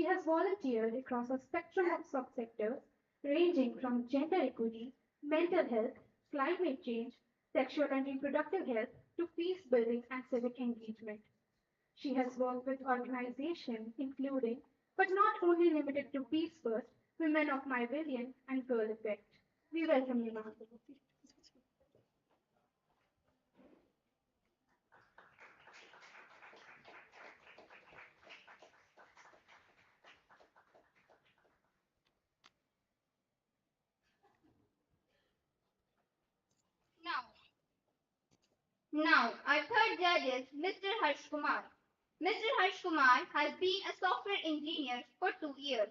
She has volunteered across a spectrum of subsectors ranging from gender equity, mental health, climate change, sexual and reproductive health to peace building and civic engagement. She has worked with organizations including, but not only limited to Peace First, Women of My Billion, and Girl Effect. We welcome you, ma'am. Now, now, our third judge is Mr. Harsh Kumar. Mr. Harsh Kumar has been a software engineer for 2 years.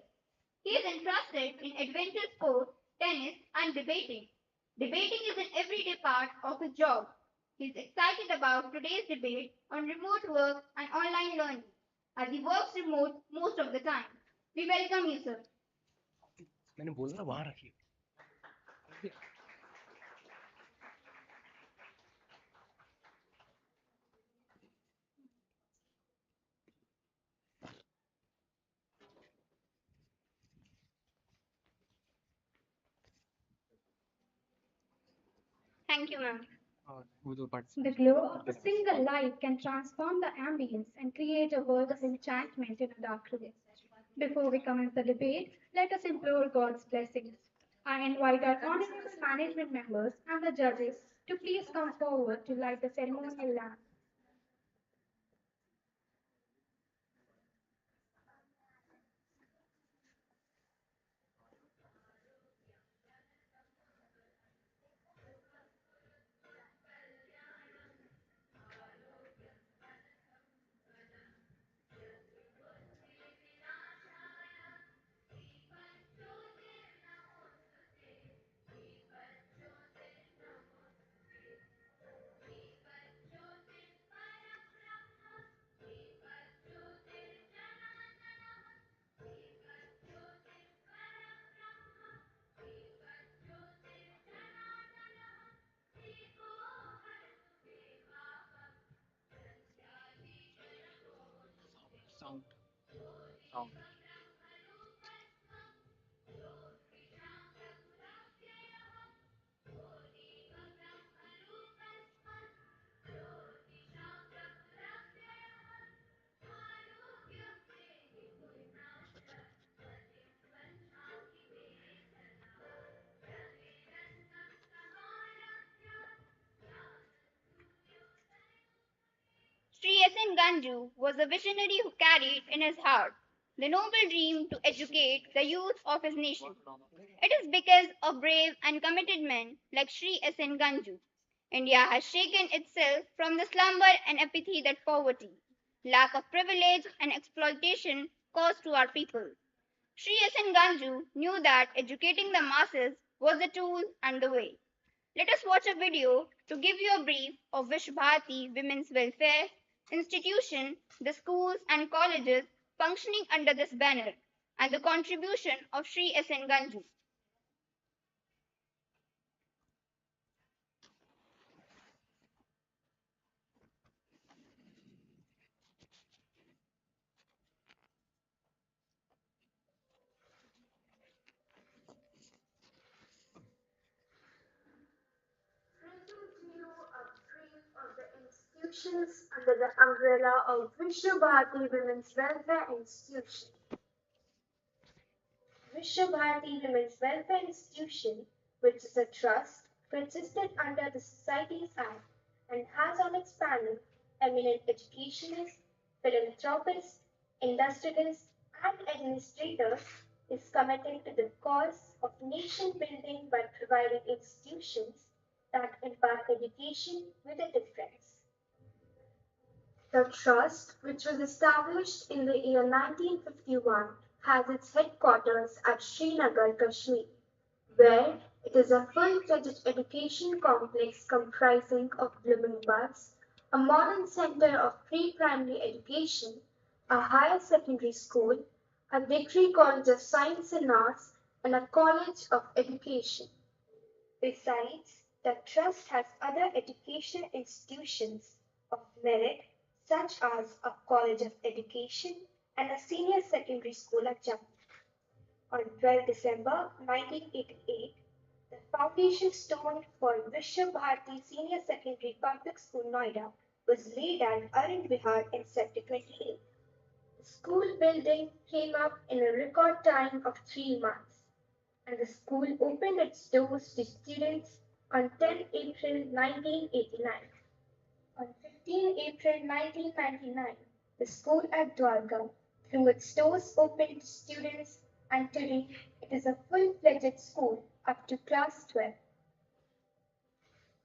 He is interested in adventure sports, tennis, and debating. Debating is an everyday part of his job. He is excited about today's debate on remote work and online learning, as he works remote most of the time. We welcome you, sir. मैंने बोला ना वहां रखिए. Thank you, ma'am. वो तो part. The glow of a single light can transform the ambience and create a world of enchantment in a dark room. Before we commence the debate, let us implore God's blessings. I invite our honorable management members and the judges to please come forward to light the ceremonial lamp. Sound. Sound. Sri S.N. Ganju was a visionary who carried in his heart the noble dream to educate the youth of his nation. It is because of brave and committed men like Sri S.N. Ganju India has shaken itself from the slumber and apathy that poverty, lack of privilege, and exploitation caused to our people. Sri S.N. Ganju knew that educating the masses was the tool and the way. Let us watch a video to give you a brief of Vishwa Bharati Women's Welfare Institution, the schools and colleges functioning under this banner, and the contribution of Sri S.N. Ganju. Bringing to you a brief of the institutions under the umbrella of Vishwa Bharati Women's Welfare Institution. Vishwa Bharati Women's Welfare Institution, which is a trust registered under the Societies Act and has on its panel eminent educationists, philanthropists, industrialists, and administrators, is committed to the cause of nation building by providing institutions that impact education with a difference. The trust, which was established in the year 1951, has its headquarters at Srinagar, Kashmir, where it is a full-fledged education complex comprising of blooming buds, a modern center of pre-primary education, a higher secondary school, a degree college of science and arts, and a college of education. Besides, the Trust has other educational institutions of merit such as a College of Education, and a senior secondary school at Jammu. On 12 December 1988, the foundation stone for Vishwabharati Senior Secondary Public School Noida was laid at Arund Vihar in Sector 28. The school building came up in a record time of 3 months, and the school opened its doors to students on 10 April 1989. On 15 April 1999, the school at Dwarka threw its doors open to students, and today it is a full-fledged school up to class 12.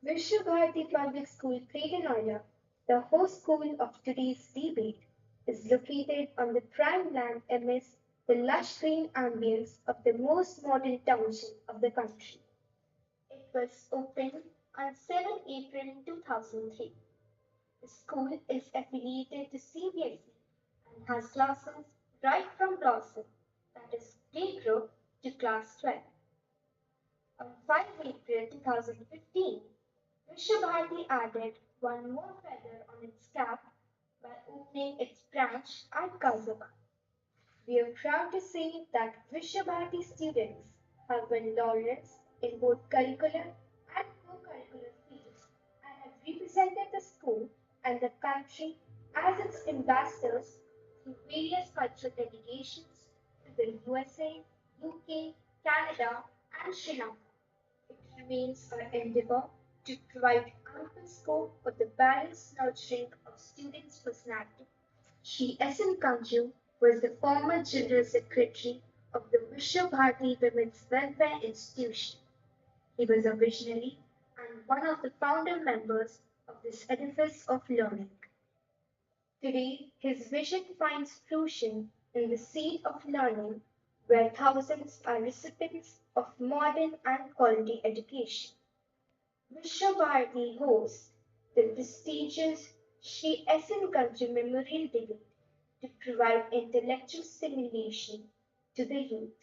Vishwabharati Public School, Greater Noida, the host school of today's debate, is located on the prime land amidst the lush green ambience of the most modern township of the country. It was opened on 7 April 2003. The school is affiliated to CBSE and has classes right from Blossom, that is playgroup, to class 12. On 5 April 2015, Vishwabharati added one more feather on its cap by opening its branch at Kazabad. We are proud to say that Vishwabharati students have won laurels in both curricular and co-curricular fields and have represented the school and the country as its ambassadors through various cultural delegations to the USA, UK, Canada, and Sri Lanka. It remains our endeavor to provide ample scope for the balanced nurturing of students' personality. Shri S.N. Ganju was the former General Secretary of the Vishwabharati Women's Welfare Institution. He was a visionary and one of the founder members of this edifice of learning. Today, his vision finds fruition in the seat of learning, where thousands are recipients of modern and quality education. Vishwabharati hosts the prestigious Sri S.N. Ganju Memorial Debate to provide intellectual stimulation to the youth.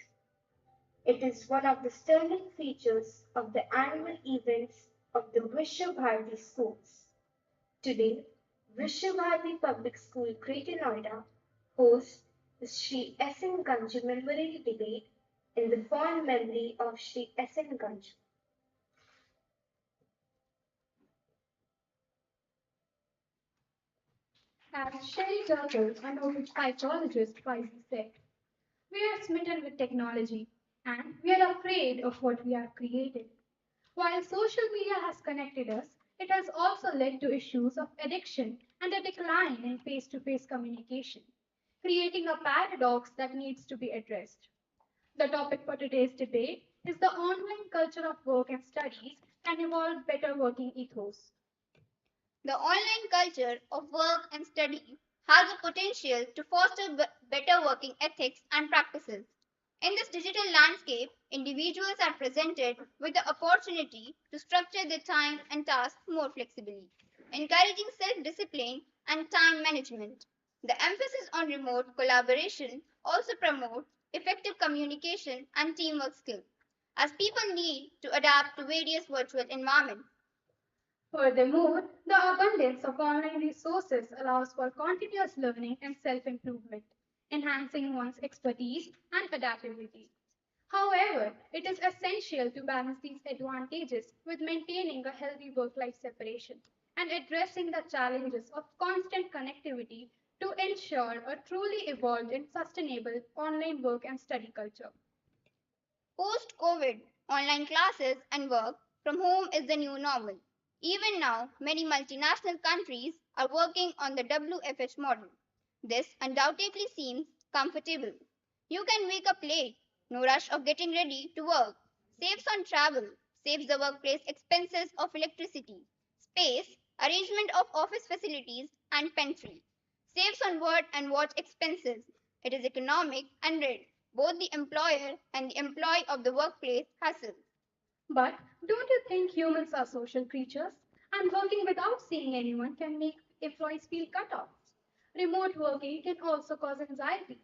It is one of the sterling features of the annual events of the Vishwabharati schools. Today, Vishwabharati Public School, Greater Noida, hosts the Sri S.N. Ganju Memorial Debate in the fond memory of Sri S.N. Ganju. As Sherry Turkle, a noted psychologist, wisely said, we are smitten with technology and we are afraid of what we have created. While social media has connected us, it has also led to issues of addiction and a decline in face to face communication, creating a paradox that needs to be addressed. The topic for today's debate is the online culture of work and studies and evolve better working ethos. The online culture of work and study has the potential to foster better working ethics and practices. In this digital landscape, individuals are presented with the opportunity to structure their time and tasks more flexibly, encouraging self discipline and time management. The emphasis on remote collaboration also promotes effective communication and teamwork skills, as people need to adapt to various virtual environments. Furthermore, the abundance of online resources allows for continuous learning and self improvement, enhancing one's expertise and adaptability. However, it is essential to balance these advantages with maintaining a healthy work life separation and addressing the challenges of constant connectivity to ensure a truly evolved and sustainable online work and study culture. Post COVID, online classes and work from home is the new normal. Even now, many multinational countries are working on the WFH model. This undoubtedly seems comfortable. You can wake up late, no rush of getting ready to work, saves on travel, saves the workplace expenses of electricity, space, arrangement of office facilities, and pantry, saves on word and watch expenses. It is economic and rid both the employer and the employee of the workplace hassle. But don't you think humans are social creatures? And working without seeing anyone can make employees feel cut off. Remote working can also cause anxiety.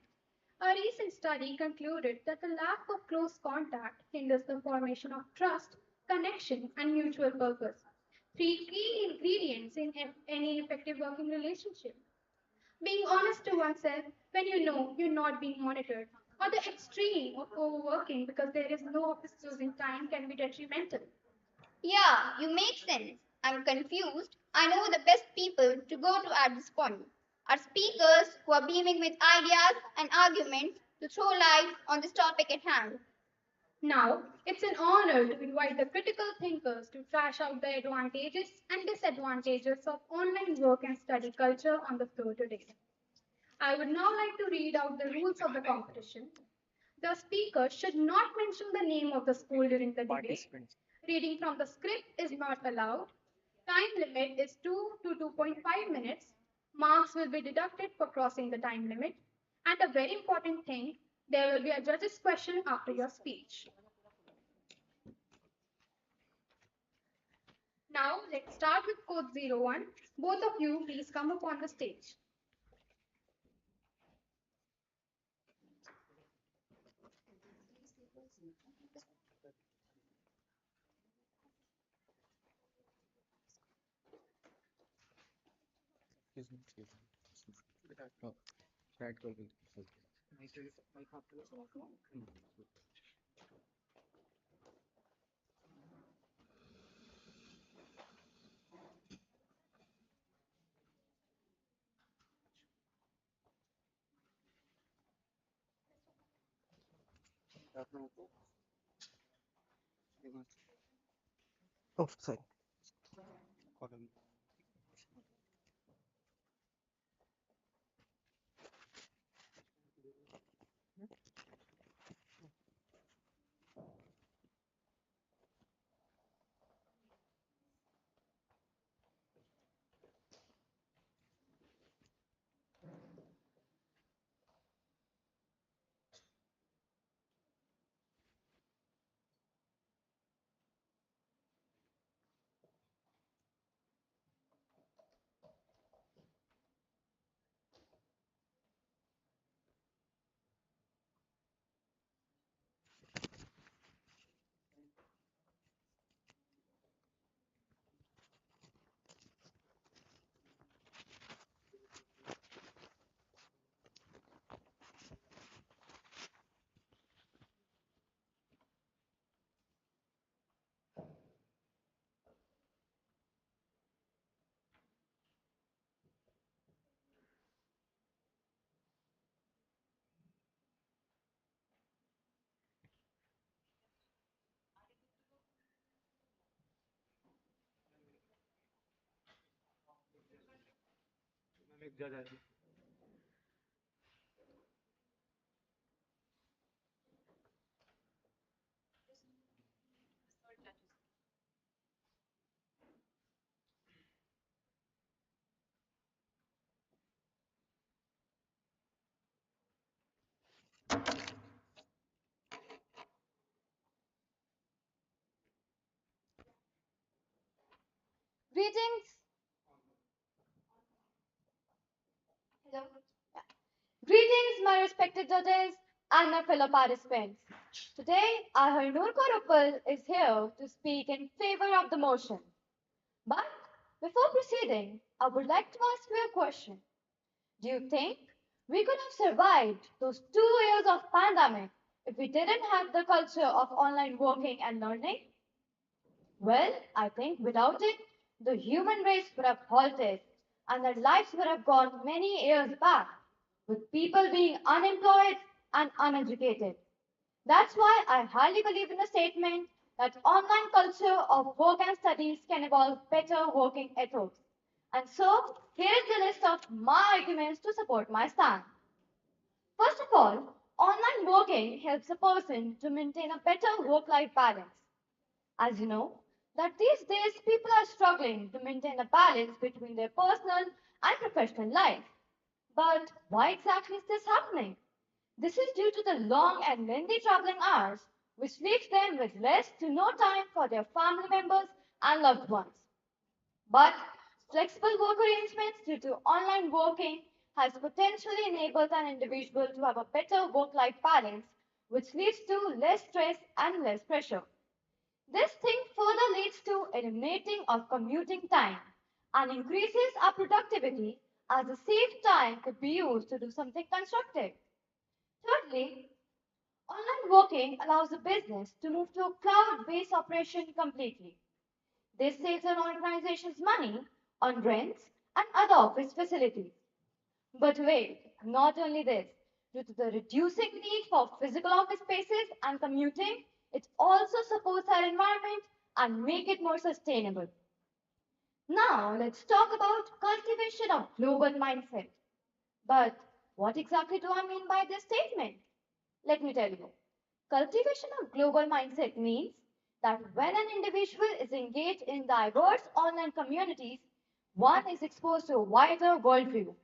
A recent study concluded that the lack of close contact hinders the formation of trust, connection, and mutual purpose. Three key ingredients in any effective working relationship. Being honest to oneself when you know you're not being monitored, or the extreme of overworking because there is no office closing time can be detrimental. Yeah, you make sense. I'm confused. I know the best people to go to at this point are speakers who are beaming with ideas and arguments to throw light on this topic at hand. Now, it's an honor to invite the critical thinkers to trash out the advantages and disadvantages of online work and study culture on the floor today. I would now like to read out the rules of the competition. The speaker should not mention the name of the school during the debate. Participants. Reading from the script is not allowed. Time limit is 2 to 2.5 minutes. Marks will be deducted for crossing the time limit. And a very important thing, there will be a judge's question after your speech. Now, let's start with code 01. Both of you, please come up on the stage. Excuse me. No, that will be. Hmm. Oh, sorry. Greetings, hello. Yeah. Greetings, my respected judges and my fellow participants. Today, our Noor Korupal is here to speak in favor of the motion. But before proceeding, I would like to ask you a question. Do you think we could have survived those 2 years of pandemic if we didn't have the culture of online working and learning? Well, I think without it, the human race would have halted and their lives would have gone many years back, with people being unemployed and uneducated. That's why I highly believe in the statement that online culture of work and studies can evolve better working ethics. And so, here is the list of my arguments to support my stand. First of all, online working helps a person to maintain a better work life balance. As you know, that these days people are struggling to maintain a balance between their personal and professional life. But why exactly is this happening? This is due to the long and lengthy traveling hours, which leaves them with less to no time for their family members and loved ones. But flexible work arrangements due to online working has potentially enabled an individual to have a better work-life balance, which leads to less stress and less pressure. This thing further leads to eliminating of commuting time and increases our productivity as the saved time could be used to do something constructive. Thirdly, online working allows a business to move to a cloud based operation completely. This saves an organization's money on rents and other office facilities. But wait, not only this, due to the reducing need for physical office spaces and commuting, it also supports our environment and make it more sustainable. Now let's talk about cultivation of global mindset. But what exactly do I mean by this statement? Let me tell you. Cultivation of global mindset means that when an individual is engaged in diverse online communities, one is exposed to a wider worldview.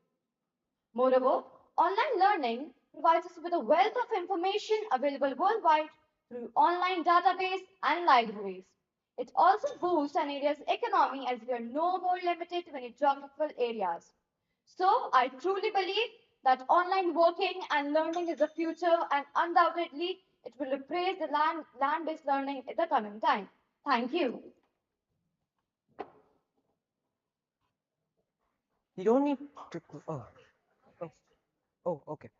Moreover, online learning provides us with a wealth of information available worldwide through online database and libraries. It also boosts an area's economy as we are no more limited to any geographical areas. So, I truly believe that online working and learning is the future, and undoubtedly it will replace the land-based learning in the coming time. Thank you. You don't need to. Oh, okay.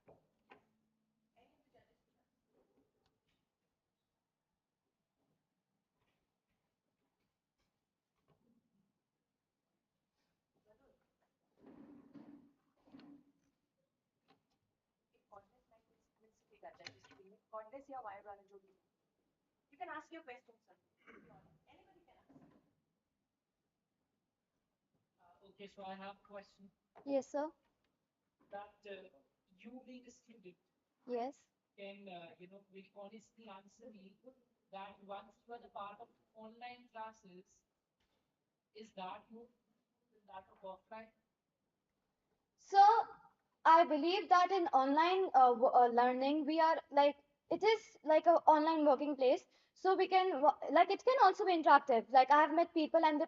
Okay, so I have a question Yes, sir. that you being a student Yes. can, will honestly answer me that once you are the part of online classes, is that more than that of offline? So I believe that in online learning, we are like it is like a online working place. So we can like it can also be interactive. Like I have met people and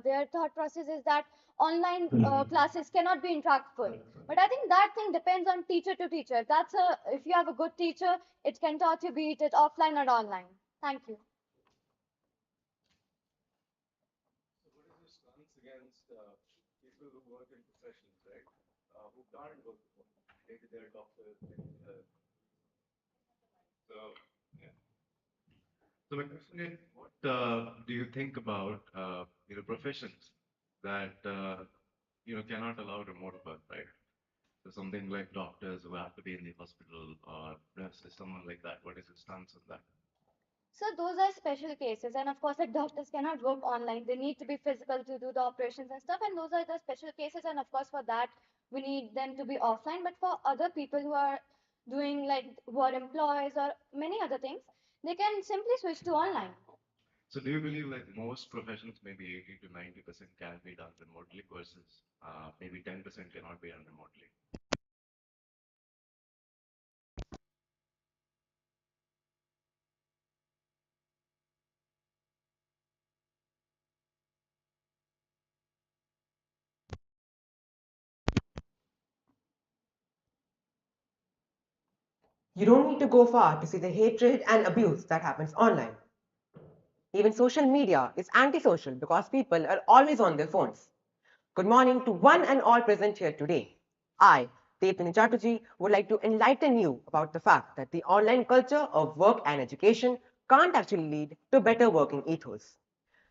their thought process is that online classes cannot be interactful. But I think that thing depends on teacher to teacher. If you have a good teacher, it can taught you be it offline or online. Thank you. So my question is, what do you think about professions that cannot allow remote work, right? So something like doctors who have to be in the hospital or nurses, someone like that. What is your stance on that? So those are special cases, and of course, like doctors cannot work online. They need to be physical to do the operations and stuff, and those are the special cases. And of course, for that, we need them to be offline. But for other people who are doing like who are employees or many other things, they can simply switch to online. So do you believe like most professions, maybe 80 to 90% can be done remotely versus maybe 10% cannot be done remotely? You don't need to go far to see the hatred and abuse that happens online. Even social media is antisocial because people are always on their phones. Good morning to one and all present here today. I, Devdani Chatterjee, would like to enlighten you about the fact that the online culture of work and education can't actually lead to better working ethos.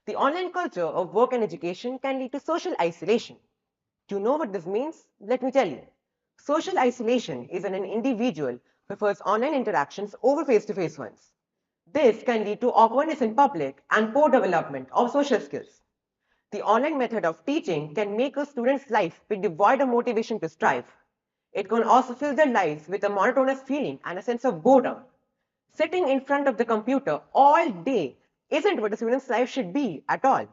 The online culture of work and education can lead to social isolation. Do you know what this means? Let me tell you. Social isolation is when an individual prefers online interactions over face to face ones. This can lead to awkwardness in public and poor development of social skills. The online method of teaching can make a student's life be devoid of motivation to strive. It can also fill their lives with a monotonous feeling and a sense of boredom. Sitting in front of the computer all day isn't what a student's life should be at all.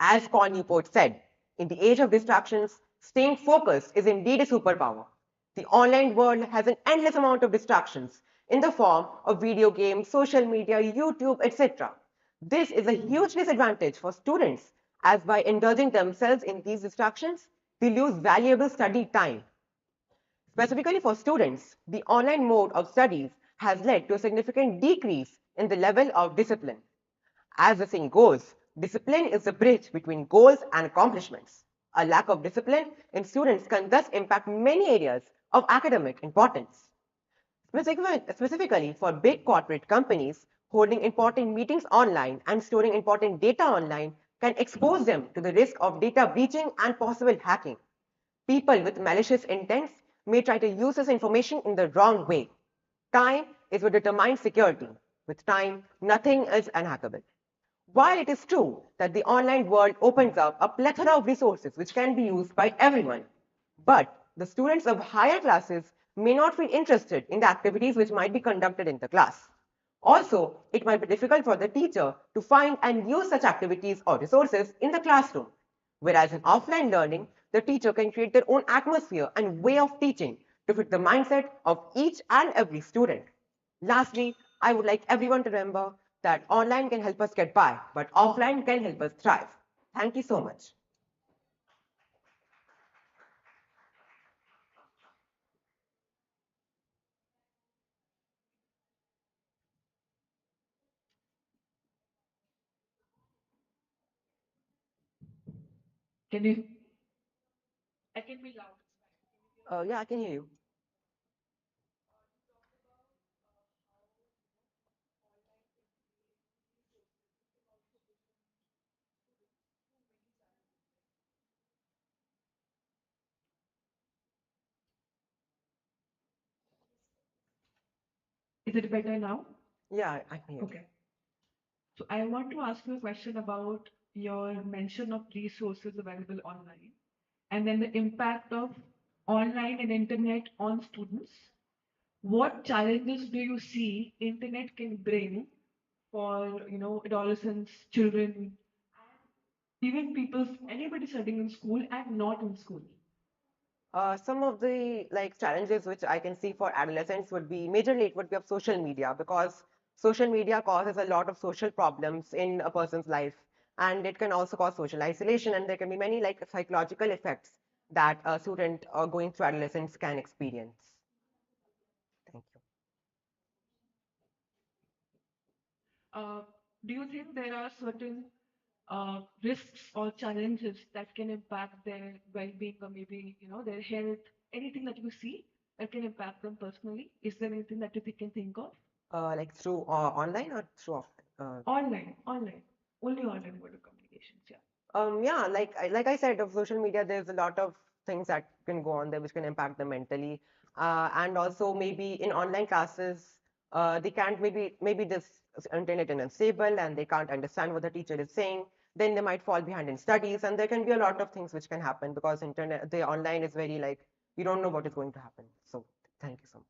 As Cal Newport said, in the age of distractions, staying focused is indeed a superpower. The online world has an endless amount of distractions in the form of video games, social media, YouTube, etc. This is a huge disadvantage for students as by indulging themselves in these distractions, they lose valuable study time. Specifically for students, the online mode of studies has led to a significant decrease in the level of discipline. As the saying goes, discipline is the bridge between goals and accomplishments. A lack of discipline in students can thus impact many areas of academic importance. Specifically for big corporate companies, holding important meetings online and storing important data online can expose them to the risk of data breaching and possible hacking. People with malicious intents may try to use this information in the wrong way. Time is what determines security. With time, nothing is unhackable. While it is true that the online world opens up a plethora of resources which can be used by everyone, but the students of higher classes may not feel interested in the activities which might be conducted in the class. Also, it might be difficult for the teacher to find and use such activities or resources in the classroom. Whereas in offline learning, the teacher can create their own atmosphere and way of teaching to fit the mindset of each and every student. Lastly, I would like everyone to remember that online can help us get by, but offline can help us thrive. Thank you so much. Can you? I can be loud. Yeah, I can hear you. Is it better now? Yeah, I can hear you. Okay. So I want to ask you a question about your mention of resources available online and then the impact of online and internet on students. What challenges do you see internet can bring for adolescents, children, even people, anybody studying in school and not in school? Some of the challenges which I can see for adolescents would be majorly it would be of social media because social media causes a lot of social problems in a person's life and it can also cause social isolation and there can be many psychological effects that a student going through adolescence can experience. Thank you. Uh, do you think there are certain risks or challenges that can impact their well-being or maybe their health? Anything that you see that can impact them personally? Is there anything that you can think of? Like through online or through offline? Online, only online mode of communications. Yeah. Yeah, like I said, of social media, there's a lot of things that can go on there which can impact them mentally, and also maybe in online classes, they can't maybe this internet is unstable and they can't understand what the teacher is saying. Then they might fall behind in studies, and there can be a lot of things which can happen because the online is very you don't know what is going to happen. So thank you so much.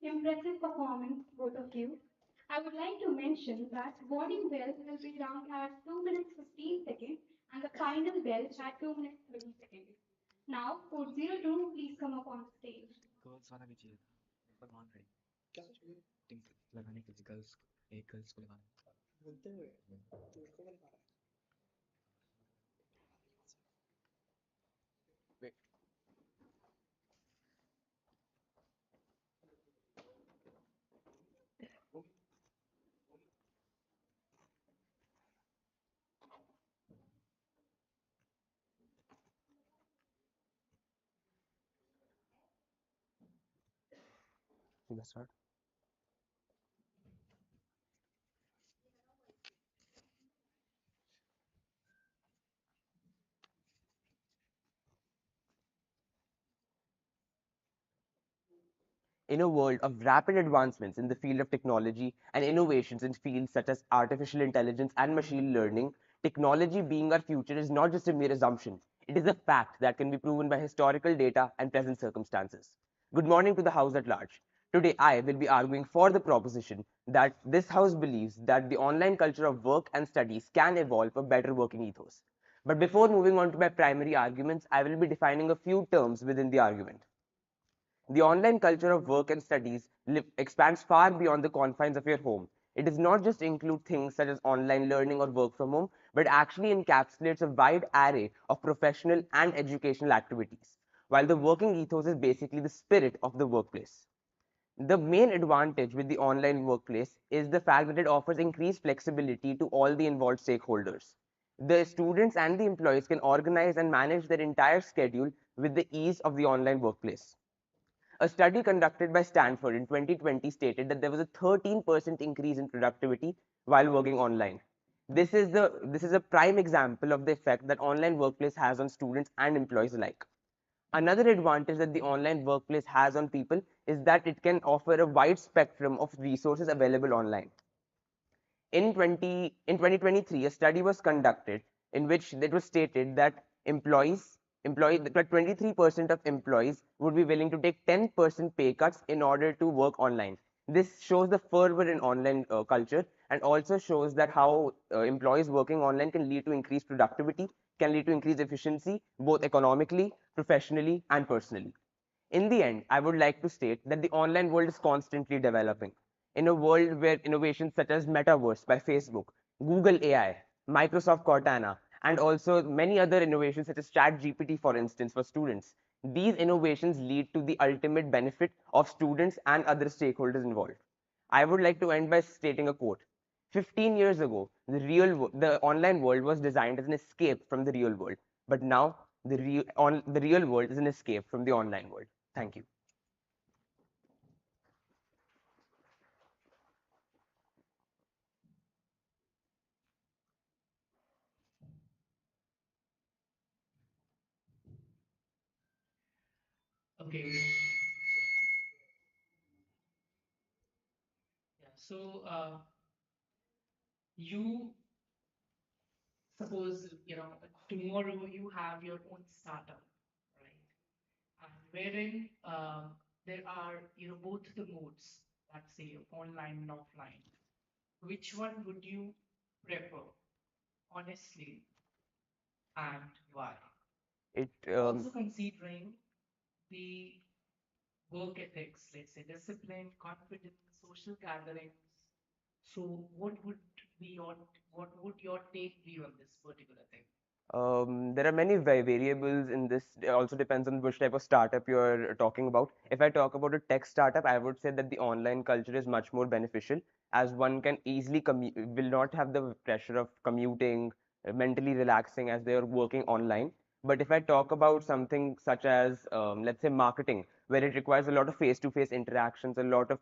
Impressive performance, both of you. I would like to mention that boarding bell will be rung at 2 minutes 15 seconds and the final bell at 2 minutes 20 seconds. Now, code 02, please come up on stage. That's right. In a world of rapid advancements in the field of technology and innovations in fields such as artificial intelligence and machine learning, technology being our future is not just a mere assumption. It is a fact that can be proven by historical data and present circumstances. Good morning to the House at large. Today, I will be arguing for the proposition that this House believes that the online culture of work and studies can evolve a better working ethos. But before moving on to my primary arguments, I will be defining a few terms within the argument. The online culture of work and studies expands far beyond the confines of your home. It does not just include things such as online learning or work from home, but actually encapsulates a wide array of professional and educational activities, while the working ethos is basically the spirit of the workplace. The main advantage with the online workplace is the fact that it offers increased flexibility to all the involved stakeholders. The students and the employees can organize and manage their entire schedule with the ease of the online workplace. A study conducted by Stanford in 2020 stated that there was a 13% increase in productivity while working online. This is a prime example of the effect that online workplace has on students and employees alike. Another advantage that the online workplace has on people is that it can offer a wide spectrum of resources available online. In 2023, a study was conducted in which it was stated that that 23% of employees would be willing to take 10% pay cuts in order to work online. This shows the fervor in online culture and also shows that how employees working online can lead to increased productivity, can lead to increased efficiency, both economically, professionally, and personally. In the end, I would like to state that the online world is constantly developing. In a world where innovations such as Metaverse by Facebook, Google AI, Microsoft Cortana, and also many other innovations such as ChatGPT, for instance, for students, these innovations lead to the ultimate benefit of students and other stakeholders involved. I would like to end by stating a quote. 15 years ago, the online world was designed as an escape from the real world, but now the real world is an escape from the online world. Thank you. Okay, yeah. So you suppose tomorrow you have your own startup, right? And wherein there are both the modes, let's say online and offline. Which one would you prefer, honestly, and why? It Also considering the work ethics, let's say discipline, confidence, social gatherings. So be your what would your take be on this particular thing? There are many variables in this. It also depends on which type of startup you're talking about. If I talk about a tech startup, I would say that the online culture is much more beneficial as one can easily will not have the pressure of commuting, mentally relaxing as they are working online. But if I talk about something such as, let's say, marketing, where it requires a lot of face-to-face interactions, a lot of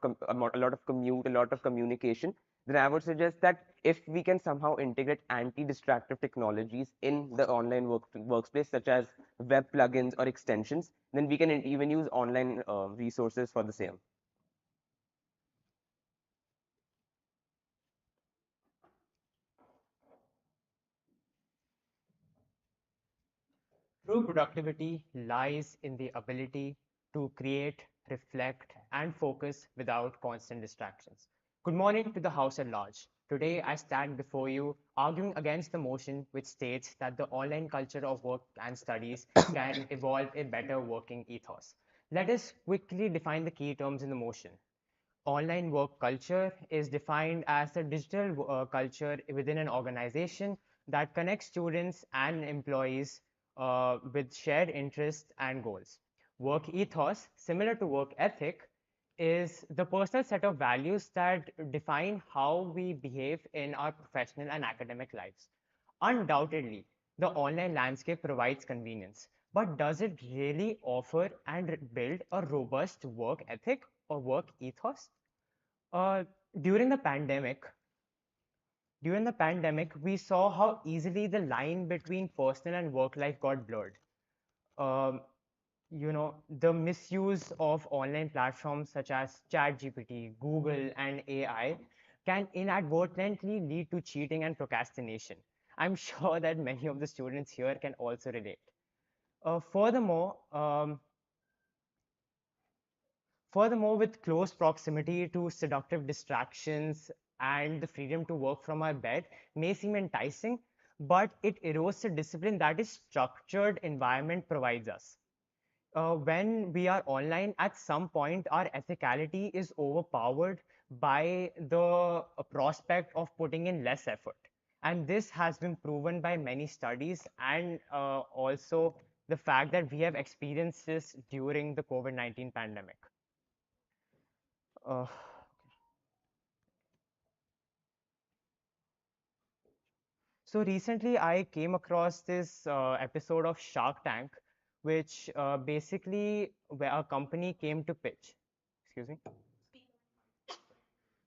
commute, a lot of communication, then I would suggest that if we can somehow integrate anti-distractive technologies in the online workspace, such as web plugins or extensions, then we can even use online resources for the same. True productivity lies in the ability to create, reflect, and focus without constant distractions. Good morning to the House at large. Today, I stand before you arguing against the motion which states that the online culture of work and studies can evolve a better working ethos. Let us quickly define the key terms in the motion. Online work culture is defined as a digital culture within an organization that connects students and employees with shared interests and goals. Work ethos, similar to work ethic, is the personal set of values that define how we behave in our professional and academic lives. Undoubtedly, the online landscape provides convenience, but does it really offer and build a robust work ethic or work ethos? Uh, during the pandemic, we saw how easily the line between personal and work life got blurred. Um, the misuse of online platforms such as ChatGPT, Google, and AI can inadvertently lead to cheating and procrastination. I'm sure that many of the students here can also relate. Furthermore, with close proximity to seductive distractions and the freedom to work from our bed may seem enticing, but it erodes the discipline that is structured environment provides us. When we are online, at some point, our ethicality is overpowered by the prospect of putting in less effort. And this has been proven by many studies and also the fact that we have experienced this during the COVID-19 pandemic. Uh, So recently, I came across this episode of Shark Tank, which basically where a company came to pitch. Excuse me.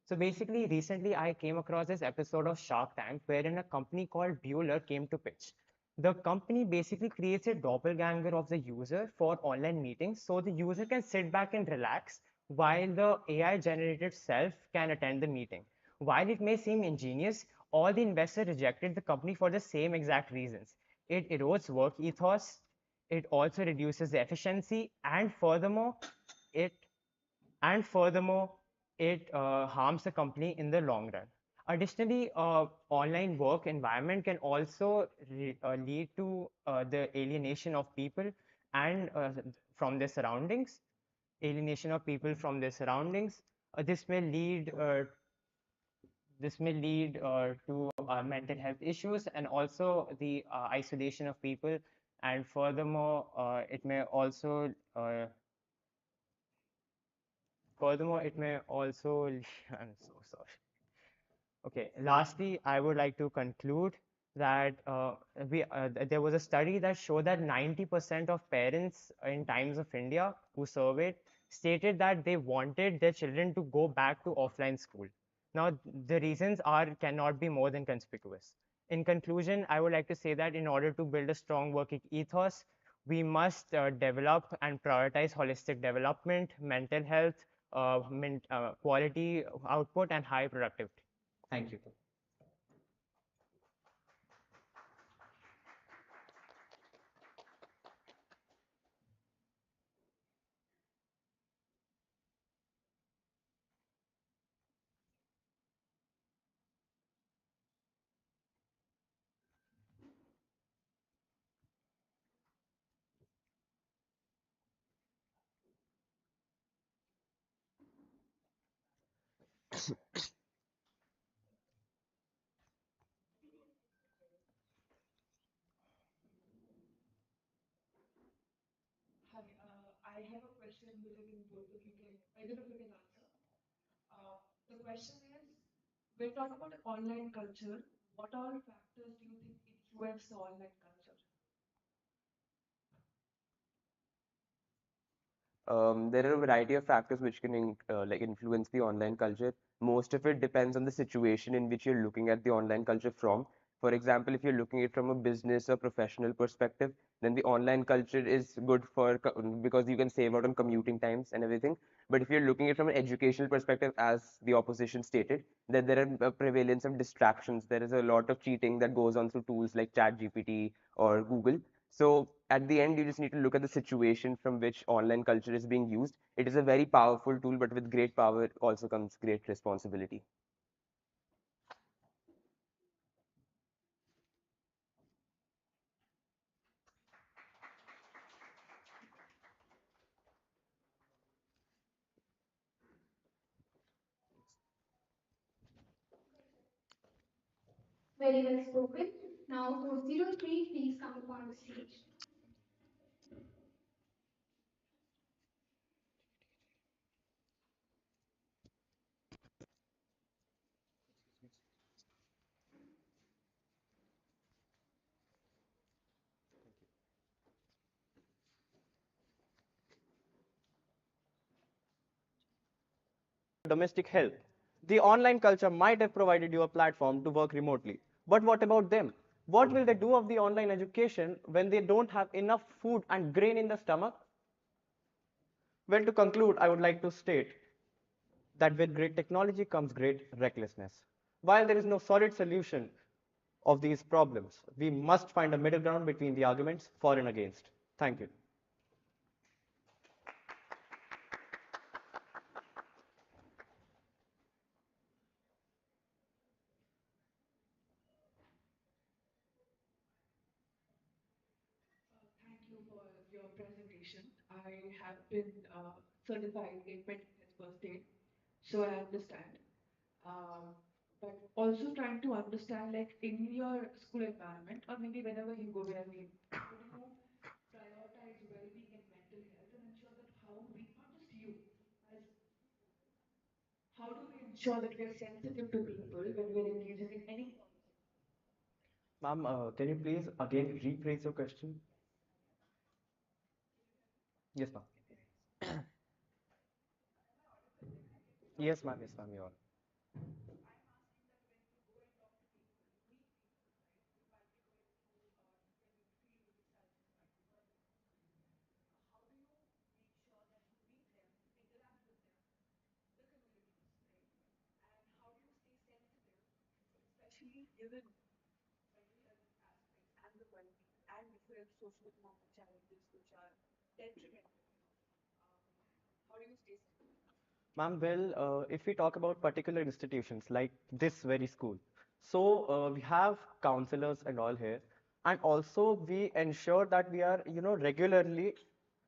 So basically, recently I came across this episode of Shark Tank wherein a company called Bueller came to pitch. The company basically creates a doppelganger of the user for online meetings so the user can sit back and relax while the AI generated self can attend the meeting. While it may seem ingenious, all the investors rejected the company for the same exact reasons. It erodes work ethos, it also reduces the efficiency, it furthermore, it harms the company in the long run. Additionally, online work environment can also lead to the alienation of people and from their surroundings. Alienation of people from their surroundings. This may lead to mental health issues and also the isolation of people. And furthermore, it may also I'm so sorry. Okay, lastly, I would like to conclude that there was a study that showed that 90% of parents in Times of India who surveyed stated that they wanted their children to go back to offline school. Now, the reasons are cannot be more than conspicuous. In conclusion, I would like to say that in order to build a strong working ethos, we must develop and prioritize holistic development, mental health, quality output, and high productivity. Thank you. Hi, I have a question which I think both of you can, either of you can answer. The question is, when talk about online culture, what all factors do you think influence the online culture? There are a variety of factors which can like influence the online culture. Most of it depends on the situation in which you're looking at the online culture from. For example, if you're looking at it from a business or professional perspective, then the online culture is good for because you can save out on commuting times and everything. But if you're looking at it from an educational perspective, as the opposition stated, that there are a prevalence of distractions. There is a lot of cheating that goes on through tools like ChatGPT or Google. So at the end, you just need to look at the situation from which online culture is being used. It is a very powerful tool, but with great power also comes great responsibility. Very well spoken. Now, 403, please come upon the stage. Domestic help. The online culture might have provided you a platform to work remotely. But what about them? What will they do of the online education when they don't have enough food and grain in the stomach? Well, to conclude, I would like to state that with great technology comes great recklessness. While there is no solid solution of these problems, we must find a middle ground between the arguments for and against. Thank you. Thank you for your presentation. I have been certified in mental health first aid. So I understand. Um, but also trying to understand, like in your school environment, or maybe whenever you go, wherever you would you prioritize well-being and mental health and ensure that how we, not just you, as how do we ensure that we are sensitive to people when we're engaging in any Ma'am, can you please again rephrase your question? Yes, ma'am. Yes, ma'am. Yes, ma'am. You are. especially given and the well-being and different socio-economic challenges which are detrimental. How do you stay sensitive? Ma'am, well, if we talk about particular institutions like this very school, so we have counselors and all here, and also we ensure that we are, regularly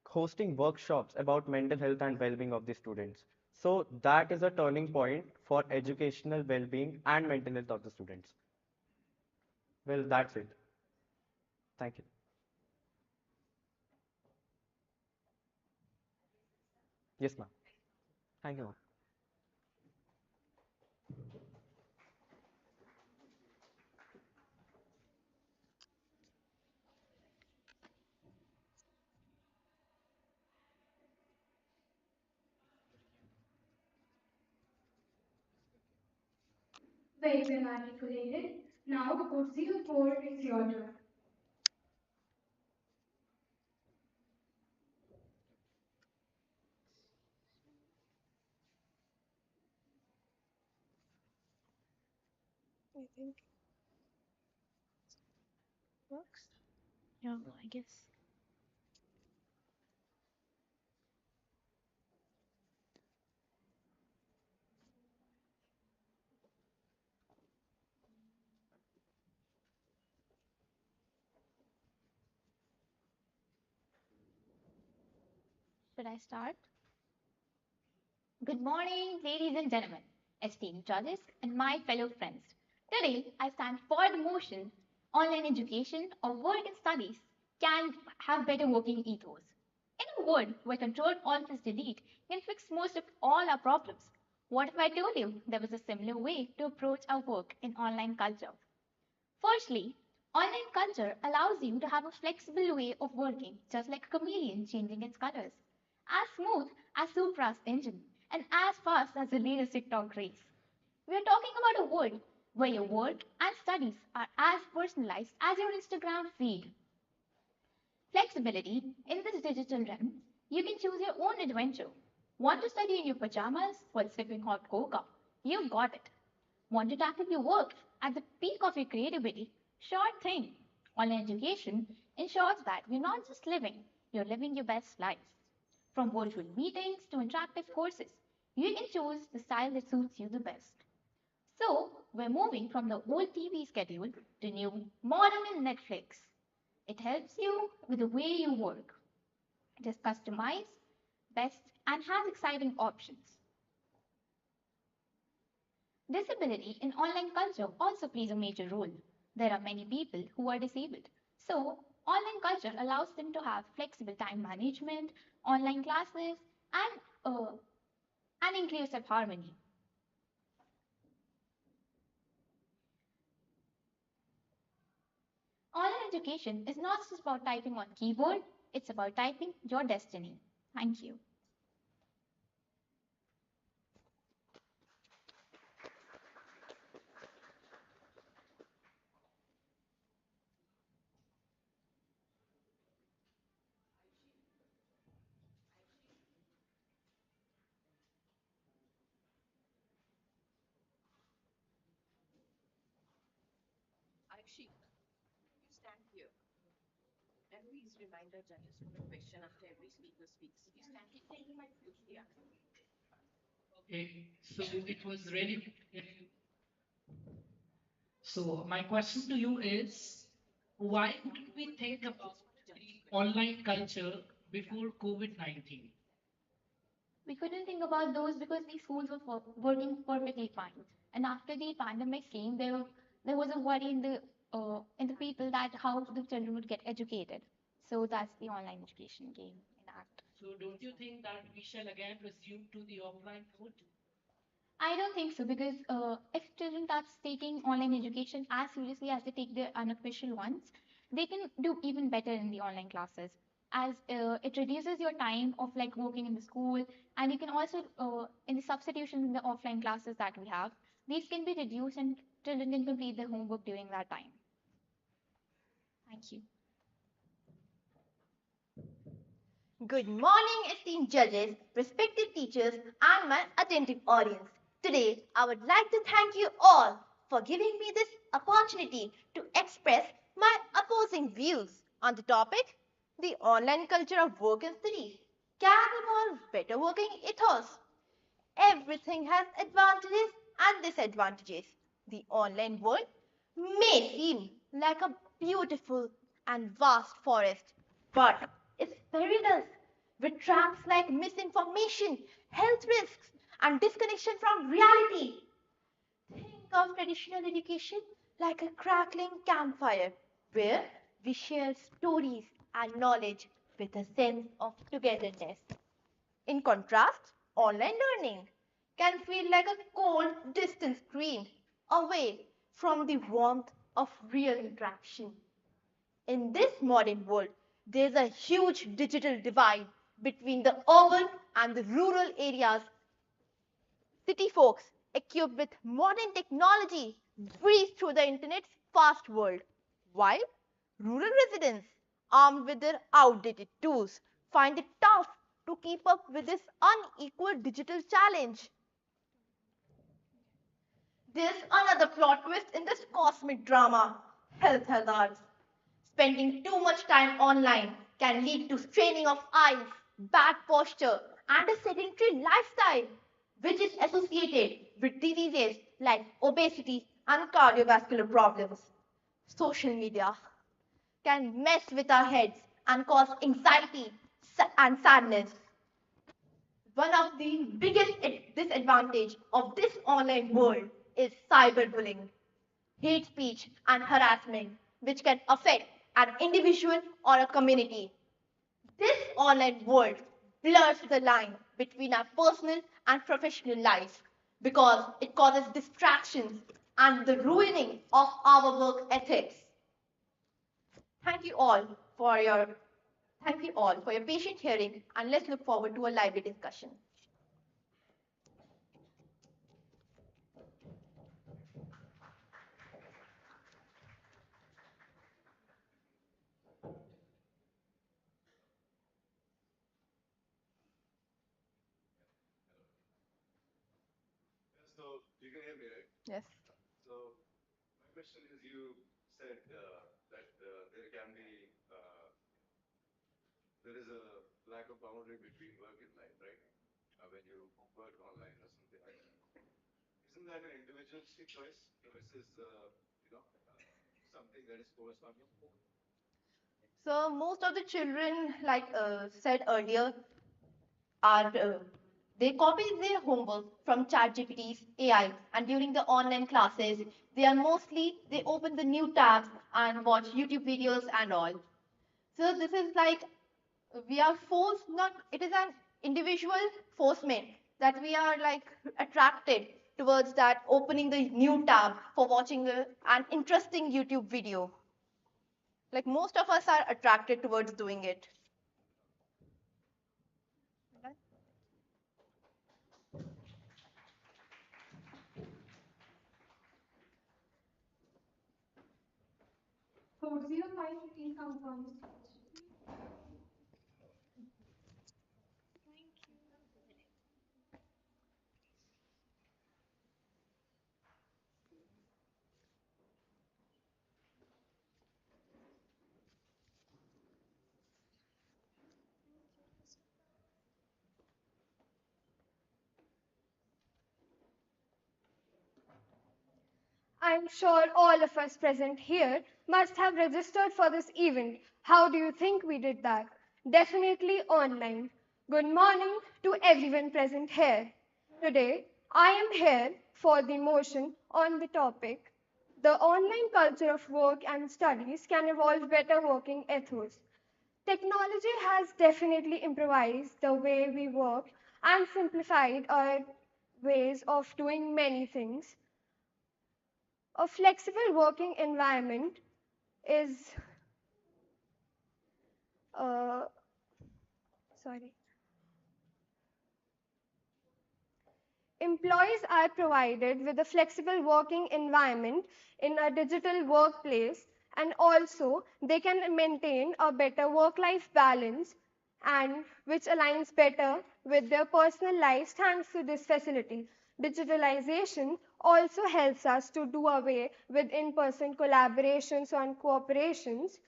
hosting workshops about mental health and well-being of the students. So that is a turning point for educational well-being and mental health of the students. Well, that's it. Thank you. Yes, ma'am. Thank you, ma'am. Very well articulated. Now, Coach 04, it's your turn. I think works. Yeah, I guess. Should I start? Good morning, ladies and gentlemen, esteemed judges, and my fellow friends. Today, I stand for the motion online education or work and studies can have better working ethos. In a world where control alt delete can fix most of all our problems, what if I told you there was a similar way to approach our work in online culture? Firstly, online culture allows you to have a flexible way of working, just like a chameleon changing its colors. As smooth as Supra's engine, and as fast as the latest TikTok race. We are talking about a world where your work and studies are as personalized as your Instagram feed. Flexibility in this digital realm, you can choose your own adventure. Want to study in your pajamas while sipping hot cocoa? You've got it. Want to tackle your work at the peak of your creativity? Sure thing. Online education ensures that you're not just living, you're living your best life. From virtual meetings to interactive courses, you can choose the style that suits you the best. So, we're moving from the old TV schedule to new modern Netflix. It helps you with the way you work. It is customized, best, and has exciting options. Disability in online culture also plays a major role. There are many people who are disabled. So, online culture allows them to have flexible time management, online classes, and an inclusive harmony. Online education is not just about typing on keyboard, it's about typing your destiny. Thank you. Aykshi, you stand here and please remind our judges of a question after every speaker speaks. You stand here. You might usually ask. Okay, so it was really so my question to you is why didn't we think about the online culture before COVID-19? We couldn't think about those because these schools were working perfectly fine. And after the pandemic came, there was a worry in the people that how the children would get educated. So that's the online education game in act. So don't you think that we shall again resume to the offline mode? I don't think so because if children starts taking online education as seriously as they take their unofficial ones, they can do even better in the online classes. As it reduces your time of like working in the school, and you can also in the substitutions in the offline classes that we have, these can be reduced and children can complete their homework during that time. Thank you. Good morning, esteemed judges, respected teachers, and my attentive audience. Today, I would like to thank you all for giving me this opportunity to express my opposing views on the topic the online culture of work and study can evolve better working ethos. Everything has advantages and disadvantages. The online world may seem like a beautiful and vast forest, but it's perilous with traps like misinformation, health risks, and disconnection from reality. Think of traditional education like a crackling campfire where we share stories and knowledge with a sense of togetherness. In contrast, online learning can feel like a cold, distant screen away from the warmth of real interaction. In this modern world, there's a huge digital divide between the urban and the rural areas. City folks equipped with modern technology breeze through the internet's fast world, while rural residents, armed with their outdated tools, find it tough to keep up with this unequal digital challenge. There's another plot twist in this cosmic drama health hazards. Spending too much time online can lead to straining of eyes, bad posture, and a sedentary lifestyle, which is associated with diseases like obesity and cardiovascular problems. Social media can mess with our heads and cause anxiety and sadness. One of the biggest disadvantage of this online world is cyberbullying, hate speech, and harassment, which can affect an individual or a community. This online world blurs the line between our personal and professional life because it causes distractions and the ruining of our work ethics. Thank you all for your Thank you all for your patient hearing, and let's look forward to a lively discussion. So you can hear me, right? Yes. So my question is, you said that there can be there is a lack of boundary between work and life, right? When you work online or something like that. Isn't that an individualistic choice versus something that is forced on you? So most of the children, like said earlier, are they copy their homework from ChatGPT's AI, and during the online classes, they open the new tabs and watch YouTube videos and all. So this is like we are forced, not it is an individual forcement that we are like attracted towards that opening the new tab for watching an interesting YouTube video. Like most of us are attracted towards doing it. For 0515 compounds. I'm sure all of us present here must have registered for this event. How do you think we did that? Definitely online. Good morning to everyone present here. Today, I am here for the motion on the topic the online culture of work and studies can evolve better working ethos. Technology has definitely improvised the way we work and simplified our ways of doing many things. A flexible working environment is uh, sorry. Employees are provided with a flexible working environment in a digital workplace, and also they can maintain a better work-life balance and which aligns better with their personal lives thanks to this facility. Digitalization also helps us to do away with in-person collaborations and cooperations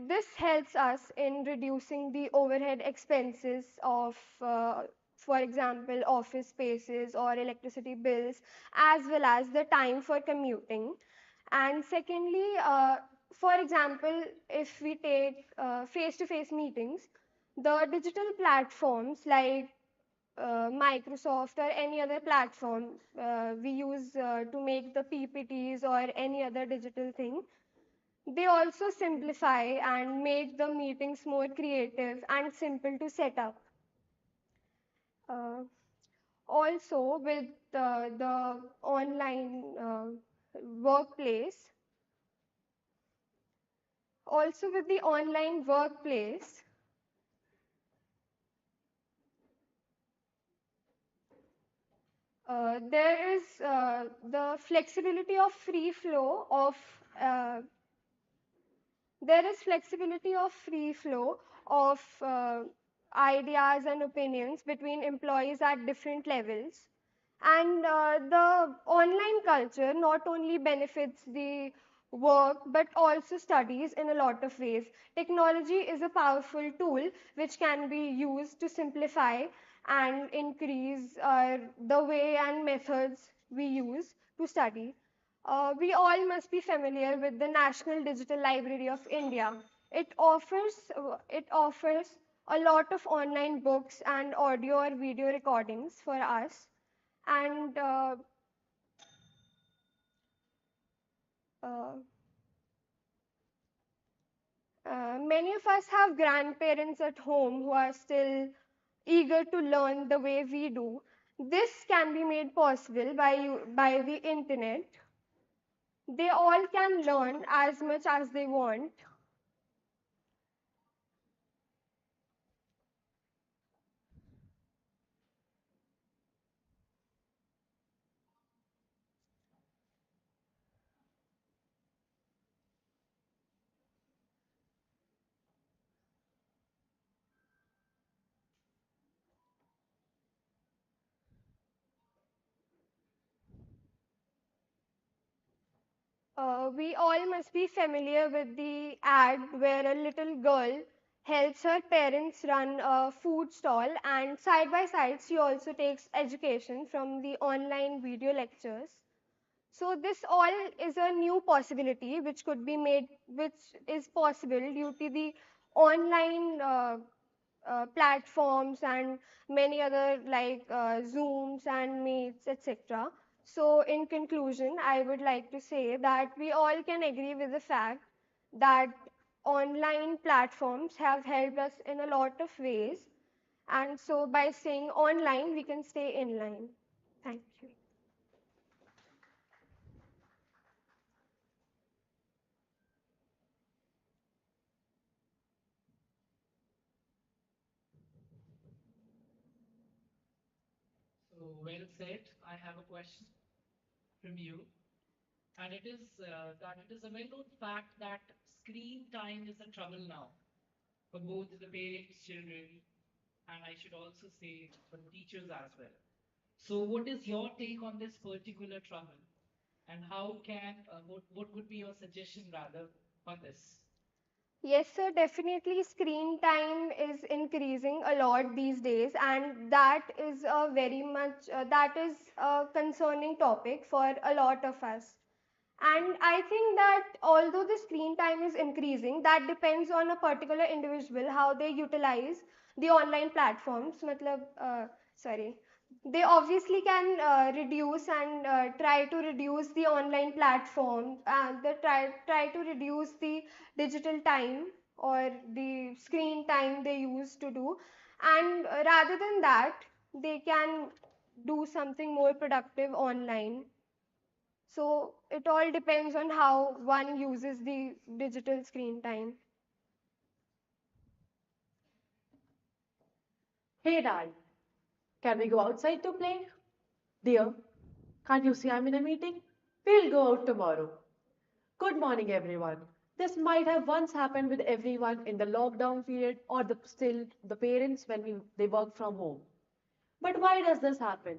this helps us in reducing the overhead expenses of, for example, office spaces or electricity bills, as well as the time for commuting. And secondly, for example, if we take face-to-face meetings, the digital platforms like Microsoft or any other platform we use to make the PPTs or any other digital thing, they also simplify and make the meetings more creative and simple to set up. Uh, Also, with the online workplace, also with the online workplace, there is the flexibility of free flow of uh, there is flexibility of free flow of ideas and opinions between employees at different levels. And the online culture not only benefits the work but also studies in a lot of ways. Technology is a powerful tool which can be used to simplify and increase the way and methods we use to study. We all must be familiar with the National Digital Library of India. It offers a lot of online books and audio or video recordings for us. And uh, many of us have grandparents at home who are still eager to learn the way we do. This can be made possible by the internet. They all can learn as much as they want. We all must be familiar with the ad where a little girl helps her parents run a food stall, and side by side, she also takes education from the online video lectures. So, this all is a new possibility which could be made, which is possible due to the online platforms and many other like Zooms and Meets, etc. So, in conclusion, I would like to say that we all can agree with the fact that online platforms have helped us in a lot of ways. And so, by staying online, we can stay in line. Thank you. So well said. I have a question from you, and it is that it is a well-known fact that screen time is a trouble now for both the parents, children, and I should also say for the teachers as well. So, what is your take on this particular trouble, and how can what would be your suggestion rather on this? Yes, sir, definitely screen time is increasing a lot these days, and that is a very much that is a concerning topic for a lot of us. And I think that although the screen time is increasing, that depends on a particular individual how they utilize the online platforms. Sorry, they obviously can reduce and try to reduce the online platform. They try to reduce the digital time or the screen time they used to do, and rather than that, they can do something more productive online. So it all depends on how one uses the digital screen time. Hey dad, can we go outside to play? Dear, can't you see I'm in a meeting? We'll go out tomorrow. Good morning, everyone. This might have once happened with everyone in the lockdown period or still the parents when they work from home. But why does this happen?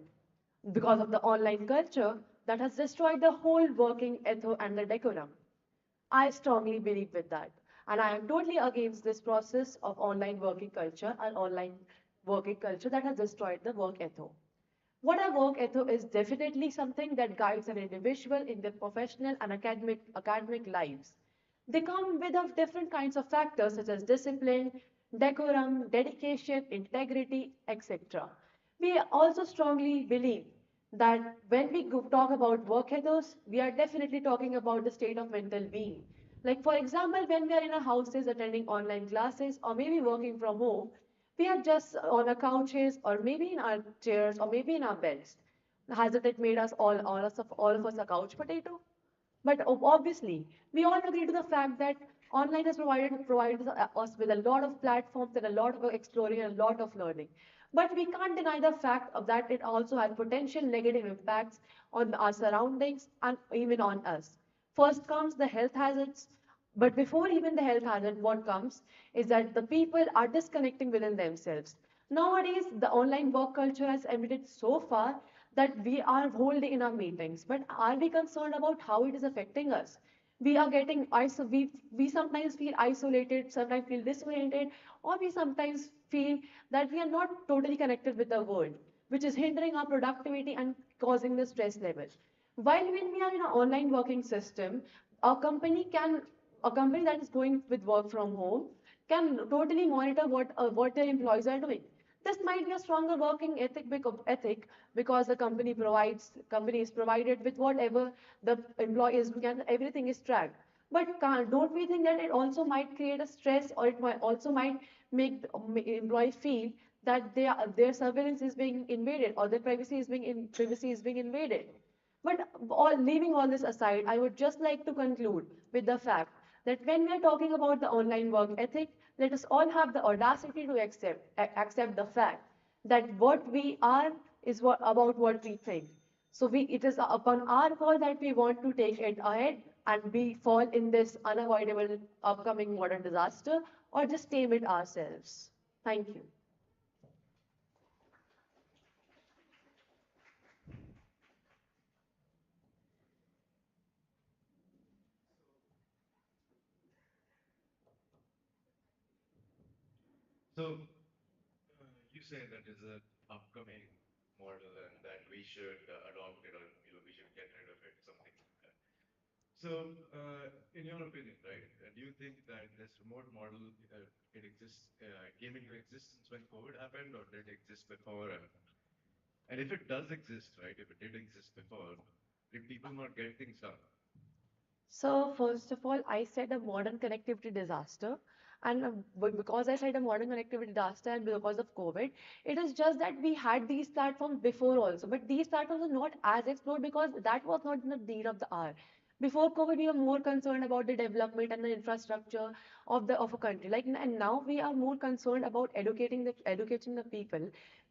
Because of the online culture that has destroyed the whole working ethos and the decorum. I strongly believe with that. And I am totally against this process of online working culture and online working culture that has destroyed the work ethos. What a work ethic is definitely something that guides an individual in their professional and academic lives. They come with of different kinds of factors such as discipline, decorum, dedication, integrity, etc. We also strongly believe that when we talk about work ethos, we are definitely talking about the state of mental being. Like for example, when we are in our houses attending online classes or maybe working from home, we are just on our couches or maybe in our chairs or maybe in our beds. Hasn't it made us all of us a couch potato? But obviously, we all agree to the fact that online has provided us with a lot of platforms and a lot of exploring and a lot of learning. But we can't deny the fact of that it also has potential negative impacts on our surroundings and even on us. First comes the health hazards. But before even the health hazard, what comes is that the people are disconnecting within themselves. Nowadays, the online work culture has emitted so far that we are whole day in our meetings. But are we concerned about how it is affecting us? We are getting we sometimes feel isolated, sometimes feel disoriented, or we sometimes feel that we are not totally connected with the world, which is hindering our productivity and causing the stress level. While when we are in an online working system, a company can a company that is going with work from home can totally monitor what their employees are doing. This might be a stronger working ethic because the company is provided with whatever the employee is doing and everything is tracked. But don't we think that it also might create a stress or it might also might make the employee feel that their surveillance is being invaded or their privacy is being invaded? But leaving all this aside, I would just like to conclude with the fact that when we are talking about the online work ethic, let us all have the audacity to accept the fact that what we are is about what we think. So it is upon our call that we want to take it ahead and we fall in this unavoidable upcoming modern disaster or just tame it ourselves. Thank you. So you say that is an upcoming model and that we should adopt it or we should get rid of it, something like that. So, in your opinion, right, do you think that this remote model came into existence when COVID happened, or did it exist before? And if it does exist, right, if it did exist before, did people not get things done? So, first of all, I said a modern connectivity disaster. And because I said a modern connectivity disaster and because of COVID, it is just that we had these platforms before also. But these platforms are not as explored because that was not in the need of the hour. Before COVID, we were more concerned about the development and the infrastructure of a country. And now we are more concerned about educating the people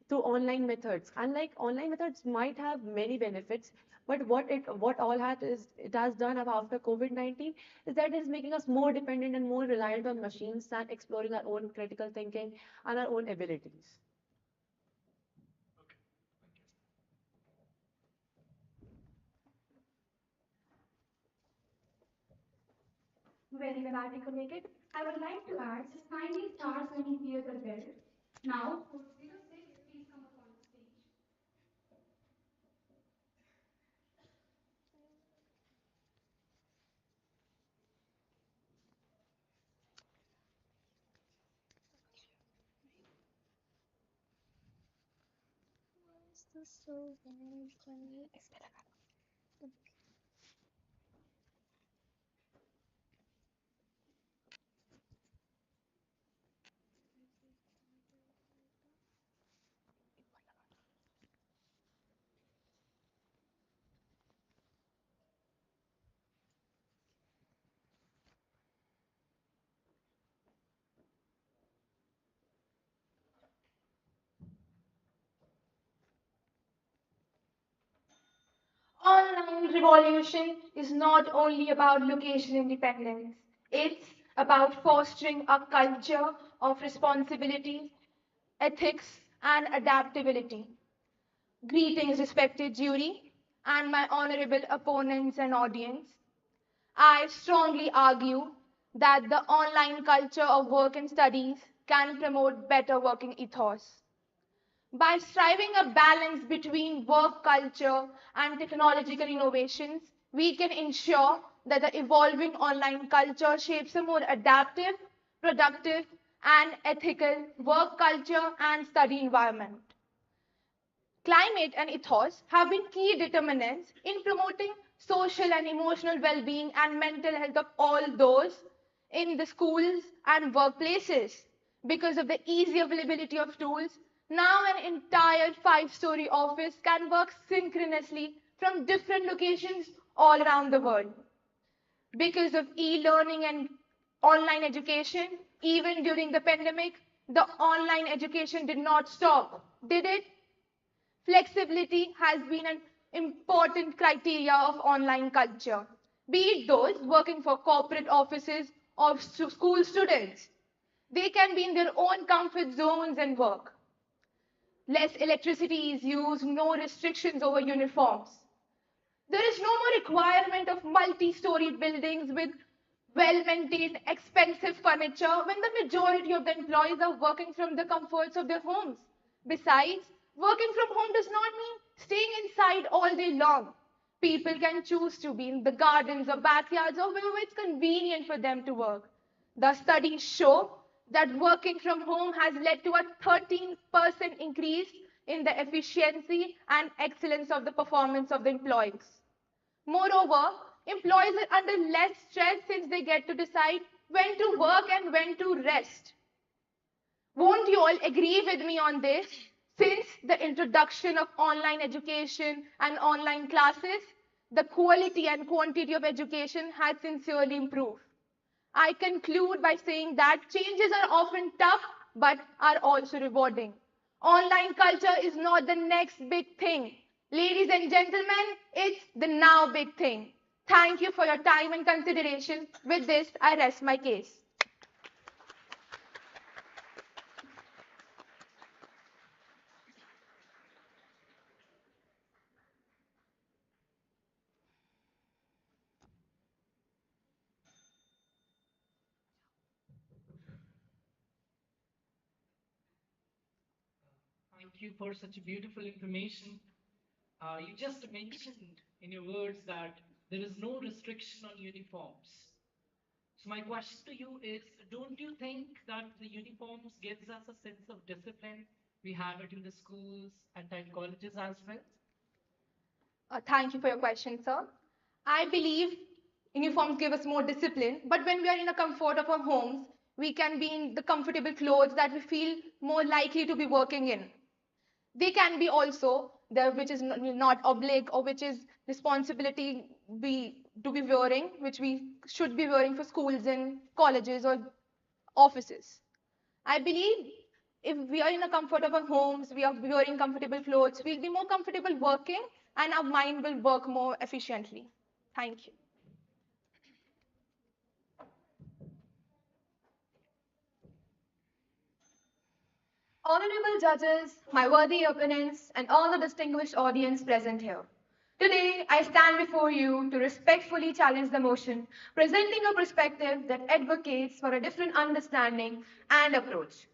through online methods. And like online methods might have many benefits, but what all has is it has done after COVID-19 is that it is making us more dependent and more reliant on machines than exploring our own critical thinking and our own abilities. Very well articulated. I would like to add just kindly start when you hear the bell. Now, could 06 please come up on the stage? Online revolution is not only about location independence, it's about fostering a culture of responsibility, ethics, and adaptability. Greetings, respected jury, and my honorable opponents and audience. I strongly argue that the online culture of work and studies can promote better working ethos. By striving a balance between work culture and technological innovations, we can ensure that the evolving online culture shapes a more adaptive, productive, and ethical work culture and study environment. Climate and ethos have been key determinants in promoting social and emotional well-being and mental health of all those in the schools and workplaces. Because of the easy availability of tools, now an entire five-story office can work synchronously from different locations all around the world. Because of e-learning and online education, even during the pandemic, the online education did not stop, did it? Flexibility has been an important criteria of online culture, be it those working for corporate offices or school students. They can be in their own comfort zones and work. Less electricity is used, no restrictions over uniforms. There is no more requirement of multi-story buildings with well-maintained, expensive furniture when the majority of the employees are working from the comforts of their homes. Besides, working from home does not mean staying inside all day long. People can choose to be in the gardens or backyards or wherever it's convenient for them to work. The studies show that working from home has led to a 13% increase in the efficiency and excellence of the performance of the employees. Moreover, employees are under less stress since they get to decide when to work and when to rest. Won't you all agree with me on this? Since the introduction of online education and online classes, the quality and quantity of education has sincerely improved. I conclude by saying that changes are often tough but are also rewarding. Online culture is not the next big thing. Ladies and gentlemen, it's the now big thing. Thank you for your time and consideration. With this, I rest my case. Thank you for such a beautiful information. You just mentioned in your words that there is no restriction on uniforms. So my question to you is, don't you think that the uniforms gives us a sense of discipline? We have it in the schools and in colleges as well. Thank you for your question, sir. I believe uniforms give us more discipline, but when we are in the comfort of our homes, we can be in the comfortable clothes that we feel more likely to be working in. They can be also the which is not oblique or which is responsibility we to be wearing, which we should be wearing for schools and colleges or offices. I believe if we are in the comfort of our homes, we are wearing comfortable clothes, we'll be more comfortable working and our mind will work more efficiently. Thank you. Honorable judges, my worthy opponents, and all the distinguished audience present here. Today, I stand before you to respectfully challenge the motion, presenting a perspective that advocates for a different understanding and approach.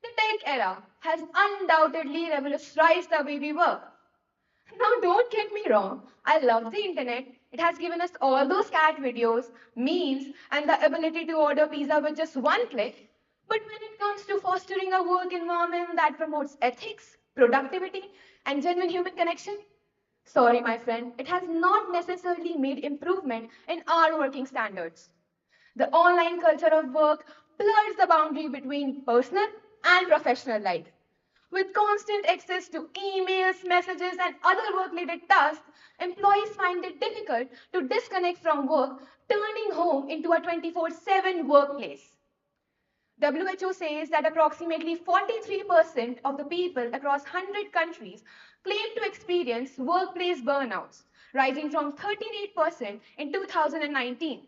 The tech era has undoubtedly revolutionized the way we work. Now, don't get me wrong, I love the internet. It has given us all those cat videos, memes, and the ability to order pizza with just one click. But when it comes to fostering a work environment that promotes ethics, productivity, and genuine human connection? Sorry, my friend, it has not necessarily made improvement in our working standards. The online culture of work blurs the boundary between personal and professional life. With constant access to emails, messages, and other work related tasks, employees find it difficult to disconnect from work, turning home into a 24/7 workplace. WHO says that approximately 43% of the people across 100 countries claim to experience workplace burnouts, rising from 38% in 2019.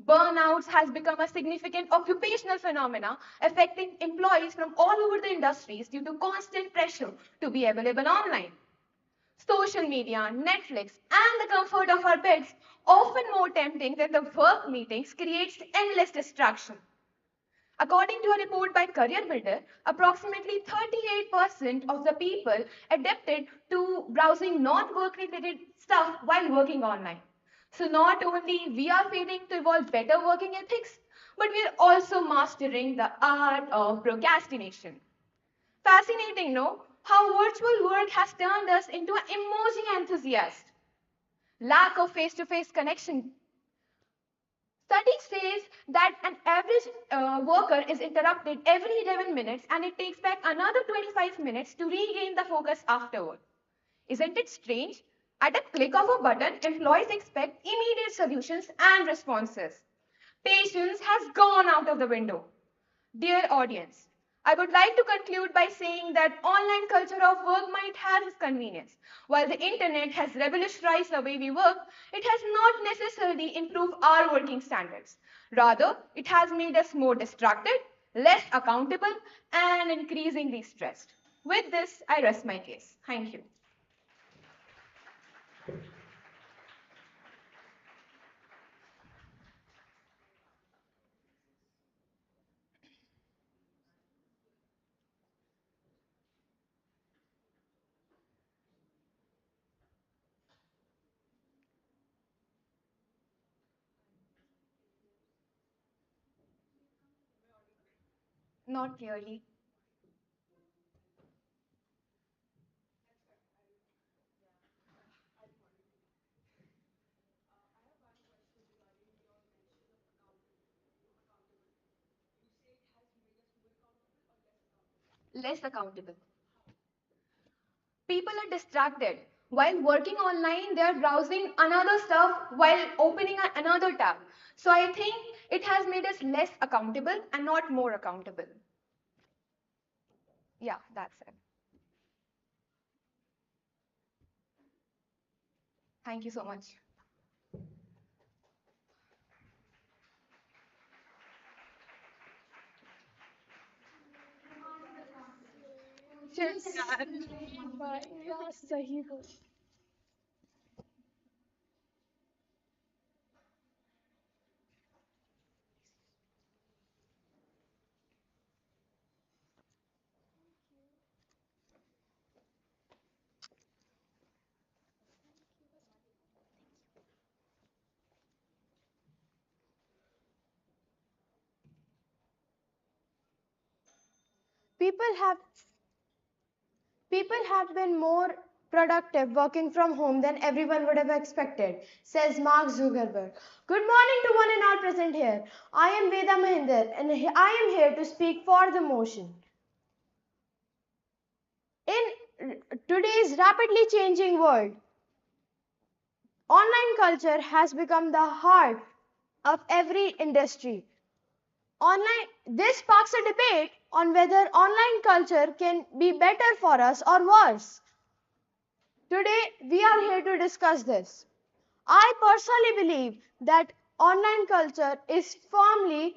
Burnouts has become a significant occupational phenomena affecting employees from all over the industries due to constant pressure to be available online. Social media, Netflix, and the comfort of our beds, often more tempting than the work meetings, creates endless distraction. According to a report by Career Builder, approximately 38% of the people adapted to browsing non-work related stuff while working online. So not only we are failing to evolve better working ethics, but we are also mastering the art of procrastination. Fascinating, no? How virtual work has turned us into an emoji enthusiast. Lack of face-to-face connection. Study says that an average worker is interrupted every 11 minutes and it takes back another 25 minutes to regain the focus afterward. Isn't it strange? At a click of a button, employees expect immediate solutions and responses. Patience has gone out of the window. Dear audience, I would like to conclude by saying that online culture of work might have its convenience. While the internet has revolutionized the way we work, it has not necessarily improved our working standards. Rather, it has made us more distracted, less accountable, and increasingly stressed. With this, I rest my case. Thank you. Not clearly. Less accountable. People are distracted. While working online, they are browsing another stuff while opening another tab. So I think it has made us less accountable and not more accountable. Yeah, that's it. Thank you so much. सही बोल People have People have been more productive working from home than everyone would have expected, says Mark Zuckerberg. Good morning to one and all present here. I am Veda Mahinder and I am here to speak for the motion. In today's rapidly changing world, online culture has become the heart of every industry. This sparks a debate on whether online culture can be better for us or worse. Today, we are here to discuss this. I personally believe that online culture is firmly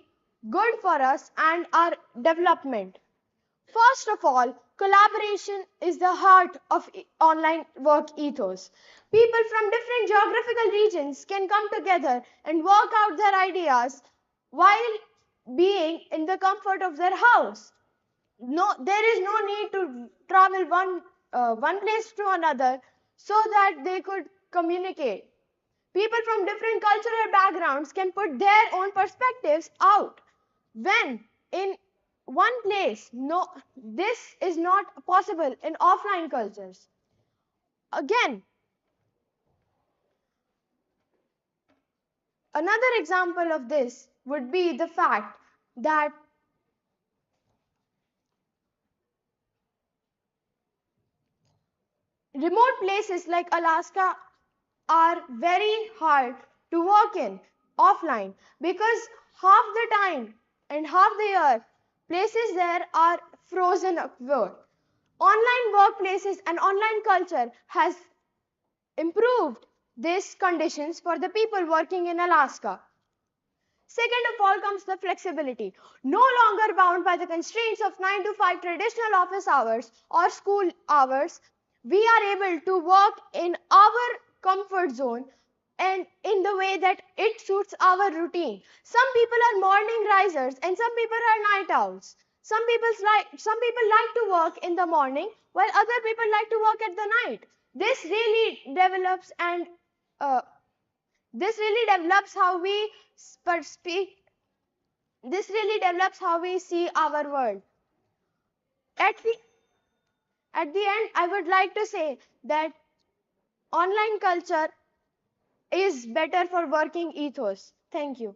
good for us and our development. First of all, collaboration is the heart of online work ethos. People from different geographical regions can come together and work out their ideas while being in the comfort of their house. There is no need to travel one place to another so that they could communicate. People from different cultural backgrounds can put their own perspectives out when in one place. No, this is not possible in offline cultures. Again, another example of this would be the fact that remote places like Alaska are very hard to work in offline because half the time and half the year places there are frozen over. Online workplaces and online culture has improved these conditions for the people working in Alaska. Second of all comes the flexibility. No longer bound by the constraints of 9 to 5 traditional office hours or school hours, we are able to work in our comfort zone and in the way that it suits our routine. Some people are morning risers and some people are night owls. Some people like to work in the morning while other people like to work at the night. This really develops and how we speak. This really develops how we see our world. At the end, I would like to say that online culture is better for working ethos. Thank you.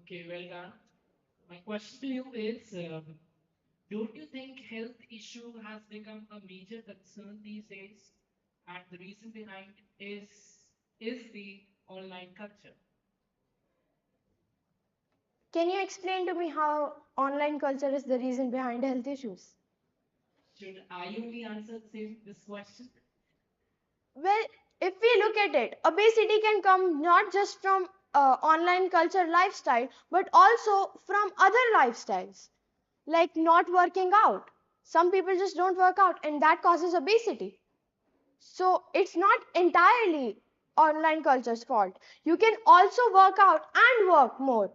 Okay, well done. My question to you is, don't you think health issue has become a major concern these days? And the reason behind is the online culture. Can you explain to me how online culture is the reason behind health issues? Should I only answer this question? Well, if we look at it, obesity can come not just from online culture lifestyle, but also from other lifestyles, like not working out. Some people just don't work out, and that causes obesity. So it's not entirely online culture's fault. You can also work out and work more.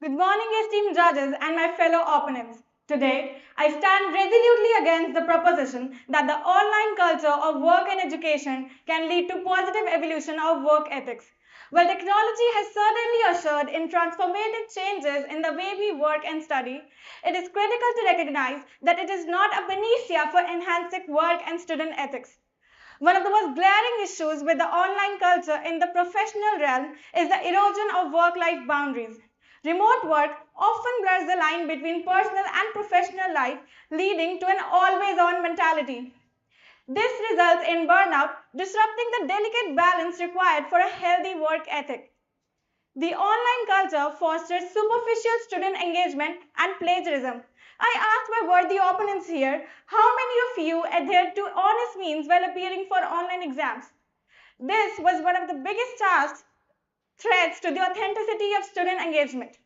Good morning, esteemed judges and my fellow opponents. Today, I stand resolutely against the proposition that the online culture of work and education can lead to positive evolution of work ethics. While technology has certainly ushered in transformative changes in the way we work and study, it is critical to recognize that it is not a panacea for enhancing work and student ethics. One of the most glaring issues with the online culture in the professional realm is the erosion of work-life boundaries. Remote work often blurs the line between personal and professional life, leading to an always-on mentality. This results in burnout, disrupting the delicate balance required for a healthy work ethic. The online culture fosters superficial student engagement and plagiarism. I asked my worthy opponents here, how many of you adhered to honest means while appearing for online exams? This was one of the biggest threats to the authenticity of student engagement.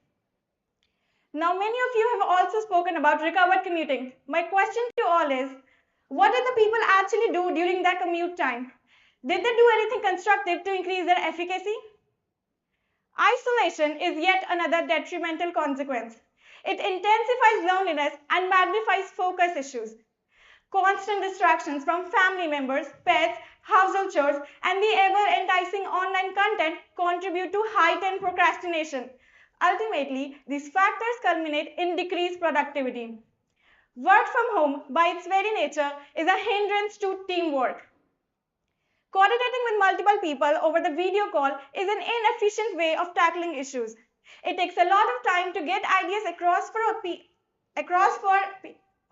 Now, many of you have also spoken about recovered commuting. My question to you all is, what did the people actually do during their commute time? Did they do anything constructive to increase their efficacy? Isolation is yet another detrimental consequence. It intensifies loneliness and magnifies focus issues. Constant distractions from family members, pets, household chores, and the ever-enticing online content contribute to heightened procrastination. Ultimately, these factors culminate in decreased productivity. Work from home, by its very nature, is a hindrance to teamwork. Coordinating with multiple people over the video call is an inefficient way of tackling issues. It takes a lot of time to get ideas across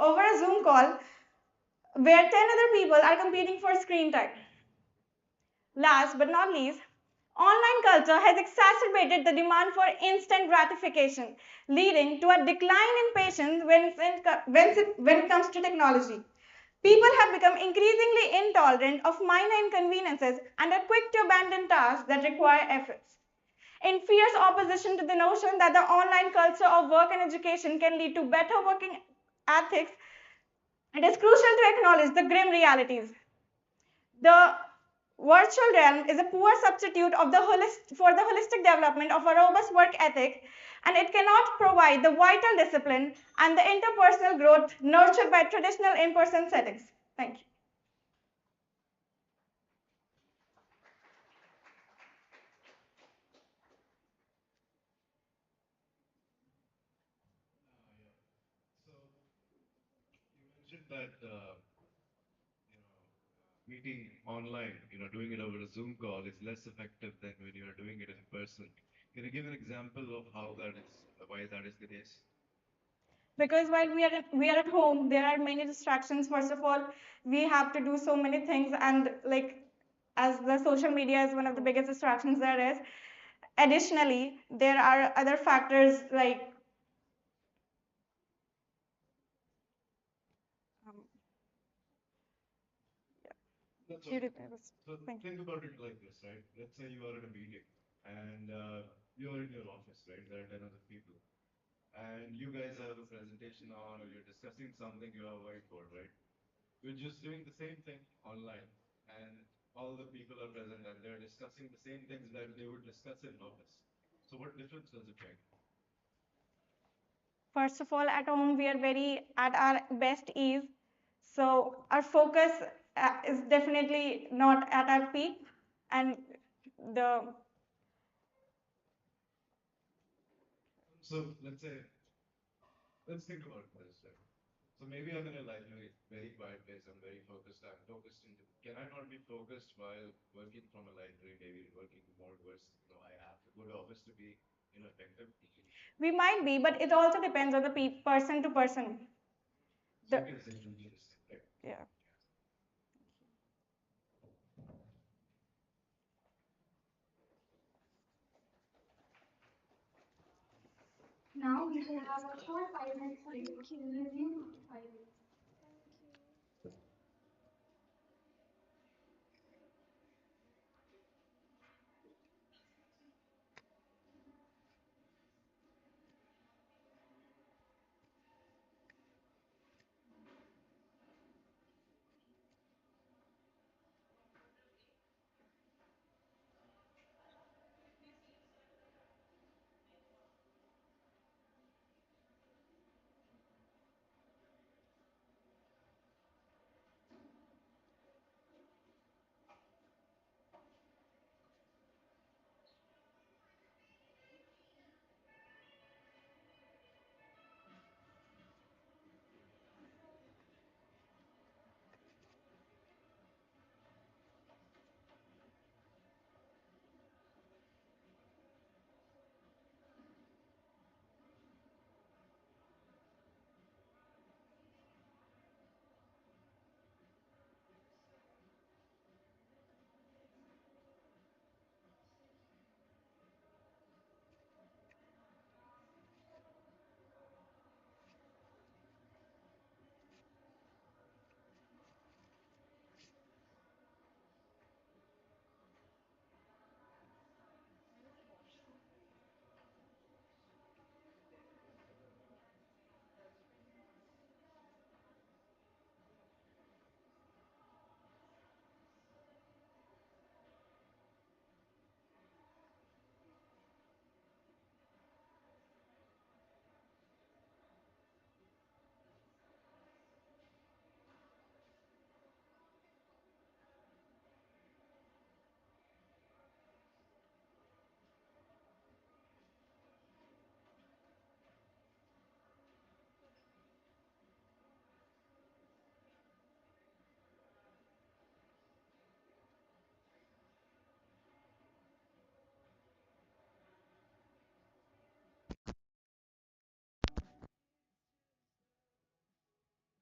over a Zoom call where 10 other people are competing for screen time. Last but not least, online culture has exacerbated the demand for instant gratification, leading to a decline in patience when it comes to technology. People have become increasingly intolerant of minor inconveniences and are quick to abandon tasks that require efforts. In fierce opposition to the notion that the online culture of work and education can lead to better working ethics, It is crucial to acknowledge the grim realities. The virtual realm is a poor substitute of for the holistic development of a robust work ethic, and it cannot provide the vital discipline and the interpersonal growth nurtured by traditional in-person settings. Thank you. So you mentioned that meeting online, doing it over a Zoom call is less effective than when you are doing it in person. Can you give an example of how that is, why that is the case? Because while we are at home, there are many distractions. First of all, we have to do so many things, and like as the social media is one of the biggest distractions there is. Additionally, there are other factors like um, That's you okay. did- So think about it like this, right? Let's say you are in a meeting and you're in your office, right? There are 10 other people. And you guys have a presentation on, or you're discussing something, you have a whiteboard, right? You're just doing the same thing online, and all the people are present and they're discussing the same things that they would discuss in office. So what difference does it make? First of all, at home, we are very at our best ease. So our focus is definitely not at our peak. And the So let's think about this, right? So maybe I'm in a library, very quiet place, I'm very focused, I'm focused into, can I not be focused while working from a library, maybe working more towards, I have to go to office to be, effective? we might be, but it also depends on the person to person. So you can say individualistic, right? Yeah. Now we will have a short 5 minutes break. We'll resume after 5 minutes.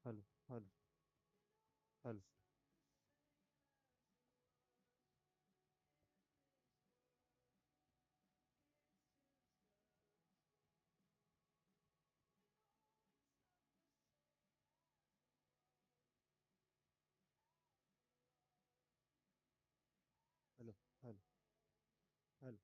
Hello, hello, hello. Hello, hello, hello.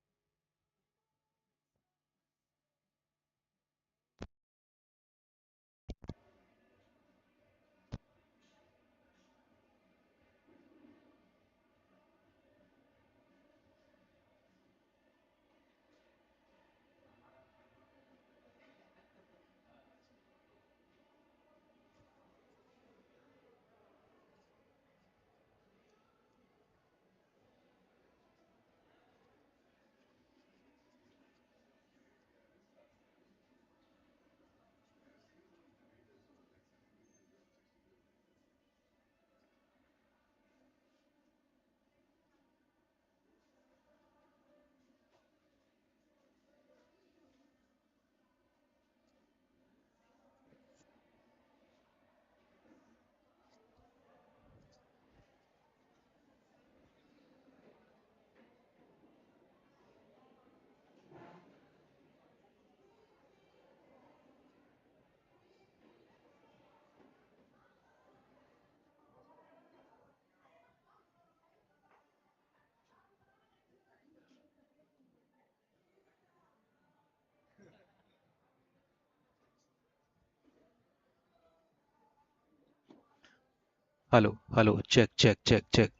Hello, hello, check, check, check, check.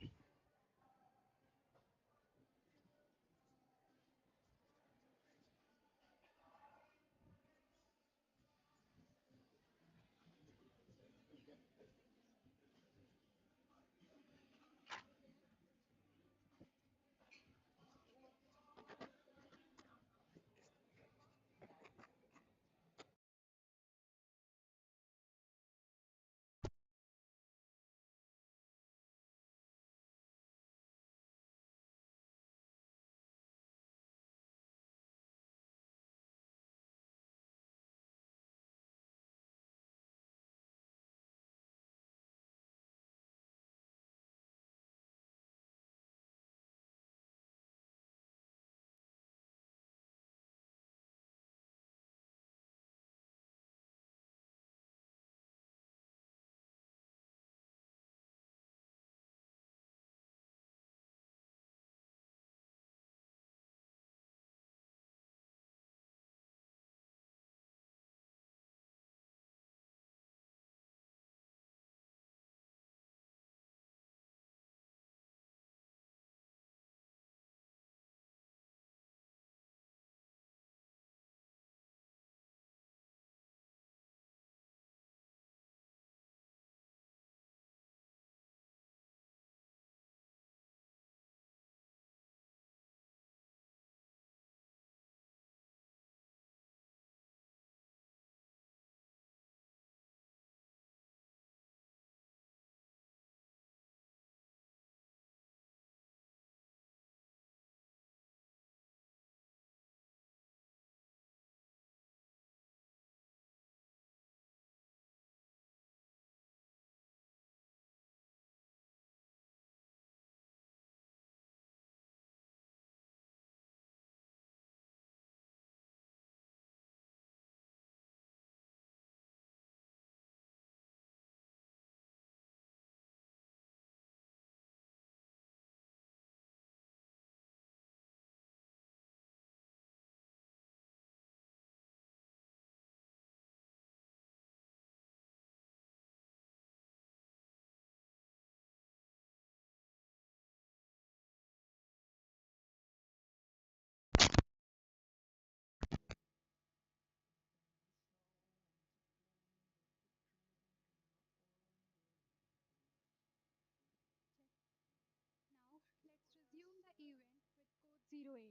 Let's resume the event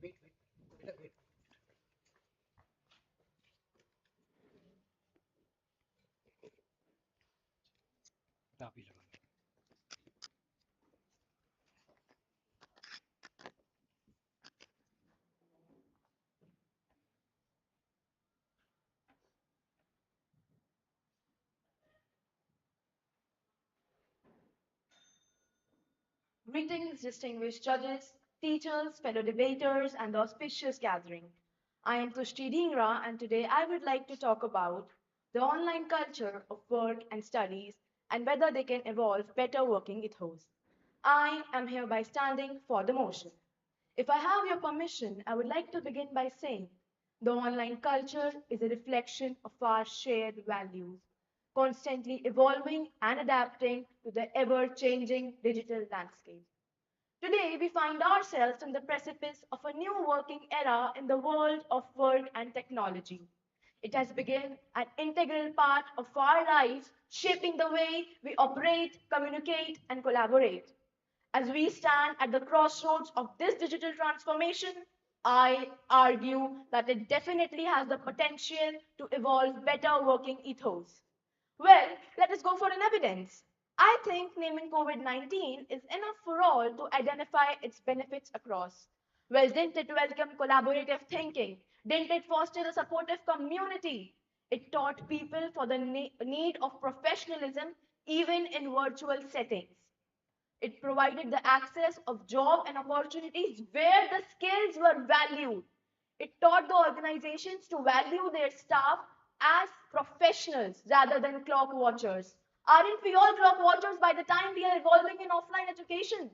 with code 08. Greetings, distinguished judges, teachers, fellow debaters, and the auspicious gathering. I am Tushti Dhingra, and today I would like to talk about the online culture of work and studies and whether they can evolve better working ethos. I am hereby standing for the motion. If I have your permission, I would like to begin by saying the online culture is a reflection of our shared values, constantly evolving and adapting to the ever changing digital landscape. Today, we find ourselves on the precipice of a new working era in the world of work and technology. It has become an integral part of our lives, shaping the way we operate, communicate, and collaborate. As we stand at the crossroads of this digital transformation, I argue that it definitely has the potential to evolve better working ethos. Well, let us go for an evidence. I think naming COVID 19 is enough for all to identify its benefits across. Well, didn't it welcome collaborative thinking? Didn't it foster a supportive community? It taught people for the need of professionalism even in virtual settings. It provided the access of job and opportunities where the skills were valued. It taught the organizations to value their staff as professionals rather than clock watchers. Aren't we all clock watchers by the time we are evolving in offline education?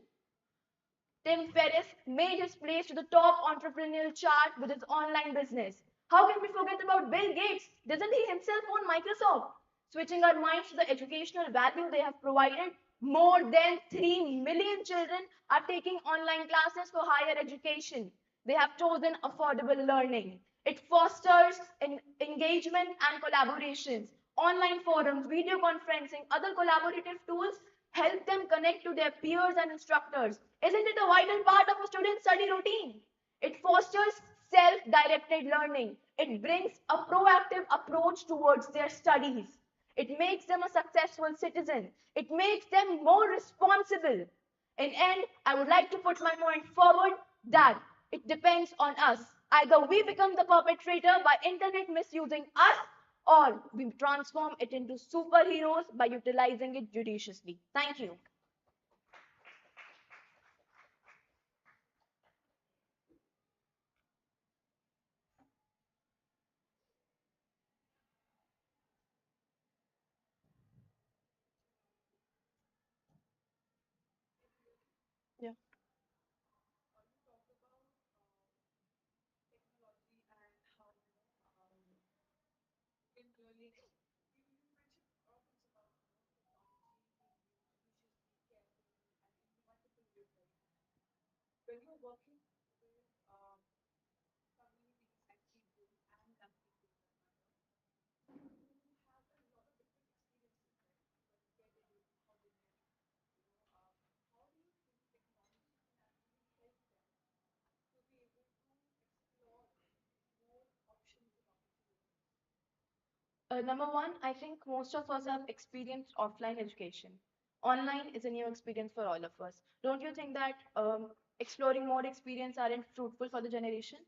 Tim Ferriss made his place to the top entrepreneurial chart with his online business. How can we forget about Bill Gates? Doesn't he himself own Microsoft? Switching our minds to the educational value they have provided, more than 3 million children are taking online classes for higher education. They have chosen affordable learning. It fosters engagement and collaborations. Online forums, video conferencing, other collaborative tools help them connect to their peers and instructors. Isn't it a vital part of a student's study routine? It fosters self-directed learning. It brings a proactive approach towards their studies. It makes them a successful citizen. It makes them more responsible. In end, I would like to put my point forward that it depends on us. Either we become the perpetrator by internet misusing us, or we transform it into superheroes by utilizing it judiciously. Thank you. Yeah. Number one, I think most of us have experienced offline education. Online is a new experience for all of us. Don't you think that exploring more experience aren't fruitful for the generation?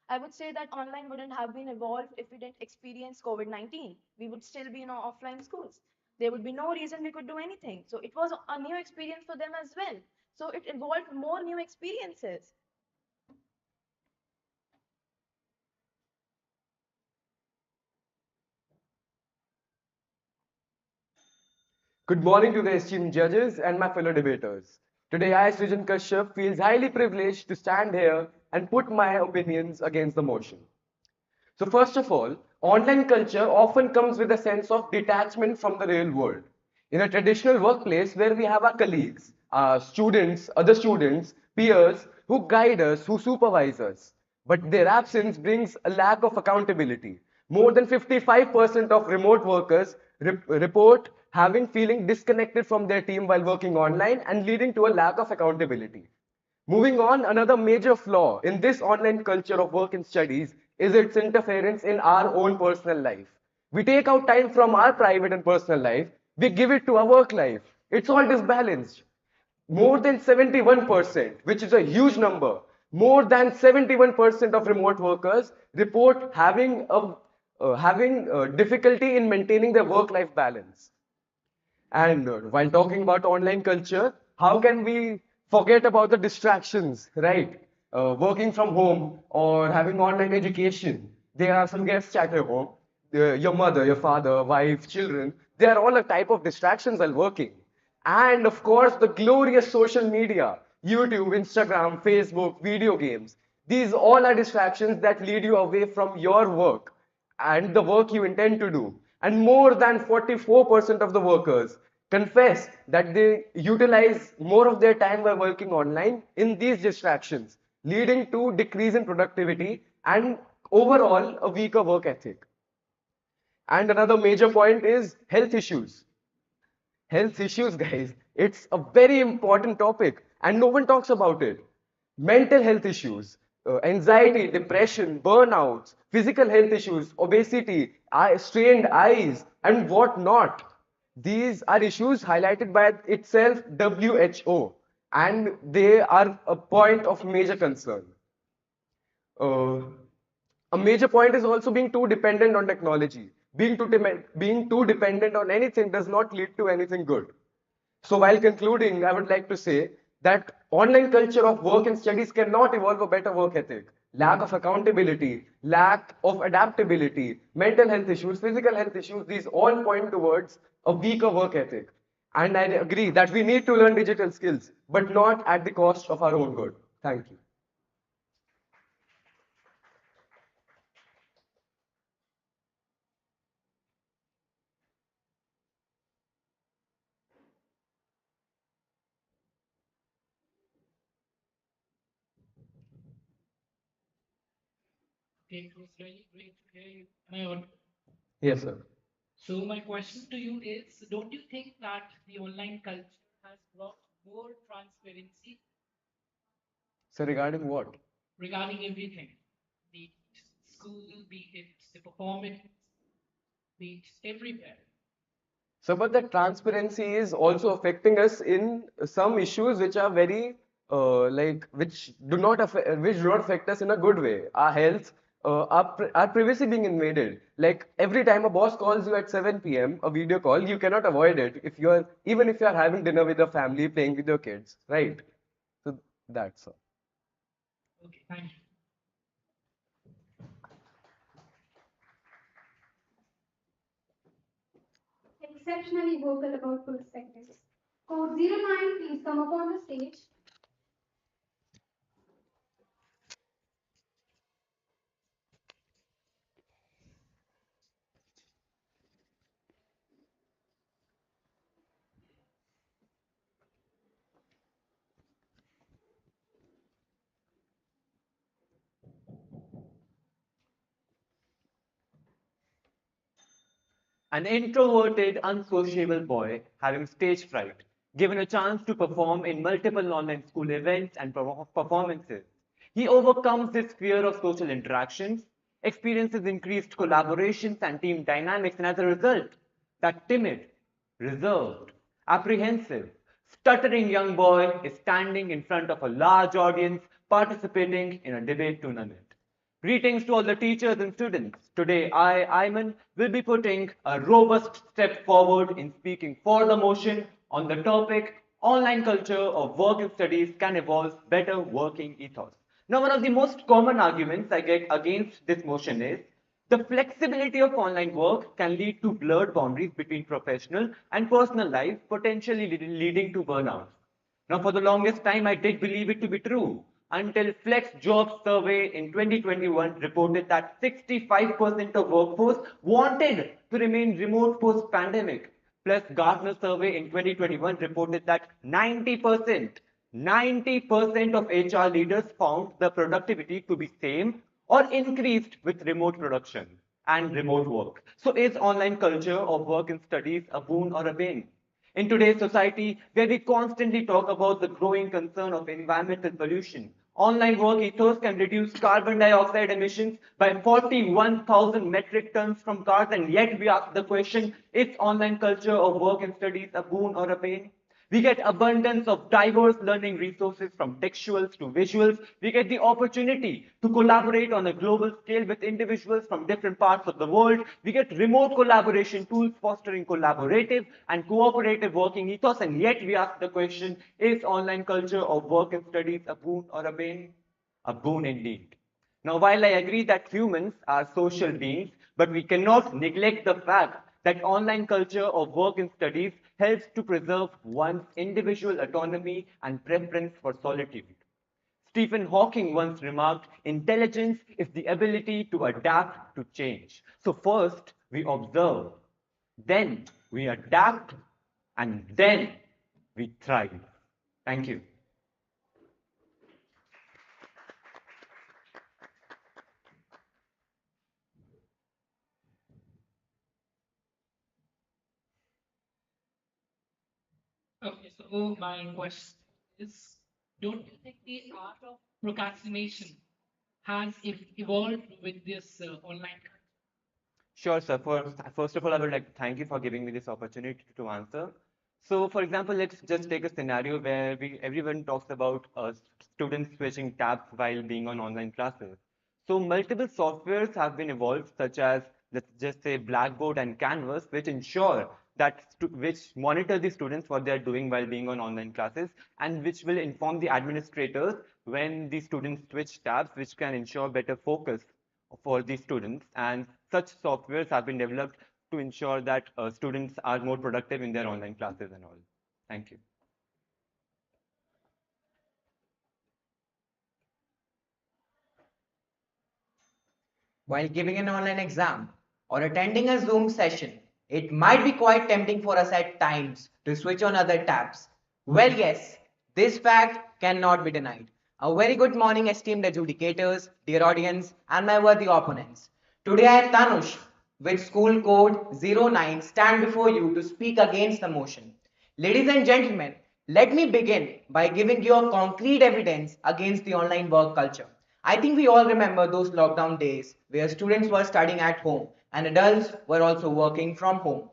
I would say that online wouldn't have been evolved if we didn't experience COVID-19. We would still be in our offline schools. There would be no reason we could do anything. So it was a new experience for them as well. So it involved more new experiences. Good morning to the esteemed judges and my fellow debaters. Today, I, Srijan Kashyap, feels highly privileged to stand here and put my opinions against the motion. So, first of all, online culture often comes with a sense of detachment from the real world. In a traditional workplace where we have our colleagues, students, other students, peers who guide us, who supervise us, but their absence brings a lack of accountability. More than 55% of remote workers report having feeling disconnected from their team while working online and leading to a lack of accountability. Moving on, another major flaw in this online culture of work and studies is its interference in our own personal life. We take out time from our private and personal life, we give it to our work life. It's all disbalanced. More than 71%, which is a huge number, more than 71% of remote workers report having difficulty in maintaining their work-life balance. And while talking about online culture, how can we forget about the distractions, right? Working from home or having online education. There are some guests at your home, your mother, your father, wife, children. They are all a type of distractions while working. And of course, the glorious social media, YouTube, Instagram, Facebook, video games. These all are distractions that lead you away from your work and the work you intend to do. And more than 44% of the workers confess that they utilize more of their time by working online in these distractions, leading to decrease in productivity and overall a weaker work ethic. And another major point is health issues. Health issues, guys, it's a very important topic and no one talks about it. Mental health issues, anxiety, depression, burnouts, physical health issues, obesity, strained eyes, and what not. These are issues highlighted by itself WHO, and they are a point of major concern. Uh, a major point is also being too dependent on technology. Being too dependent on anything does not lead to anything good. So while concluding, I would like to say that online culture of work and studies cannot evolve a better work ethic. lack of accountability, lack of adaptability, mental health issues, physical health issues, these all point towards a weaker work ethic. And I agree that we need to learn digital skills, but not at the cost of our own good. Thank you. Okay, it was really great to hear you. Am I on? Yes, sir. So my question to you is, don't you think that the online culture has brought more transparency So regarding what? regarding everything, be it school, be it the performance, be it everywhere? So, but the transparency is also affecting us in some issues which are very which do not affect us in a good way. Our health, our privacy being invaded. Like every time a boss calls you at 7 p.m. a video call, you cannot avoid it if you're even if you're having dinner with your family, playing with your kids, right? So that's all. Okay, thank you. Exceptionally vocal about perspectives. Code 09, please come up on the stage. An introverted, unsociable boy having stage fright, given a chance to perform in multiple online school events and performances. He overcomes this fear of social interactions, experiences increased collaborations and team dynamics, and as a result, that timid, reserved, apprehensive, stuttering young boy is standing in front of a large audience participating in a debate tournament. Greetings to all the teachers and students. Today, I, Ayman, will be putting a robust step forward in speaking for the motion on the topic online culture of work and studies can evolve better working ethos. Now, one of the most common arguments I get against this motion is the flexibility of online work can lead to blurred boundaries between professional and personal life, potentially leading to burnout. Now, for the longest time, I did believe it to be true until Flex Jobs Survey in 2021 reported that 65% of workforce wanted to remain remote post-pandemic. Plus, Gartner Survey in 2021 reported that 90% of HR leaders found the productivity to be same or increased with remote production and remote work. So, is online culture of work and studies a boon or a bane? In today's society, where we constantly talk about the growing concern of environmental pollution, online work ethos can reduce carbon dioxide emissions by 41,000 metric tons from cars, and yet we ask the question, is online culture of work and studies a boon or a bane? We get abundance of diverse learning resources from textuals to visuals. We get the opportunity to collaborate on a global scale with individuals from different parts of the world. We get remote collaboration tools fostering collaborative and cooperative working ethos. And yet we ask the question, is online culture of work and studies a boon or a bane? A boon indeed. Now, while I agree that humans are social beings, but we cannot neglect the fact that online culture of work and studies helps to preserve one's individual autonomy and preference for solitude. Stephen Hawking once remarked, intelligence is the ability to adapt to change. So first we observe, then we adapt, and then we thrive. Thank you. Okay, so my question is, don't you think the art of procrastination has evolved with this online? Sure, sir. First of all, I would like to thank you for giving me this opportunity to answer. So, for example, let's just take a scenario where everyone talks about students switching tabs while being on online classes. So, multiple softwares have been evolved, such as let's just say Blackboard and Canvas, which ensure which monitor the students what they are doing while being on online classes, and which will inform the administrators when the students switch tabs, which can ensure better focus for the students. And such softwares have been developed to ensure that students are more productive in their online classes and all. Thank you. While giving an online exam or attending a Zoom session, it might be quite tempting for us at times to switch on other tabs. Well, yes, this fact cannot be denied. A very good morning, esteemed adjudicators, dear audience, and my worthy opponents. Today I, Tanush, with school code 09, stand before you to speak against the motion. Ladies and gentlemen, let me begin by giving you a concrete evidence against the online work culture. I think we all remember those lockdown days where students were studying at home and adults were also working from home.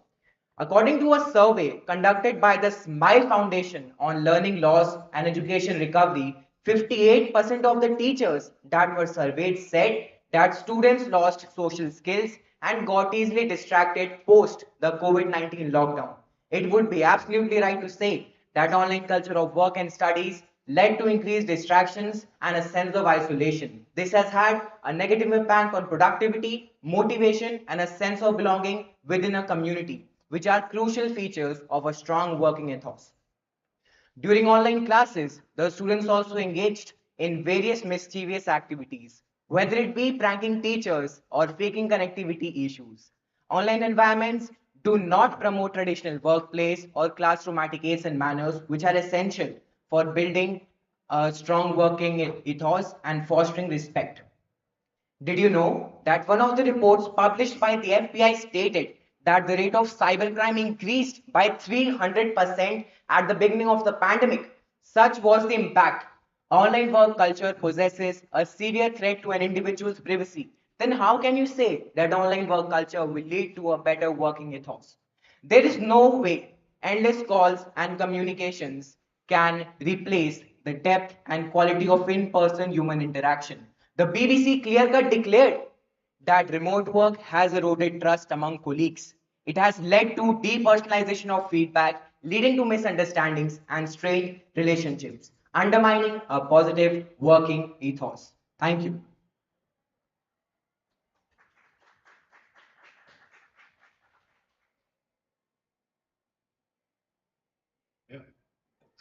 According to a survey conducted by the Smile Foundation on Learning Loss and Education Recovery, 58% of the teachers that were surveyed said that students lost social skills and got easily distracted post the COVID-19 lockdown. It would be absolutely right to say that online culture of work and studies led to increased distractions and a sense of isolation. This has had a negative impact on productivity, motivation, and a sense of belonging within a community, which are crucial features of a strong working ethos. During online classes, the students also engaged in various mischievous activities, whether it be pranking teachers or faking connectivity issues. Online environments do not promote traditional workplace or classroom etiquettes and manners, which are essential for building a strong working ethos and fostering respect. Did you know that one of the reports published by the FBI stated that the rate of cybercrime increased by 300% at the beginning of the pandemic? Such was the impact. Online work culture possesses a severe threat to an individual's privacy. Then how can you say that online work culture will lead to a better working ethos? There is no way endless calls and communications can replace the depth and quality of in-person human interaction. The BBC clear-cut declared that remote work has eroded trust among colleagues. It has led to depersonalization of feedback, leading to misunderstandings and strained relationships, undermining a positive working ethos. Thank you. Yeah.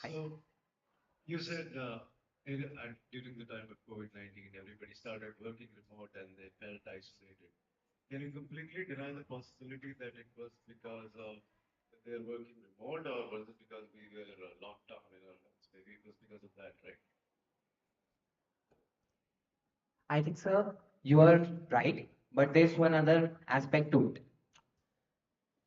So you said during the time of COVID-19, everybody started working remote and they felt isolated. Can you completely deny the possibility that it was because of they're working remote, or was it because we were locked down in our homes? Maybe it was because of that, right? I think, sir, you are right, but there's one other aspect to it.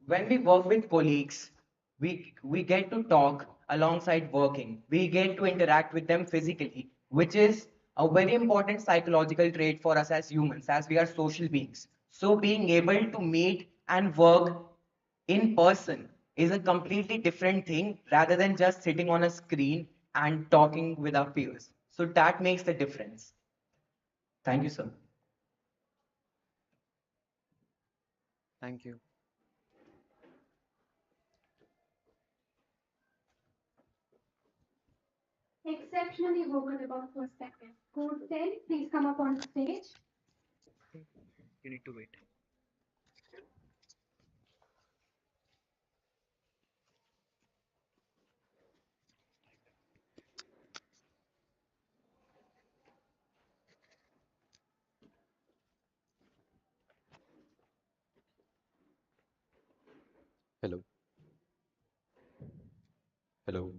When we work with colleagues, we get to talk alongside working. We get to interact with them physically, which is a very important psychological trait for us as humans, as we are social beings. So being able to meet and work in person is a completely different thing rather than just sitting on a screen and talking with our peers. So that makes the difference. Thank you, sir. Thank you. Exceptionally vocal about perspective. Code 10, please come up on stage. You need to wait. Hello. Hello.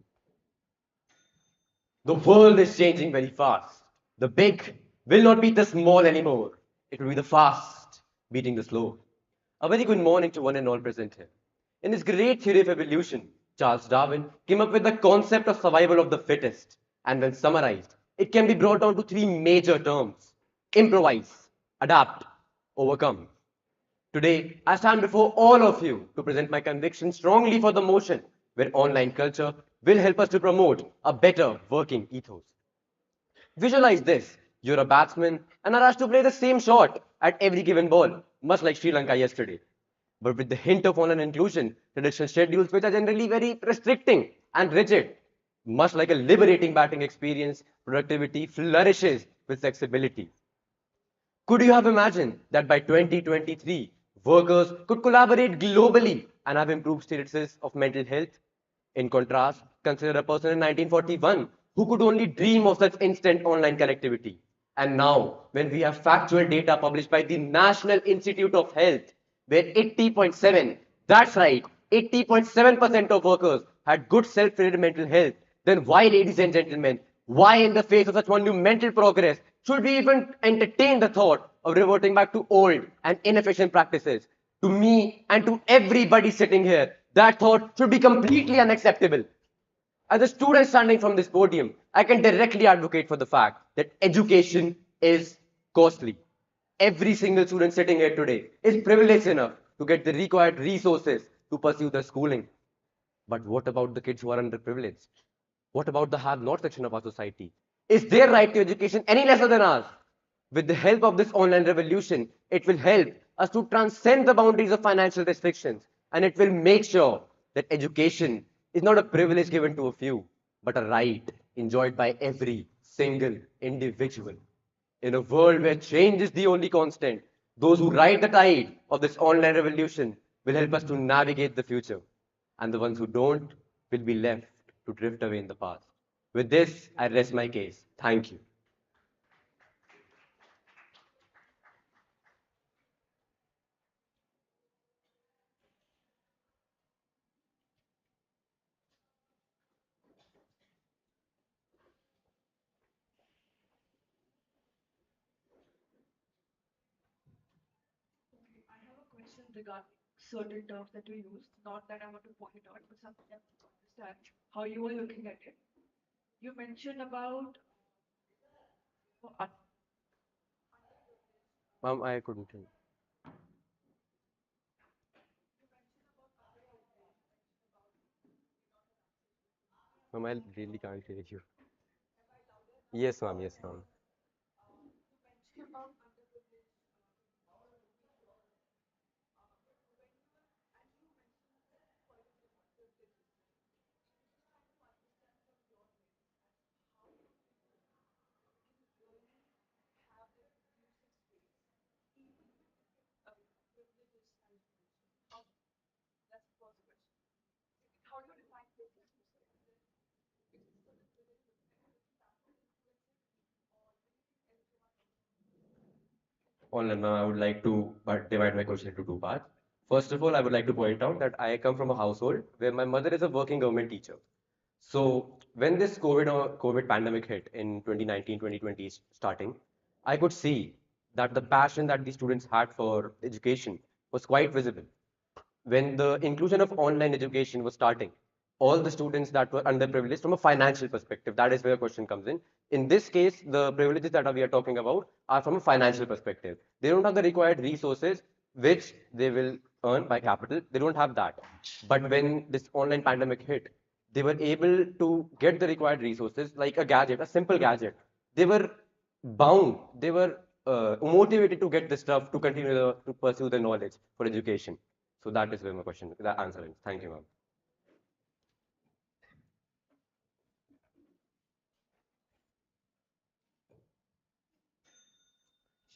The world is changing very fast. The big will not beat the small anymore. It will be the fast beating the slow. A very good morning to one and all present here. In his great theory of evolution, Charles Darwin came up with the concept of survival of the fittest. And when summarized, it can be brought down to three major terms: improvise, adapt, overcome. Today, I stand before all of you to present my conviction strongly for the motion where online culture will help us to promote a better working ethos. Visualize this. You're a batsman and are asked to play the same shot at every given ball, much like Sri Lanka yesterday. but with the hint of online inclusion, traditional schedules, which are generally very restricting and rigid, much like a liberating batting experience, productivity flourishes with flexibility. Could you have imagined that by 2023, workers could collaborate globally and have improved statuses of mental health? In contrast, consider a person in 1941 who could only dream of such instant online connectivity. And now, when we have factual data published by the National Institute of Health, where 80.7, that's right, 80.7% of workers had good self-related mental health, then why, ladies and gentlemen, why in the face of such monumental progress should we even entertain the thought of reverting back to old and inefficient practices? To me and to everybody sitting here, that thought should be completely unacceptable. As a student standing from this podium, I can directly advocate for the fact that education is costly. Every single student sitting here today is privileged enough to get the required resources to pursue their schooling. But what about the kids who are underprivileged? What about the have-not section of our society? Is their right to education any lesser than ours? With the help of this online revolution, it will help us to transcend the boundaries of financial restrictions, and it will make sure that education is not a privilege given to a few, but a right enjoyed by every single individual. In a world where change is the only constant, those who ride the tide of this online revolution will help us to navigate the future, and the ones who don't will be left to drift away in the past. With this, I rest my case. Thank you. I have a question regarding certain terms that you used. Not that I want to point it out, but something I want to understand how you were looking at it. You mentioned about Ma'am, I couldn't hear. Ma'am, I really can't hear you. Yes, ma'am. Yes, ma'am. Online, ma'am, I would like to divide my question into two parts. First of all, I would like to point out that I come from a household where my mother is a working government teacher. So when this COVID pandemic hit in 2019, 2020 starting, I could see that the passion that the students had for education was quite visible. When the inclusion of online education was starting, all the students that were underprivileged from a financial perspective, that is where a question comes in. In this case, the privileges that we are talking about are from a financial perspective. They don't have the required resources which they will earn by capital. They don't have that. But when this online pandemic hit, they were able to get the required resources like a gadget, a simple gadget. They were bound, they were motivated to get the stuff to continue to pursue the knowledge for education. So that is where my question, that answer is. Thank you, ma'am.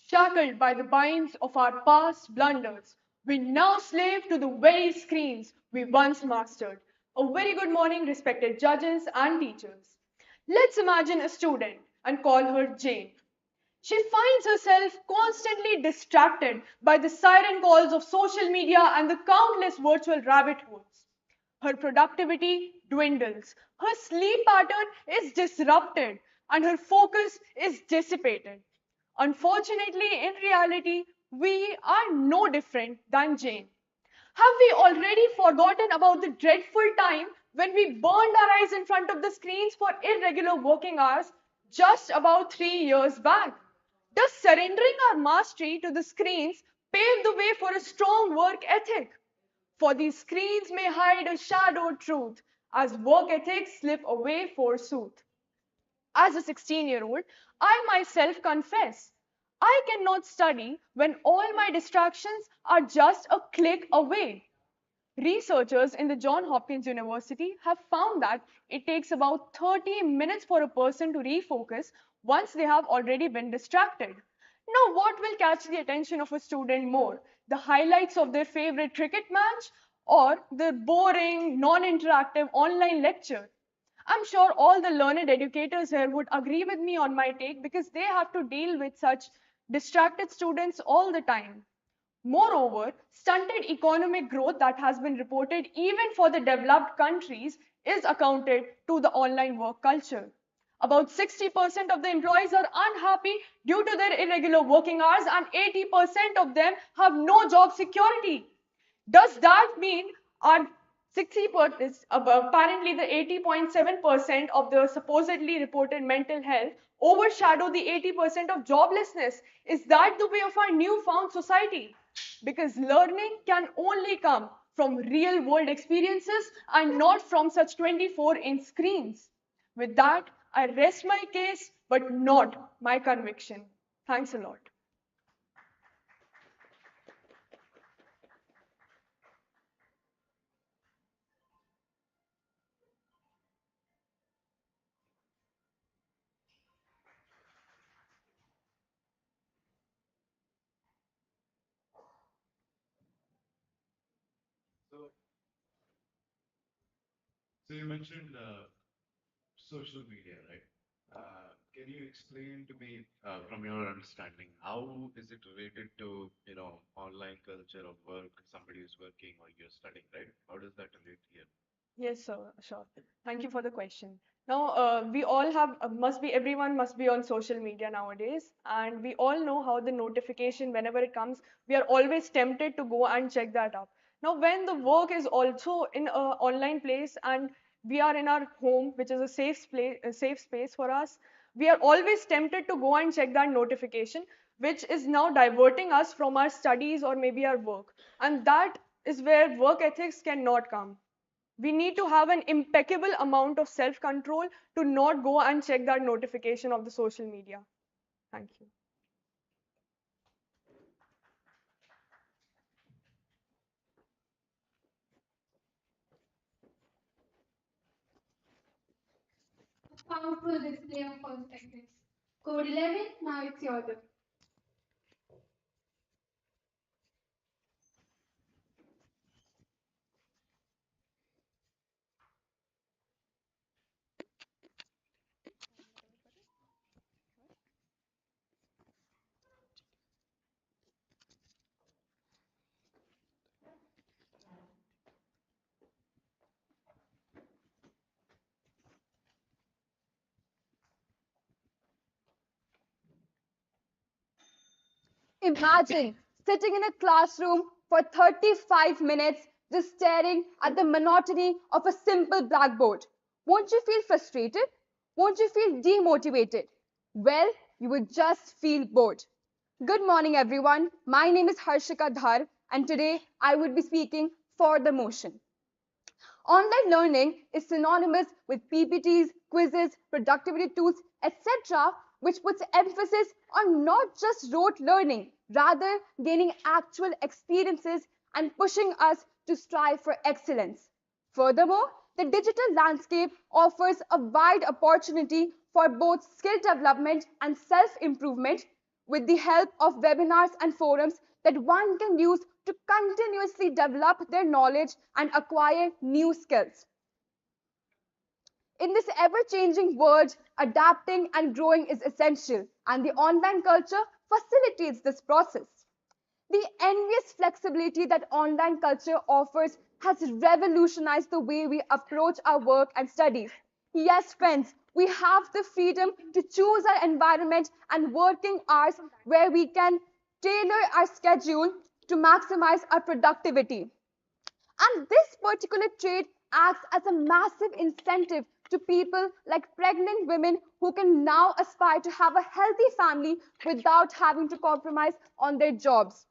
Shackled by the binds of our past blunders, we now slave to the very screens we once mastered. A very good morning, respected judges and teachers. Let's imagine a student and call her Jane. She finds herself constantly distracted by the siren calls of social media and the countless virtual rabbit holes. Her productivity dwindles, her sleep pattern is disrupted, and her focus is dissipated. Unfortunately, in reality, we are no different than Jane. Have we already forgotten about the dreadful time when we burned our eyes in front of the screens for irregular working hours just about 3 years back? Does surrendering our mastery to the screens pave the way for a strong work ethic? For these screens may hide a shadowed truth as work ethics slip away forsooth. As a 16-year-old, I myself confess I cannot study when all my distractions are just a click away. Researchers in the Johns Hopkins University have found that it takes about 30 minutes for a person to refocus once they have already been distracted. Now, what will catch the attention of a student more? The highlights of their favorite cricket match or the boring, non-interactive online lecture? I'm sure all the learned educators here would agree with me on my take because they have to deal with such distracted students all the time. Moreover, stunted economic growth that has been reported even for the developed countries is accounted to the online work culture. About 60% of the employees are unhappy due to their irregular working hours, and 80% of them have no job security. Does that mean our 60% apparently the 80.7% of the supposedly reported mental health overshadow the 80% of joblessness? Is that the way of our newfound society? Because learning can only come from real world experiences and not from such 24-inch screens. With that, I rest my case, but not my conviction. Thanks a lot. So, so you mentioned social media, right? Can you explain to me, from your understanding, how is it related to, online culture of work, somebody who's working or you're studying, right? How does that relate here? Yes, sir, sure. Thank you for the question. Now, we all have, everyone must be on social media nowadays, and we all know how the notification, whenever it comes, we are always tempted to go and check that up. Now, when the work is also in an online place and we are in our home, which is a safe space for us, we are always tempted to go and check that notification, which is now diverting us from our studies or maybe our work. And that is where work ethics cannot come. We need to have an impeccable amount of self-control to not go and check that notification of the social media. Thank you. Powerful display of perspectives. Code 11, now it's your turn. Imagine sitting in a classroom for 35 minutes just staring at the monotony of a simple blackboard. Won't you feel frustrated? Won't you feel demotivated? Well, you would just feel bored. Good morning, everyone. My name is Harshika Dhar, and today I would be speaking for the motion. Online learning is synonymous with PPTs, quizzes, productivity tools, etc., which puts emphasis on not just rote learning, rather gaining actual experiences and pushing us to strive for excellence. Furthermore, the digital landscape offers a wide opportunity for both skill development and self improvement with the help of webinars and forums that one can use to continuously develop their knowledge and acquire new skills. In this ever changing world, adapting and growing is essential, and the online culture facilitates this process. The envious flexibility that online culture offers has revolutionized the way we approach our work and studies. Yes, friends, we have the freedom to choose our environment and working hours where we can tailor our schedule to maximize our productivity. And this particular trait acts as a massive incentive to people like pregnant women who can now aspire to have a healthy family without having to compromise on their jobs.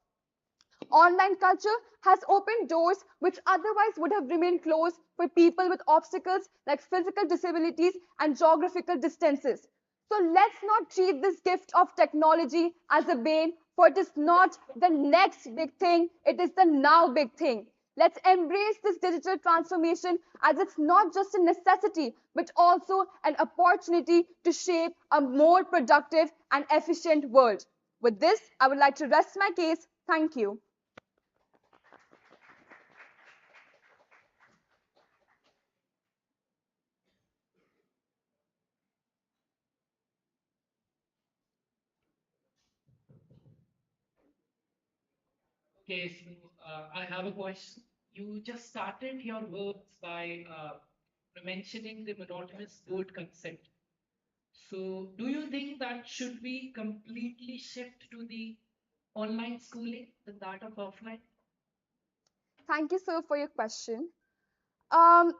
Online culture has opened doors which otherwise would have remained closed for people with obstacles like physical disabilities and geographical distances. So let's not treat this gift of technology as a bane, for it is not the next big thing, it is the now big thing. Let's embrace this digital transformation as it's not just a necessity, but also an opportunity to shape a more productive and efficient world. With this, I would like to rest my case. Thank you. Okay, so I have a question. You just started your words by mentioning the monotonous board concept. So, do you think that should we completely shift to the online schooling than that of offline? Thank you, sir, for your question. Um,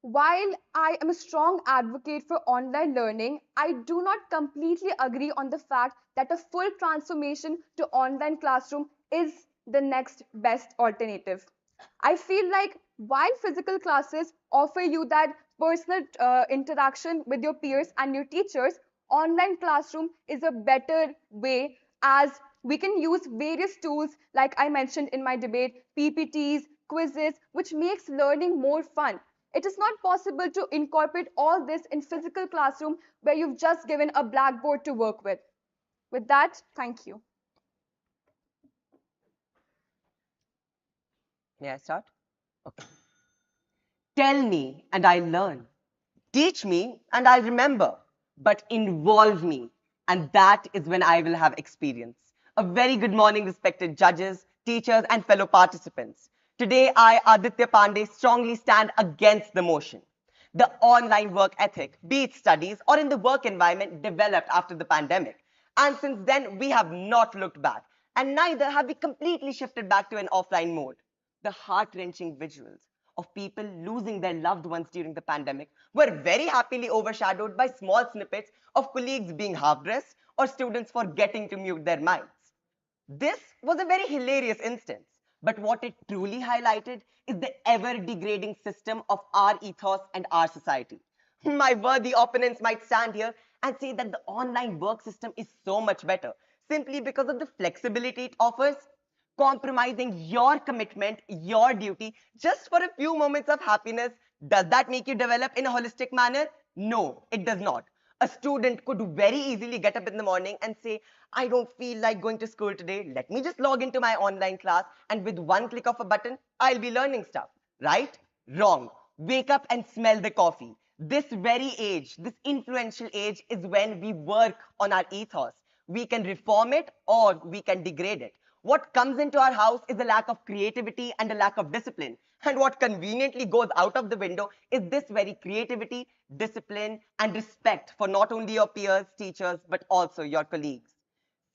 while I am a strong advocate for online learning, I do not completely agree on the fact that a full transformation to online classroom is the next best alternative. I feel like while physical classes offer you that personal interaction with your peers and your teachers, online classroom is a better way as we can use various tools like I mentioned in my debate, PPTs, quizzes, which makes learning more fun. It is not possible to incorporate all this in physical classroom where you've just given a blackboard to work with. With that, thank you. May I start? Okay. Tell me and I learn. Teach me and I'll remember. But involve me, and that is when I will have experience. A very good morning, respected judges, teachers, and fellow participants. Today, I, Aditya Pandey, strongly stand against the motion. The online work ethic, be it studies or in the work environment, developed after the pandemic. And since then, we have not looked back, and neither have we completely shifted back to an offline mode. The heart wrenching visuals of people losing their loved ones during the pandemic were very happily overshadowed by small snippets of colleagues being half dressed or students forgetting to mute their mics. This was a very hilarious instance, but what it truly highlighted is the ever degrading system of our ethos and our society. My worthy opponents might stand here and say that the online work system is so much better simply because of the flexibility it offers. Compromising your commitment, your duty, just for a few moments of happiness, does that make you develop in a holistic manner? No, it does not. A student could very easily get up in the morning and say, I don't feel like going to school today. Let me just log into my online class, and with one click of a button, I'll be learning stuff. Right? Wrong. Wake up and smell the coffee. This very age, this influential age, is when we work on our ethos. We can reform it or we can degrade it. What comes into our house is a lack of creativity and a lack of discipline. And what conveniently goes out of the window is this very creativity, discipline, and respect for not only your peers, teachers, but also your colleagues.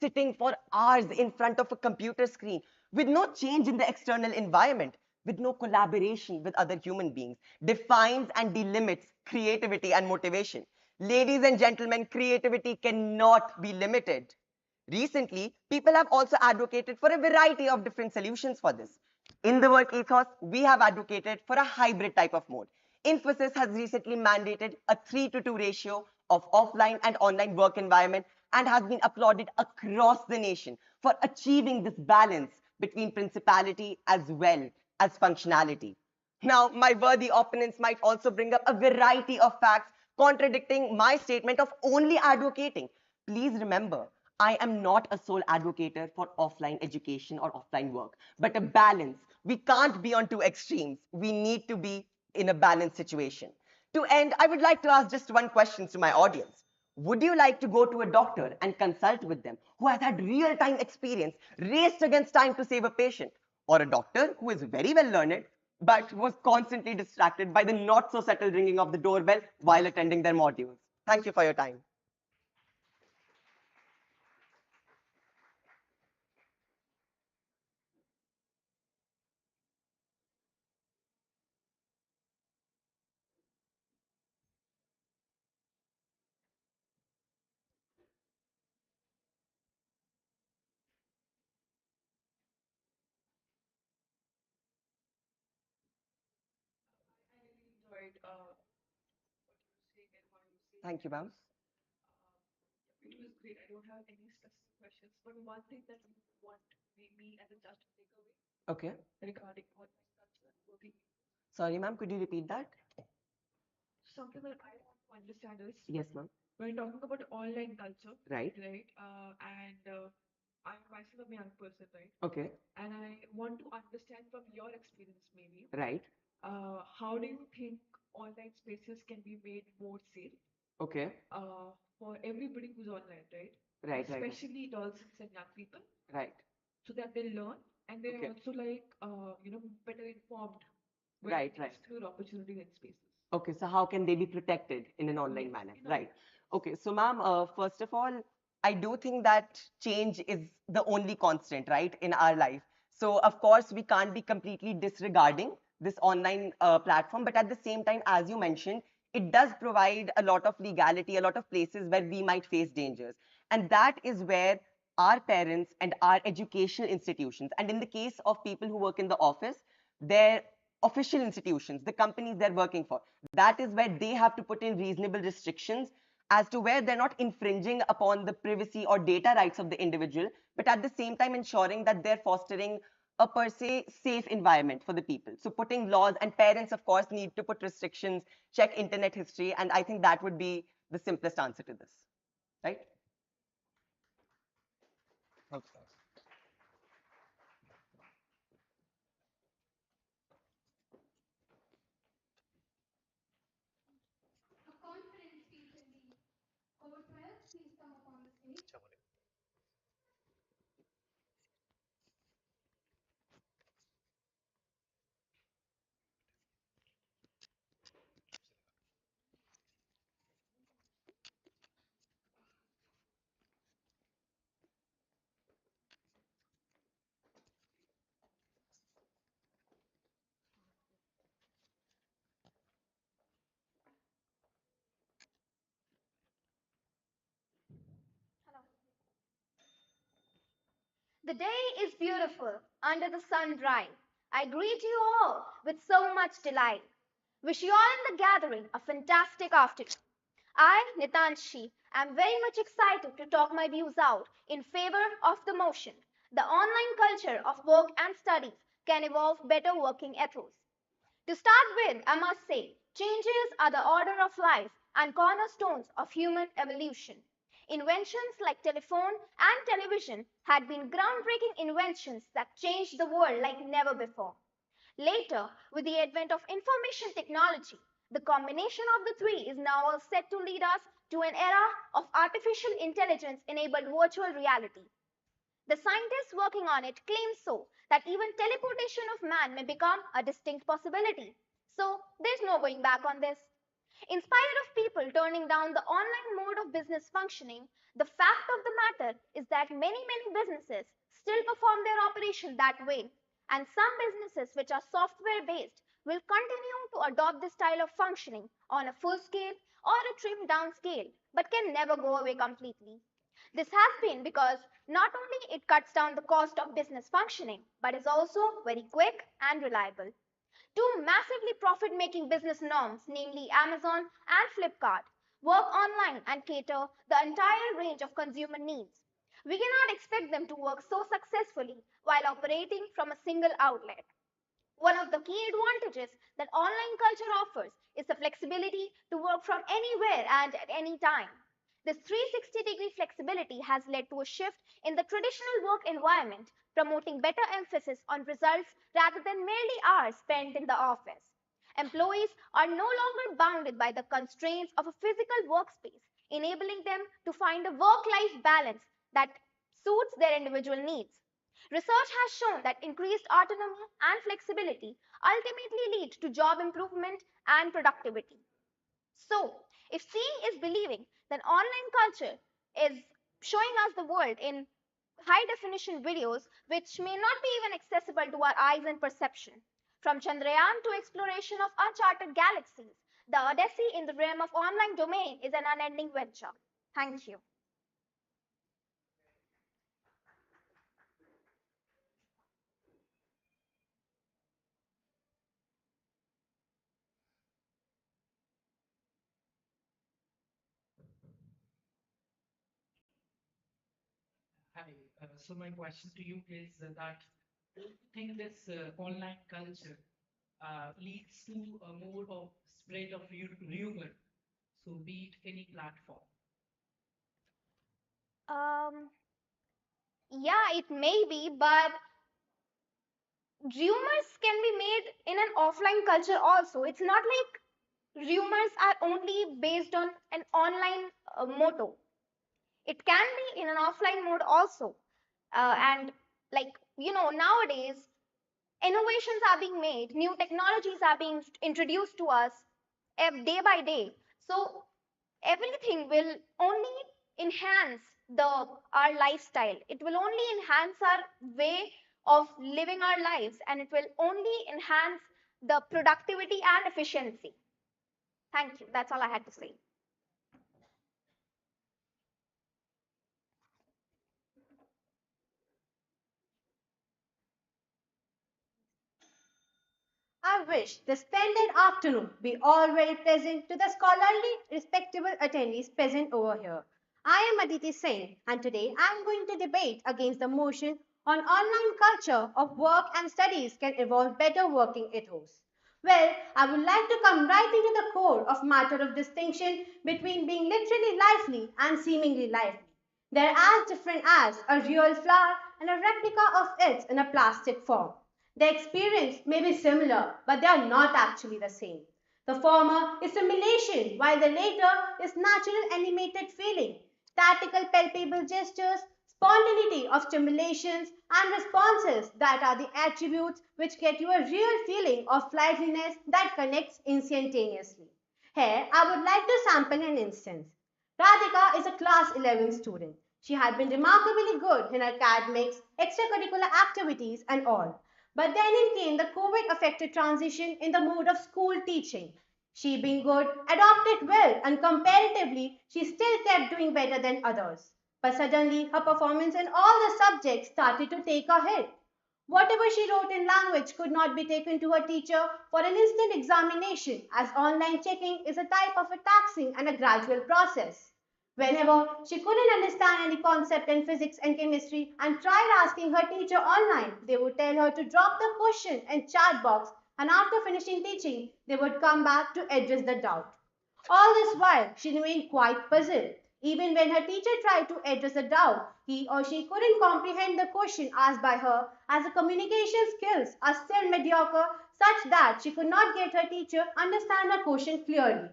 Sitting for hours in front of a computer screen with no change in the external environment, with no collaboration with other human beings, defines and delimits creativity and motivation. Ladies and gentlemen, creativity cannot be limited. Recently, people have also advocated for a variety of different solutions for this. In the work ethos, we have advocated for a hybrid type of mode. Infosys has recently mandated a 3:2 ratio of offline and online work environment and has been applauded across the nation for achieving this balance between principality as well as functionality. Now, my worthy opponents might also bring up a variety of facts contradicting my statement of only advocating. Please remember, I am not a sole advocator for offline education or offline work, but a balance. We can't be on two extremes. We need to be in a balanced situation. To end, I would like to ask just one question to my audience. Would you like to go to a doctor and consult with them who has had real time experience, raced against time to save a patient? Or a doctor who is very well learned but was constantly distracted by the not so subtle ringing of the doorbell while attending their modules? Thank you for your time. Enjoyed Thank you, ma'am. great. I don't have any specific questions, but one thing that you want me as a judge to take away Okay. regarding online culture and working, Sorry, ma'am, could you repeat that? something that I want to understand is Yes, ma'am. when talking about online culture, Right. right? I'm myself a young person, right? Okay. And I want to understand from your experience, maybe, Right. how do you think online spaces can be made more safe Okay. for everybody who's online, right? Right, right, right. Especially adolescents and young people, Right. so that they learn and they're Okay. also like, better informed when Right, they right. explore opportunities and spaces. Okay, so how can they be protected in an online Yes, manner? in Right. online. Okay, so ma'am, first of all, I do think that change is the only constant, right, in our life. So of course, we can't be completely disregarding this online platform, but at the same time, as you mentioned, it does provide a lot of legality, a lot of places where we might face dangers. And that is where our parents and our educational institutions, and in the case of people who work in the office, their official institutions, the companies they're working for, that is where they have to put in reasonable restrictions as to where they're not infringing upon the privacy or data rights of the individual, but at the same time ensuring that they're fostering a per se safe environment for the people. So putting laws, and parents, of course, need to put restrictions, check internet history, and I think that would be the simplest answer to this, right? Okay. A confidence speech indeed. Cohort 12, please come up on the stage. The day is beautiful, under the sun bright. I greet you all with so much delight. Wish you all in the gathering a fantastic afternoon. I, Nitanshi, am very much excited to talk my views out in favor of the motion. The online culture of work and studies can evolve better working ethos. To start with, I must say, changes are the order of life and cornerstones of human evolution. Inventions like telephone and television had been groundbreaking inventions that changed the world like never before. Later, with the advent of information technology, the combination of the three is now all set to lead us to an era of artificial intelligence enabled virtual reality. The scientists working on it claim so that even teleportation of man may become a distinct possibility. So there's no going back on this. In spite of people turning down the online mode of business functioning, the fact of the matter is that many businesses still perform their operation that way. And some businesses which are software based will continue to adopt this style of functioning on a full scale or a trimmed down scale, but can never go away completely. This has been because not only it cuts down the cost of business functioning, but is also very quick and reliable. Two massively profit making business norms, namely Amazon and Flipkart, work online and cater the entire range of consumer needs. We cannot expect them to work so successfully while operating from a single outlet. One of the key advantages that online culture offers is the flexibility to work from anywhere and at any time. This 360-degree flexibility has led to a shift in the traditional work environment, promoting better emphasis on results rather than merely hours spent in the office. Employees are no longer bounded by the constraints of a physical workspace, enabling them to find a work life balance that suits their individual needs. Research has shown that increased autonomy and flexibility ultimately lead to job improvement and productivity. So, if seeing is believing, then online culture is showing us the world in high definition videos which may not be even accessible to our eyes and perception. From Chandrayaan to exploration of uncharted galaxies, the odyssey in the realm of online domain is an unending venture. Thank you. Hi. So my question to you is that do you think this online culture leads to a more of spread of rumor? So be it any platform. Um, yeah, it may be, but rumors can be made in an offline culture also. It's not like rumors are only based on an online motto. It can be in an offline mode also. And like, nowadays, innovations are being made, new technologies are being introduced to us day by day. So everything will only enhance the our lifestyle. It will only enhance our way of living our lives, and it will only enhance the productivity and efficiency. Thank you. That's all I had to say. I wish the splendid afternoon be all very pleasant to the scholarly, respectable attendees present over here. I am Aditi Singh, and today I am going to debate against the motion on online culture of work and studies can evolve better working ethos. Well, I would like to come right into the core of matter of distinction between being literally lively and seemingly lively. They're as different as a real flower and a replica of it in a plastic form. The experience may be similar, but they are not actually the same. The former is simulation, while the later is natural animated feeling, tactical palpable gestures, spontaneity of stimulations, and responses that are the attributes which get you a real feeling of liveliness that connects instantaneously. Here, I would like to sample an instance. Radhika is a class 11 student. She had been remarkably good in her academics, extracurricular activities, and all. But then in came the COVID affected transition in the mode of school teaching. She, being good, adopted well, and comparatively, she still kept doing better than others. But suddenly, her performance in all the subjects started to take a hit. Whatever she wrote in language could not be taken to her teacher for an instant examination, as online checking is a type of a taxing and a gradual process. Whenever she couldn't understand any concept in physics and chemistry and tried asking her teacher online, they would tell her to drop the question in chat box, and after finishing teaching, they would come back to address the doubt. All this while, she remained quite puzzled. Even when her teacher tried to address the doubt, he or she couldn't comprehend the question asked by her, as the communication skills are still mediocre, such that she could not get her teacher understand her question clearly.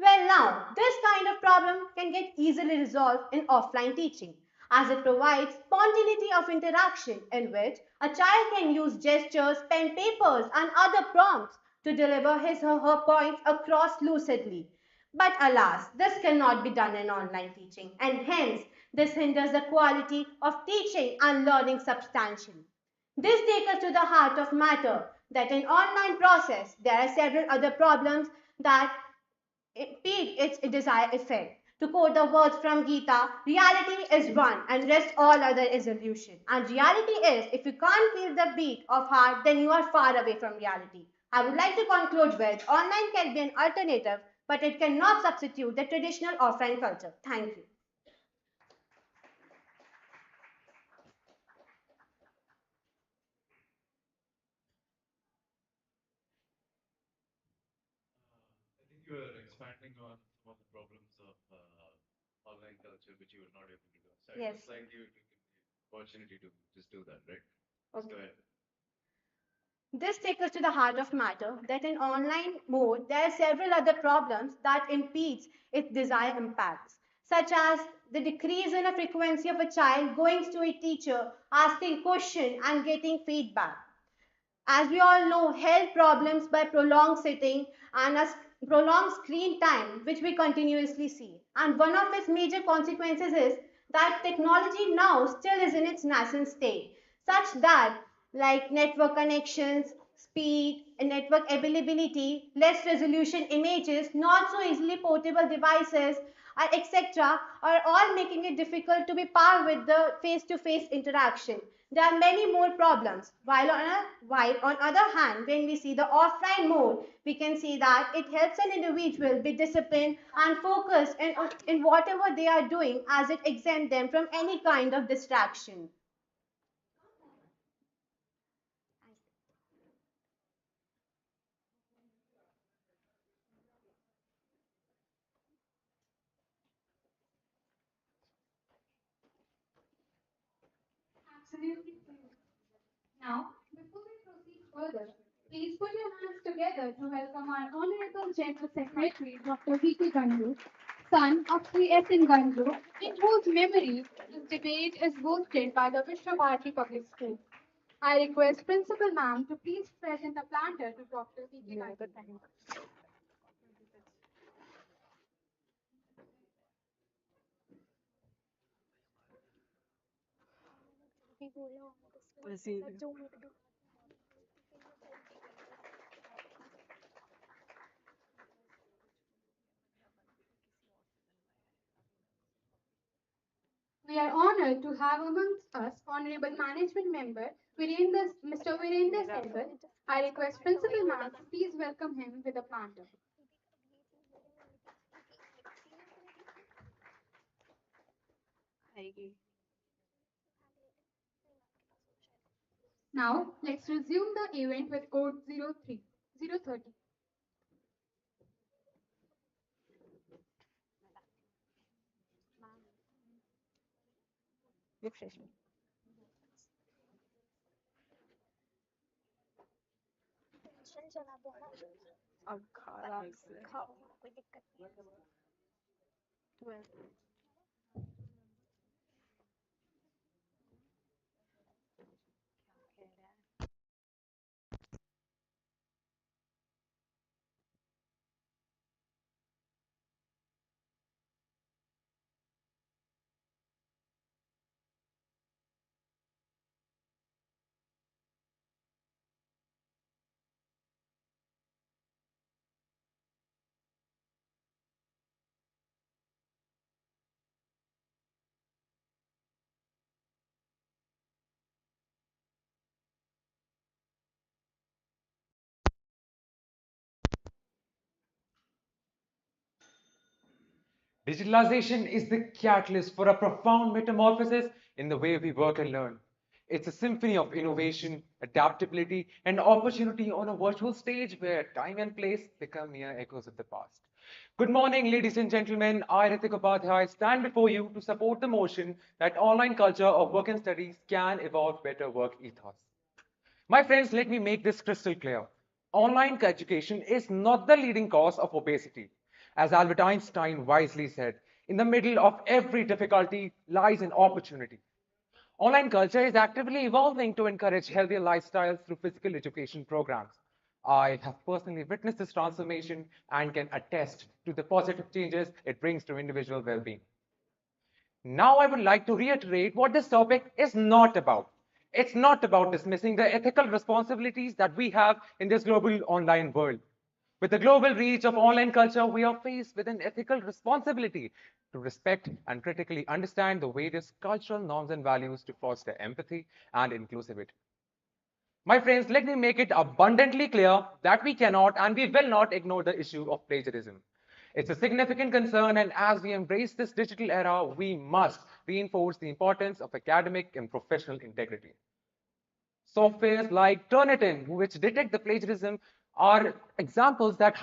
Well, now, this kind of problem can get easily resolved in offline teaching, as it provides spontaneity of interaction in which a child can use gestures, pen, papers, and other prompts to deliver his or her points across lucidly. But alas, this cannot be done in online teaching, and hence this hinders the quality of teaching and learning substantially. This takes us to the heart of matter that in online process there are several other problems that impede its desired effect. To quote the words from Gita, reality is one and rest all other is illusion. And reality is, if you can't feel the beat of heart, then you are far away from reality. I would like to conclude with online can be an alternative, but it cannot substitute the traditional offline culture. Thank you. I think you are expanding on some of the problems of online culture which you were not able to do. So it Yes. looks like you took the opportunity to just do that, right? Just go ahead. This takes us to the heart of matter that in online mode there are several other problems that impedes its desired impacts, such as the decrease in the frequency of a child going to a teacher, asking question and getting feedback. As we all know, health problems by prolonged sitting and a prolonged screen time, which we continuously see. And one of its major consequences is that technology now still is in its nascent state, such that like network connections, speed, network availability, less resolution images, not so easily portable devices, etc., are all making it difficult to be par with the face-to-face interaction. There are many more problems. While on other hand, when we see the offline mode, we can see that it helps an individual be disciplined and focused in whatever they are doing, as it exempts them from any kind of distraction. Absolutely. Now, before we proceed further, please put your hands together to welcome our Honorable General Secretary, Dr. V.K. Ganju, son of Sri S. in Ganju, in whose memory this debate is hosted by the Vishwa Bharati Public School. I request Principal Ma'am to please present a planter to Dr. V.K. Ganju. We are honored to have amongst us Honorable Management Member Mr. Virendra Sehgal. I request Principal Ma'am to please welcome him with a planter. Now, let's resume the event with code 030. Digitalization is the catalyst for a profound metamorphosis in the way we work and learn. It's a symphony of innovation, adaptability, and opportunity on a virtual stage where time and place become mere echoes of the past. Good morning, ladies and gentlemen. I, Ritik Upadhyay, stand before you to support the motion that online culture of work and studies can evolve better work ethos. My friends, let me make this crystal clear. Online education is not the leading cause of obesity. As Albert Einstein wisely said, in the middle of every difficulty lies an opportunity. Online culture is actively evolving to encourage healthier lifestyles through physical education programs. I have personally witnessed this transformation and can attest to the positive changes it brings to individual well-being. Now, I would like to reiterate what this topic is not about. It's not about dismissing the ethical responsibilities that we have in this global online world. With the global reach of online culture, we are faced with an ethical responsibility to respect and critically understand the various cultural norms and values to foster empathy and inclusivity. My friends, let me make it abundantly clear that we cannot and we will not ignore the issue of plagiarism. It's a significant concern, and as we embrace this digital era, we must reinforce the importance of academic and professional integrity. Softwares like Turnitin, which detect the plagiarism, are examples that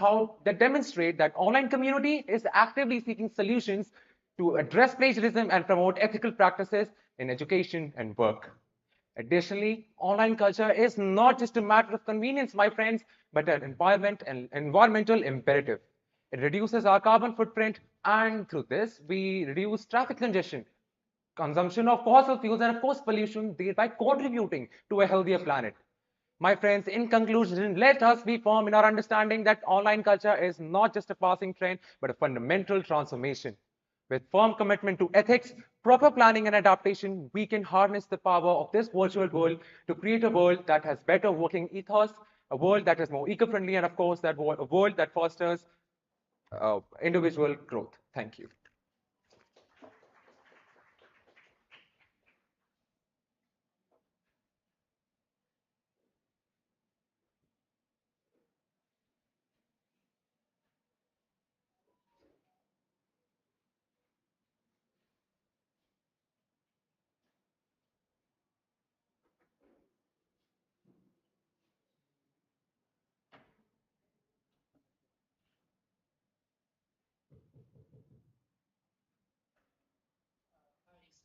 demonstrate that online community is actively seeking solutions to address plagiarism and promote ethical practices in education and work. Additionally, online culture is not just a matter of convenience, my friends, but an environmental imperative. It reduces our carbon footprint, and through this, we reduce traffic congestion, consumption of fossil fuels, and of course, pollution, thereby contributing to a healthier planet. My friends, in conclusion, let us be firm in our understanding that online culture is not just a passing trend, but a fundamental transformation. With firm commitment to ethics, proper planning, and adaptation, we can harness the power of this virtual world to create a world that has better working ethos a world that is more eco-friendly, and of course, a world that fosters individual growth. Thank you.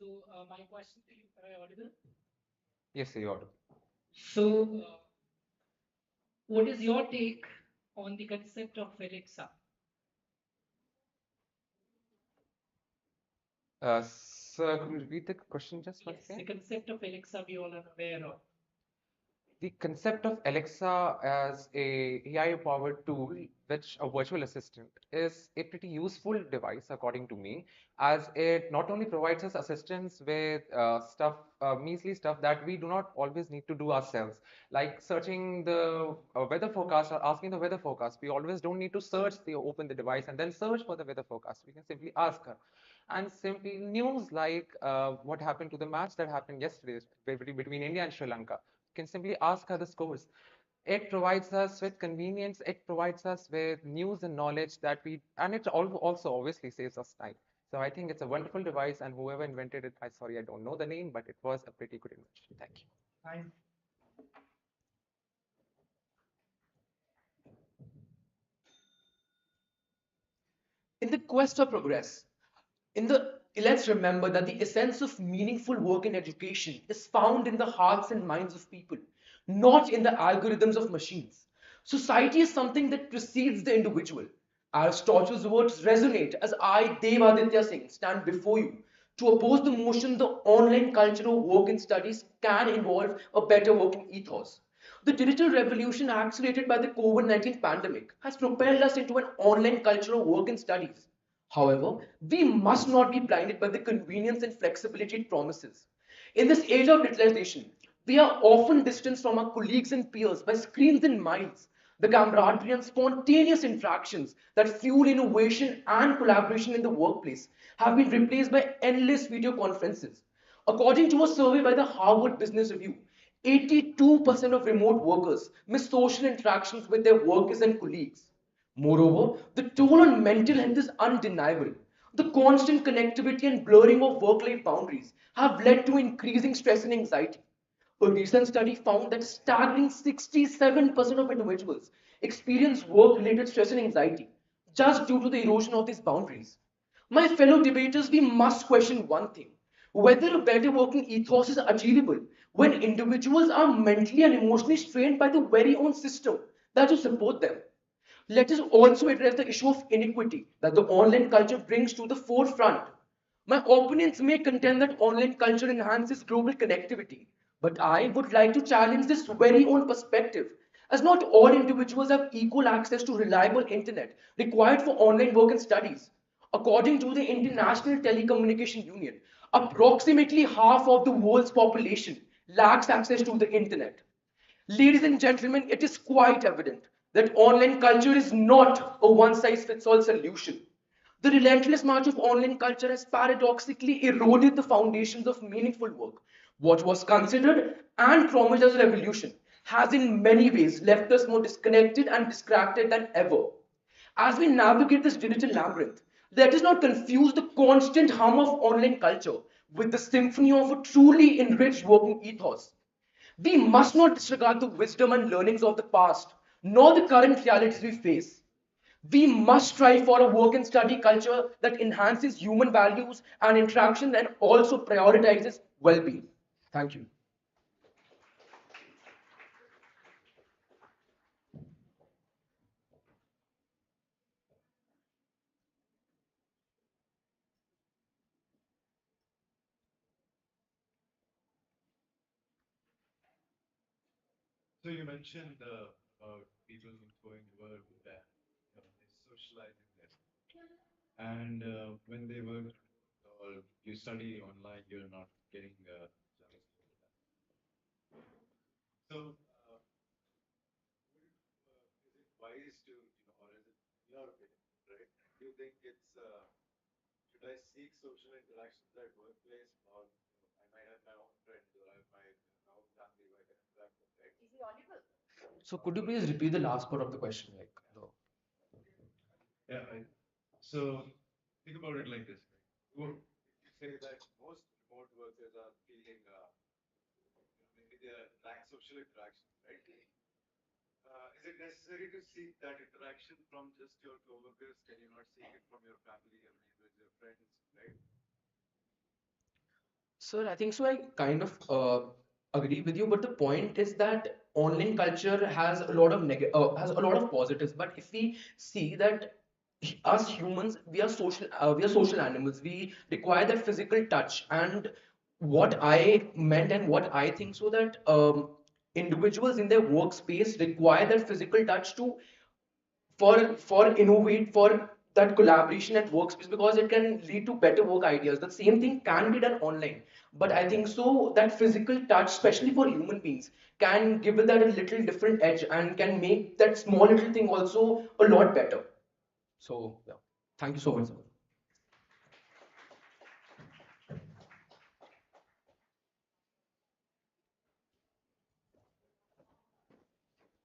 So, my question to you, am I audible? Yes, you are. So, what is your take on the concept of Alexa? Sir, could you repeat the question just once Yes, again? the concept of Alexa we all are aware of. The concept of Alexa as a AI-powered tool, which a virtual assistant, is a pretty useful device, according to me, as it not only provides us assistance with measly stuff that we do not always need to do ourselves, like searching the weather forecast or asking the weather forecast. We always don't need to open the device and then search for the weather forecast. We can simply ask her. And simply news like what happened to the match that happened yesterday between India and Sri Lanka, can simply ask her the scores. It provides us with convenience. It provides us with news and knowledge and it also obviously saves us time. So I think it's a wonderful device, and whoever invented it, sorry, I don't know the name, but it was a pretty good invention. Thank you. Thank In the quest for progress, let's remember that the essence of meaningful work in education is found in the hearts and minds of people, not in the algorithms of machines. Society is something that precedes the individual. Aristotle's words resonate as I, Devaditya Singh, stand before you to oppose the motion the online culture of work and studies can involve a better working ethos. The digital revolution, accelerated by the COVID-19 pandemic, has propelled us into an online culture of work and studies. However, we must not be blinded by the convenience and flexibility it promises. In this age of digitalization, we are often distanced from our colleagues and peers by screens and minds. The camaraderie and spontaneous interactions that fuel innovation and collaboration in the workplace have been replaced by endless video conferences. According to a survey by the Harvard Business Review, 82% of remote workers miss social interactions with their workers and colleagues. Moreover, the toll on mental health is undeniable. The constant connectivity and blurring of work life boundaries have led to increasing stress and anxiety. A recent study found that staggering 67% of individuals experience work related stress and anxiety just due to the erosion of these boundaries. My fellow debaters, we must question one thing: whether a better working ethos is achievable when individuals are mentally and emotionally strained by the very own system that will support them. Let us also address the issue of inequity that the online culture brings to the forefront. My opponents may contend that online culture enhances global connectivity, but I would like to challenge this very own perspective, as not all individuals have equal access to reliable internet required for online work and studies. According to the International Telecommunication Union, approximately half of the world's population lacks access to the internet. Ladies and gentlemen, it is quite evident that online culture is not a one size fits all solution. The relentless march of online culture has paradoxically eroded the foundations of meaningful work. What was considered and promised as a revolution has in many ways left us more disconnected and distracted than ever. As we navigate this digital labyrinth, let us not confuse the constant hum of online culture with the symphony of a truly enriched working ethos. We must not disregard the wisdom and learnings of the past, nor the current realities we face. We must strive for a work and study culture that enhances human values and interaction and also prioritizes well being. Thank you. So you mentioned about people going work that they socializing there, and when they work or you study online, you're not getting chance to do that. So do you think it's should I seek social interactions at workplace, or I might have my own friends, or I might my own family who I can interact with, right? Is he audible? So could you please repeat the last part of the question? Yeah. So think about it like this. Right? You say that most remote workers are feeling, maybe they lack social interaction, right? Is it necessary to seek that interaction from just your coworkers? Can you not seek it from your family or maybe with your friends, right? Sir, I think so. I kind of agree with you, but the point is that online culture has a lot of has a lot of positives. But if we see that us humans, we are social animals. We require that physical touch. And what I meant and what I think so that individuals in their workspace require that physical touch to for innovate for that collaboration at workspace, because it can lead to better work ideas. The same thing can be done online, but I think so that physical touch, especially for human beings, can give it that a little different edge and can make that small little thing also a lot better. So yeah, thank you so much, sir.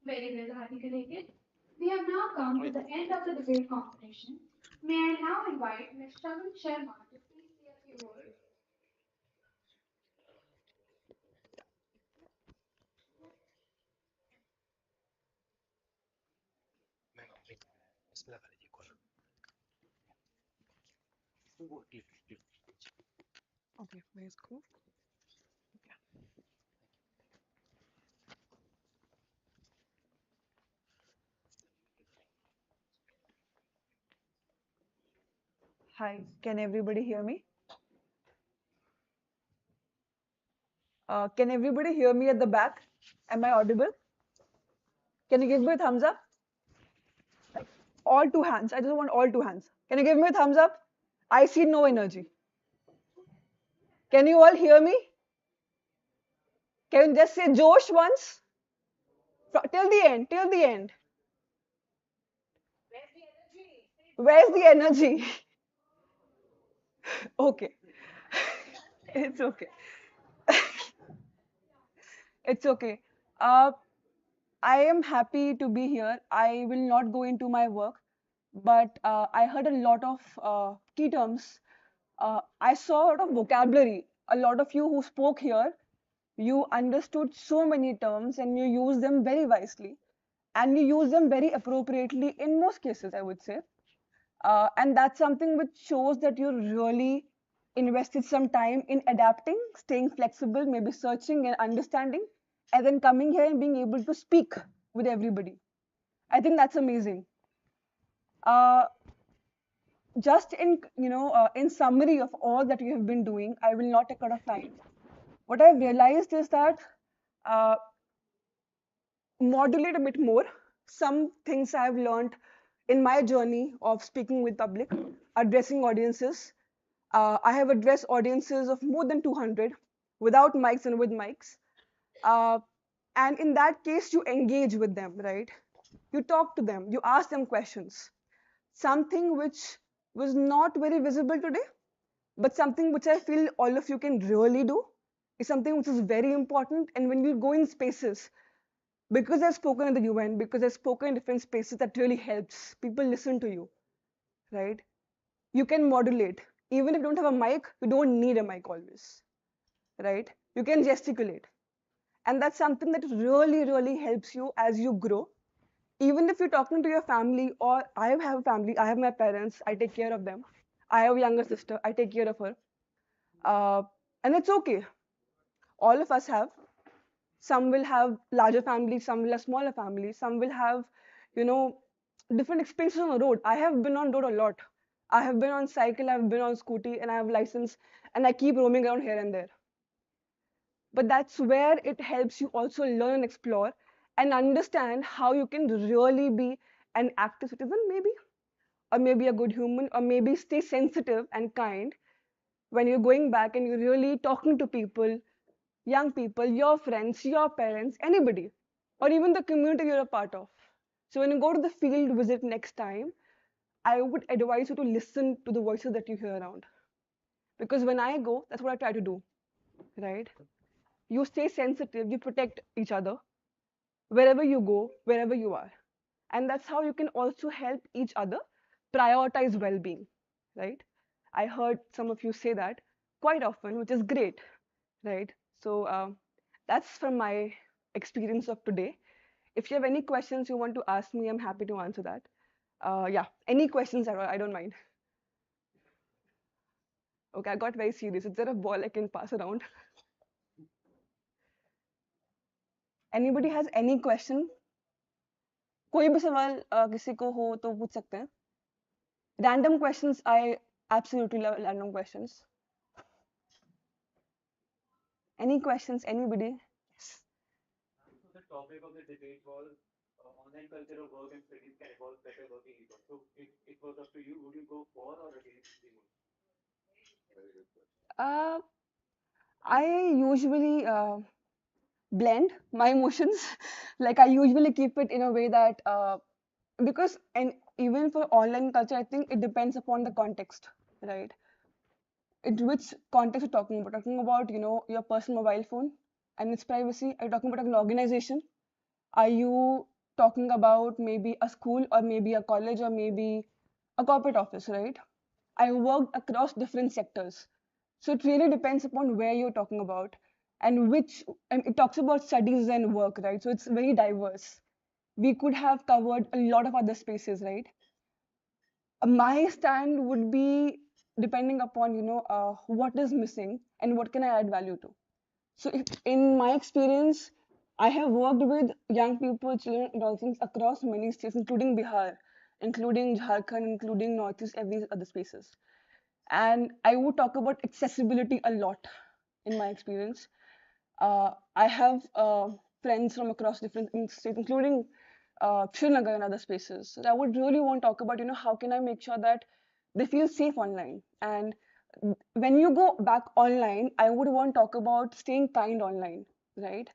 Very well articulated. We have now come to the end of the debate competition. May I now invite Ms. Shagun Sharma to please say a few words. Okay, let's go. Hi, can everybody hear me? Can everybody hear me at the back? Am I audible? Can you give me a thumbs up? All two hands. I just want all two hands. Can you give me a thumbs up? I see no energy. Can you all hear me? Can you just say Josh once? Till the end, till the end. Where's the energy? Okay. It's okay. It's okay. Uh, I am happy to be here. I will not go into my work, but I heard a lot of key terms. I saw a lot of vocabulary. A lot of you who spoke here, you understood so many terms and you use them very wisely. And you use them very appropriately in most cases, I would say. And that's something which shows that you really invested some time in adapting, staying flexible, maybe searching and understanding, and then coming here and being able to speak with everybody. I think that's amazing. Uh, just in summary of all that you have been doing, I will not take out of time. What I've realized is that uh, modulate a bit more. Some things I've learned in my journey of speaking with public, addressing audiences. I have addressed audiences of more than 200 without mics and with mics. Uh, and in that case, you engage with them, right? You talk to them, you ask them questions. Something which was not very visible today, but something which I feel all of you can really do is something which is very important. And when you go in spaces, because I've spoken in the UN, because I've spoken in different spaces, that really helps. People listen to you, right? You can modulate. Even if you don't have a mic, you don't need a mic always, right? You can gesticulate. And that's something that really, really helps you as you grow. Even if you're talking to your family, or I have a family, I have my parents, I take care of them. I have a younger sister, I take care of her. Uh, and it's okay. All of us have. Some will have larger families, some will have smaller families, some will have, you know, different experiences on the road. I have been on road a lot. I have been on cycle, I've been on scooty, and I have license, and I keep roaming around here and there. But that's where it helps you also learn and explore and understand how you can really be an active citizen, maybe, or maybe a good human, or maybe stay sensitive and kind when you're going back and you're really talking to people, young people, your friends, your parents, anybody, or even the community you're a part of. So when you go to the field visit next time, I would advise you to listen to the voices that you hear around. Because when I go, that's what I try to do, right? You stay sensitive, you protect each other wherever you go, wherever you are. And that's how you can also help each other prioritize well being, right? I heard some of you say that quite often, which is great, right? So that's from my experience of today. If you have any questions you want to ask me, I'm happy to answer that. Yeah, any questions at all, I don't mind. Okay, I got very serious. Is there a ball I can pass around? Anybody has any question? कोई भी सवाल किसी को हो तो पूछ सकते हैं. Random questions, I absolutely love random questions. Any questions? Anybody? Yes. So the topic of the debate was online culture of work and studies can evolve better working ethos. So it was up to you. Would you go for or against the motion? Very good question. I usually blend my emotions. Like I usually keep it in a way that because and even for online culture, I think it depends upon the context, right? In which context you're talking about? Talking about your personal mobile phone and its privacy? Are you talking about an organization? Are you talking about maybe a school or maybe a college or maybe a corporate office, right? I worked across different sectors. So it really depends upon where you're talking about and which, and it talks about studies and work, right? So it's very diverse. We could have covered a lot of other spaces, right? My stand would be depending upon, what is missing and what can I add value to. So if, in my experience, I have worked with young people, children, adolescents across many states, including Bihar, including Jharkhand, including Northeast, every other spaces. And I would talk about accessibility a lot in my experience. I have friends from across different states, including Srinagar and other spaces. So I would really want to talk about, how can I make sure that they feel safe online. And when you go back online, I would want to talk about staying kind online, right?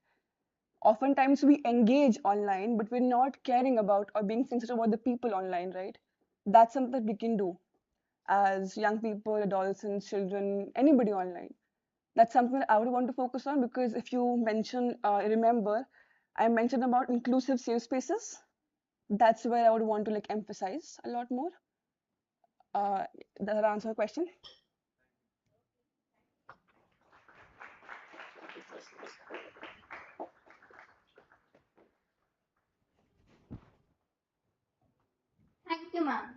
Oftentimes we engage online, but we're not caring about or being sensitive about the people online, right? That's something that we can do as young people, adolescents, children, anybody online. That's something that I would want to focus on because if you mention, remember, I mentioned about inclusive safe spaces. That's where I would want to like emphasize a lot more. Does that answer the question? Thank you, ma'am.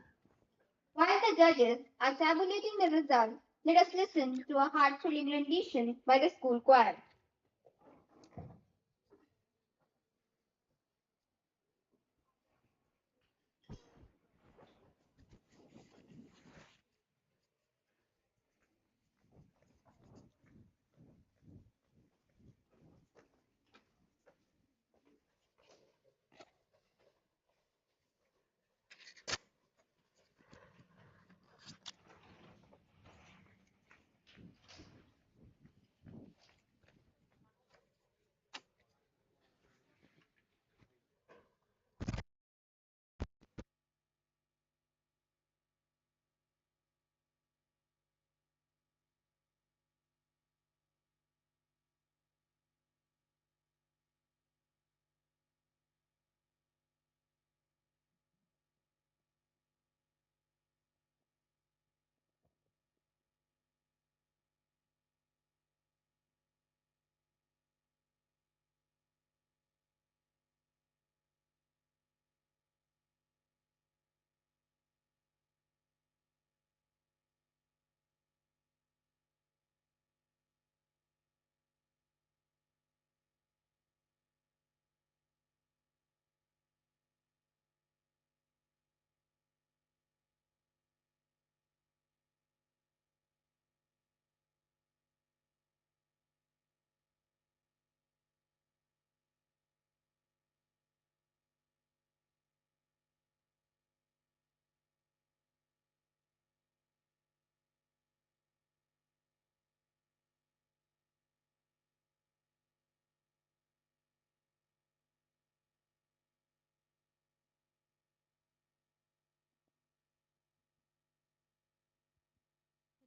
While the judges are tabulating the results, let us listen to a heart-thrilling rendition by the school choir.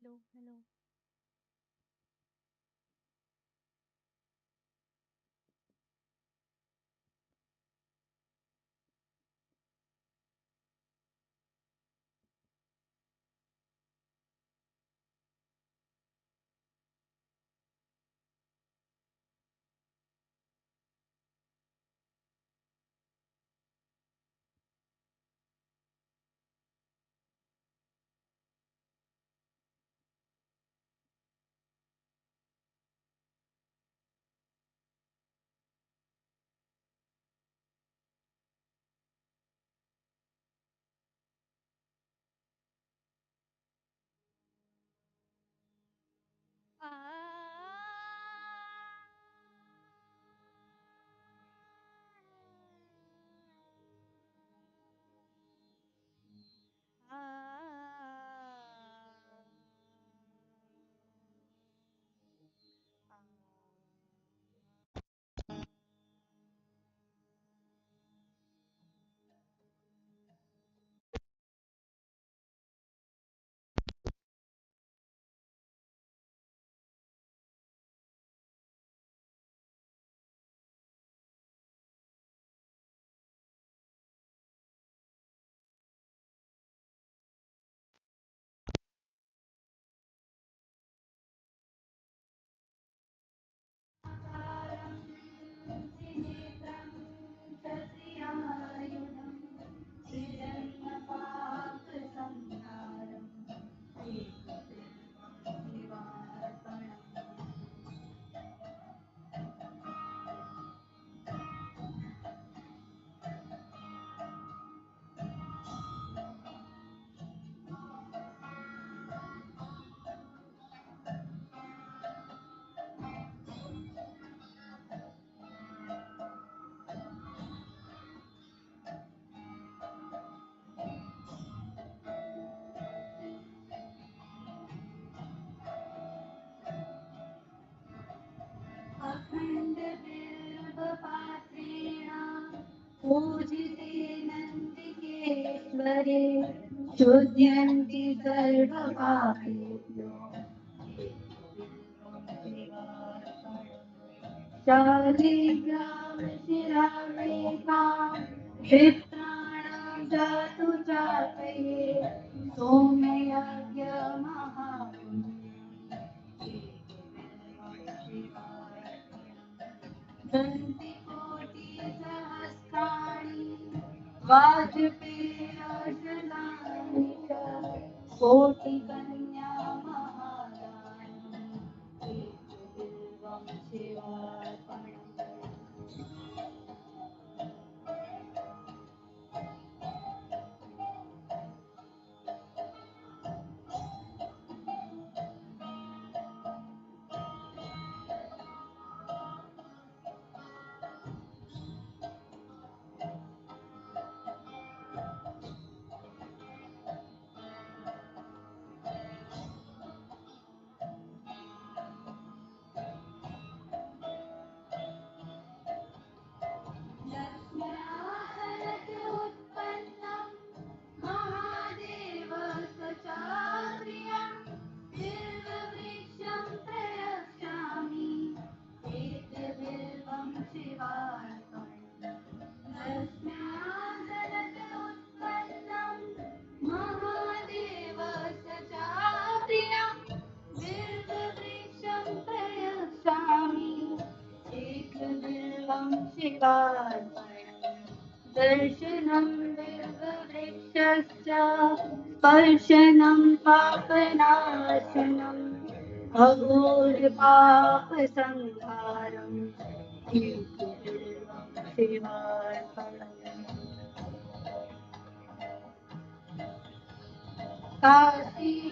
hello. अखण्ड बिल्वपात्रेण पूजिते नन्दिकेश्वरे शुध्यन्ति सर्वपापेभ्यो शालिग्रामशिलालेखां चित्राणां जातु चापये सोम्ययज्ञमहापुण्यं दन्तिकोटिसहस्राणि वाजपेयाशलानि च कोटिकन्या महादानम् एकबिल्वं शिवार्पणम् उत्पन्नं महादेव सचाक्रियं बिल्ववृक्षं प्रयच्छामि एकबिल्वं शिवार्पणम् दस्म्यादलत उत्पन्नं महादेव सचाक्रियं बिल्ववृक्षं प्रयच्छामि एकबिल्वं शिवार्पणम् दर्शनं बिल्ववृक्षस्य स्पर्शनं पापनाशनम् अघोरपापसंहारम् एकबिल्वं शिवार्पणम् काशीक्षेत्रनिवासं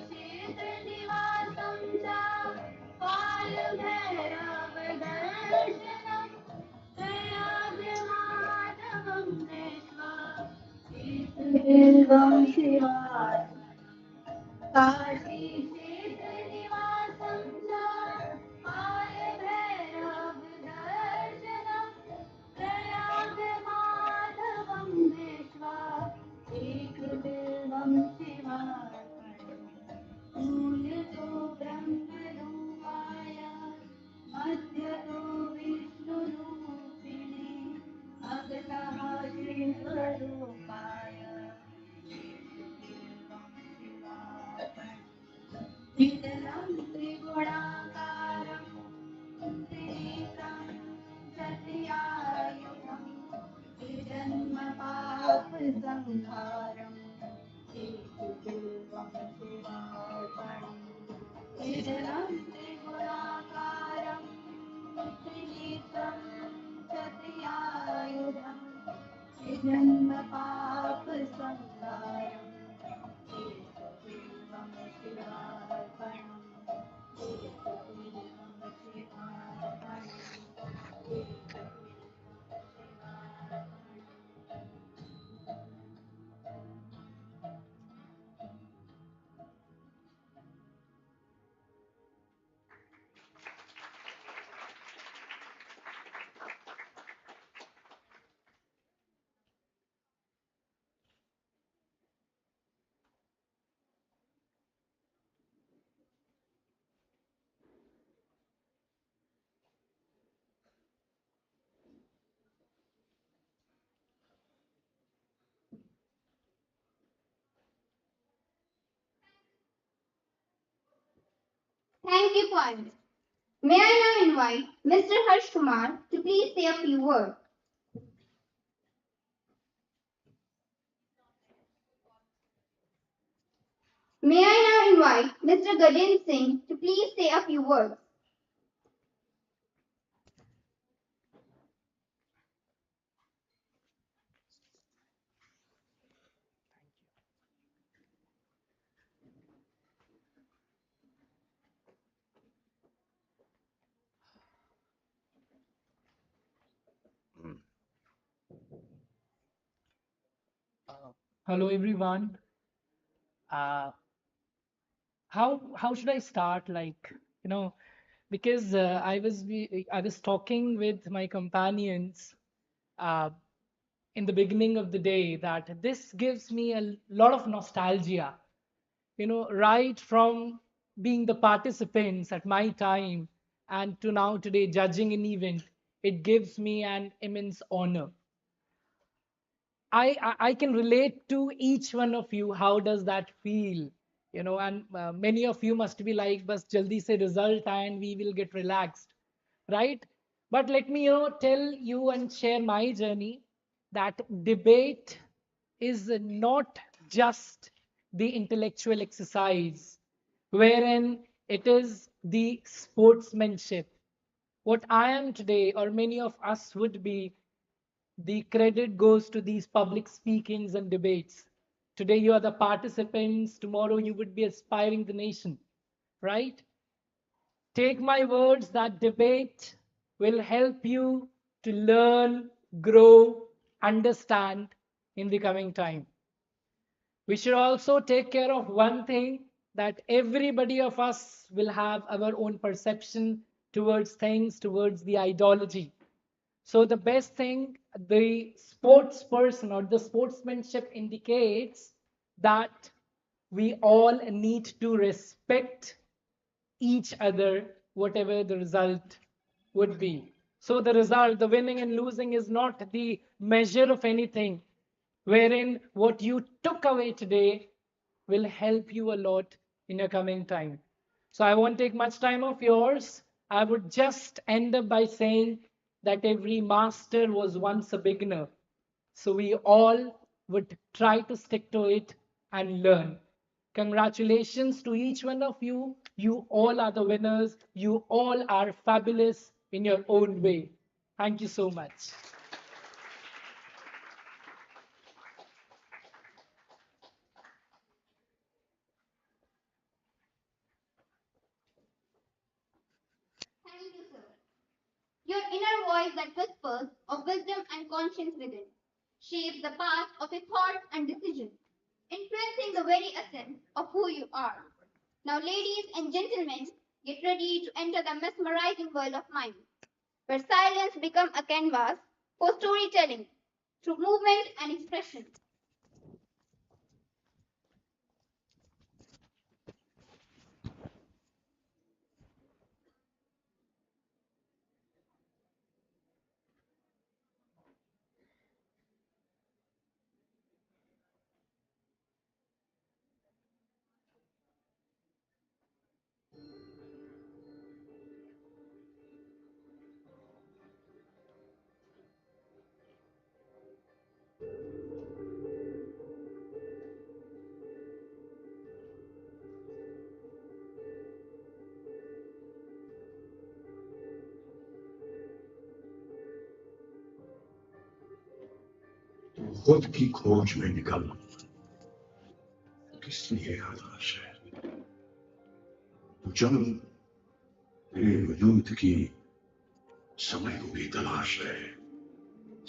च कालभैरवदर्शनम् त्रयाद्यमाधवं दृष्ट्वा एकबिल्वं शिवार्पणम् काशीक्षेत्रनिवासं च कालभैरवदर्शनम् त्रयाद्यमाधवं दृष्ट्वा एकबिल्वं शिवार्पणम् वितलं त्रिगुणाकारं त्रिनेत्रं चतुर्यायुधं त्रिजन्मपापसंहारं हेतुपूर्वं शिवार्पणम् वितलं त्रिगुणाकारं त्रिनेत्रं चतुर्यायुधं त्रिजन्मपापसंहारं हेतुपूर्वं शिवार्पणम् हेतुपूर्वं Thank you, Point. May I now invite Mr. Harsh Kumar to please say a few words. May I now invite Mr. Gajendra Singh to please say a few words. Hello everyone. Uh, how should I start? Because I was talking with my companions uh, in the beginning of the day that this gives me a lot of nostalgia. Right from being the participants at my time and to now today judging an event, it gives me an immense honor. I can relate to each one of you. How does that feel? And many of you must be like, "Bas jaldi se result and we will get relaxed," right? But let me, tell you and share my journey that debate is not just the intellectual exercise, wherein it is the sportsmanship. What I am today, or many of us would be, the credit goes to these public speakings and debates. Today you are the participants, tomorrow you would be aspiring the nation, right? Take my words that debate will help you to learn, grow, understand in the coming time. We should also take care of one thing, that everybody of us will have our own perception towards things, towards the ideology. So the best thing, the sports person or the sportsmanship indicates that we all need to respect each other, whatever the result would be. So the result, the winning and losing is not the measure of anything, wherein what you took away today will help you a lot in your coming time. So I won't take much time of yours. I would just end up by saying that every master was once a beginner. So we all would try to stick to it and learn. Congratulations to each one of you. You all are the winners. You all are fabulous in your own way. Thank you so much. Thank you, sir. Your inner voice that whispers of wisdom and conscience within shapes the path of your thoughts and decisions, influencing the very essence of who you are. Now, ladies and gentlemen, get ready to enter the mesmerizing world of mind, where silence becomes a canvas for storytelling through movement and expression. खुद की खोज में निकल किस लिए हताश है तो चल तेरे वजूद की समय को भी तलाश है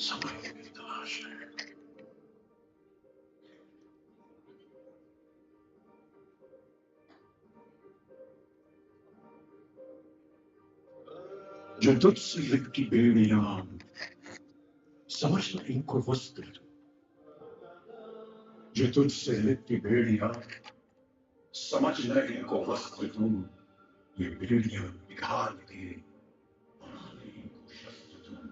समय को भी तलाश है जो तुझसे लिपटी बेड़ियां समझना इनको वस्त्र जो तुझसे लिपटी बेड़ियां समझना इनको वस्त्र तुम ये बेड़ियां निकाल के बनाने इनको शस्त्र तुम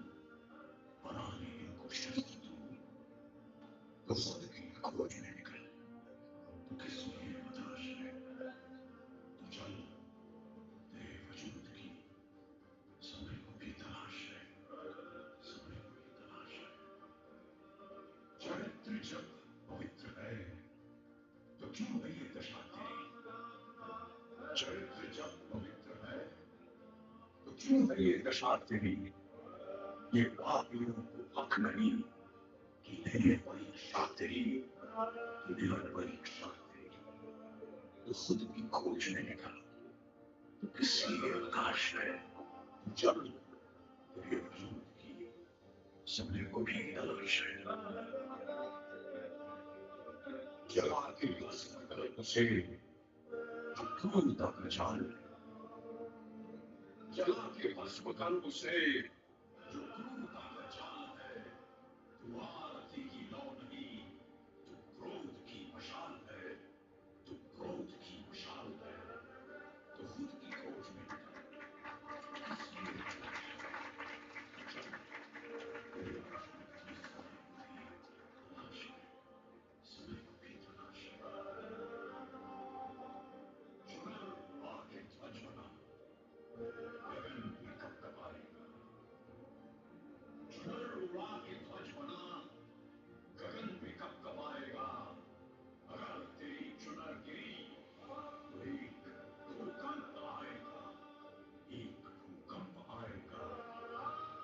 बनाने इनको शस्त्र तुम तो खुद की खोज में निकल तो किसमें हताश है तो चल तेरे वजूद की समय को भी तलाश है समय को भी तलाश है चरित्र जब पवित्र है तो क्यों नहीं ये दशा तेरी चरित्र जब पवित्र है तो क्यों नहीं ये दशा तेरी ये पापियों को हक नहीं कि इन्हें परीक्षा तेरी इन्हें परीक्षा तेरी तो खुद की खोज में निकल तो किसी आकाश है जब तेरे वजूद की समय को भी तलाश है जला के भस्म कर उसे जो क्रूरता का जाल जला के भस्म कर उसे जो क्रूरता का जाल है तू आरती की लौ नहीं तू क्रोध की मशाल है तू क्रोध की मशाल है तो खुद की खोज में समय को भी तलाश है अजमना गगन भी कब कब आएगा उड़ा के ध्वज बना गगन भी कब कब आएगा अगर तेरी चुनर गिरी तो एक भूकंप आएगा एक भूकंप आएगा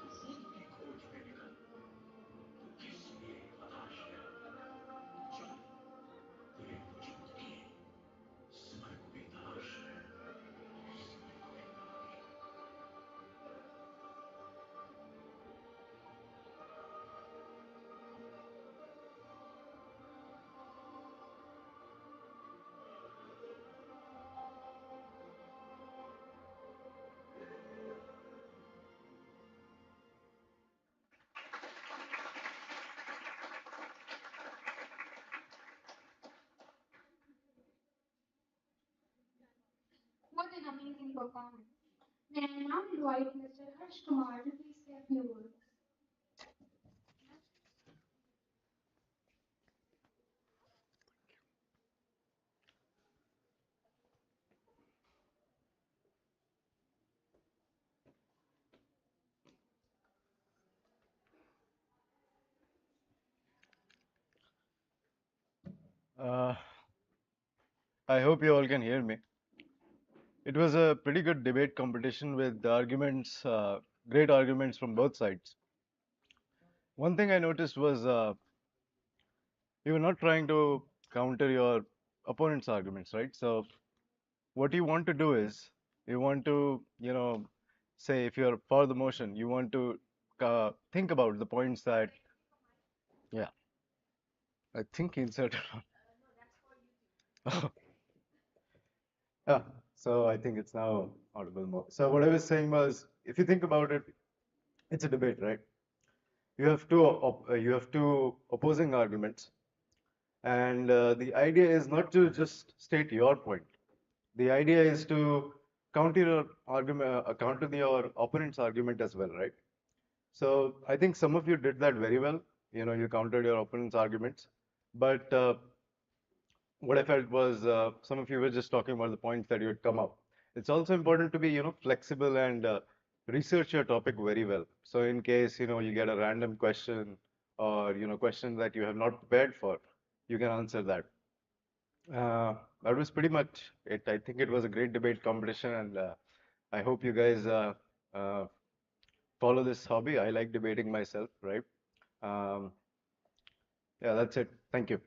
तो खुद की खोज में निकल तो किस लिए हताश है चल तेरे वजूद की समय को भी तलाश है What an amazing performance. May I now invite Mr. Harsh Kumar to please say a few words. Uh, I hope you all can hear me. It was a pretty good debate competition with arguments, great arguments from both sides. One thing I noticed was you were not trying to counter your opponent's arguments, right? So what you want to do is you want to, say if you're for the motion, you want to think about the points that, yeah, I think he inserted on. Yeah, so I think it's now audible more. So what I was saying was, if you think about it, it's a debate, right? You have two opposing arguments, and the idea is not to just state your point. The idea is to counter your argument, counter your opponent's argument as well, right? So I think some of you did that very well. You countered your opponent's arguments, but what I felt was some of you were just talking about the points that you had come up. It's also important to be, flexible and research your topic very well. So in case, you get a random question or, question that you have not prepared for, you can answer that. That was pretty much it. I think it was a great debate competition, and I hope you guys uh, follow this hobby. I like debating myself, right? Um, Yeah, that's it. Thank you.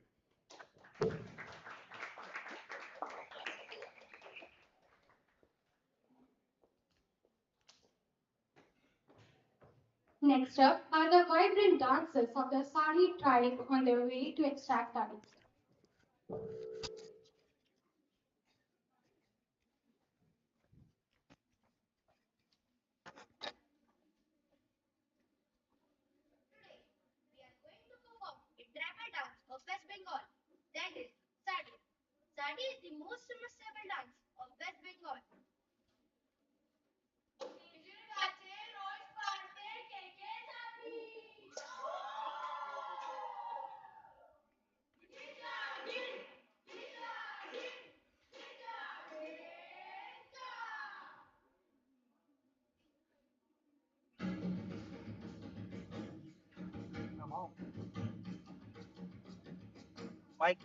Next up are the vibrant dancers of the Sari tribe on their way to extract ice. We are going to perform a drama dance of West Bengal. That is Sadi. Sadi is the most remarkable dance of West Bengal. Mike.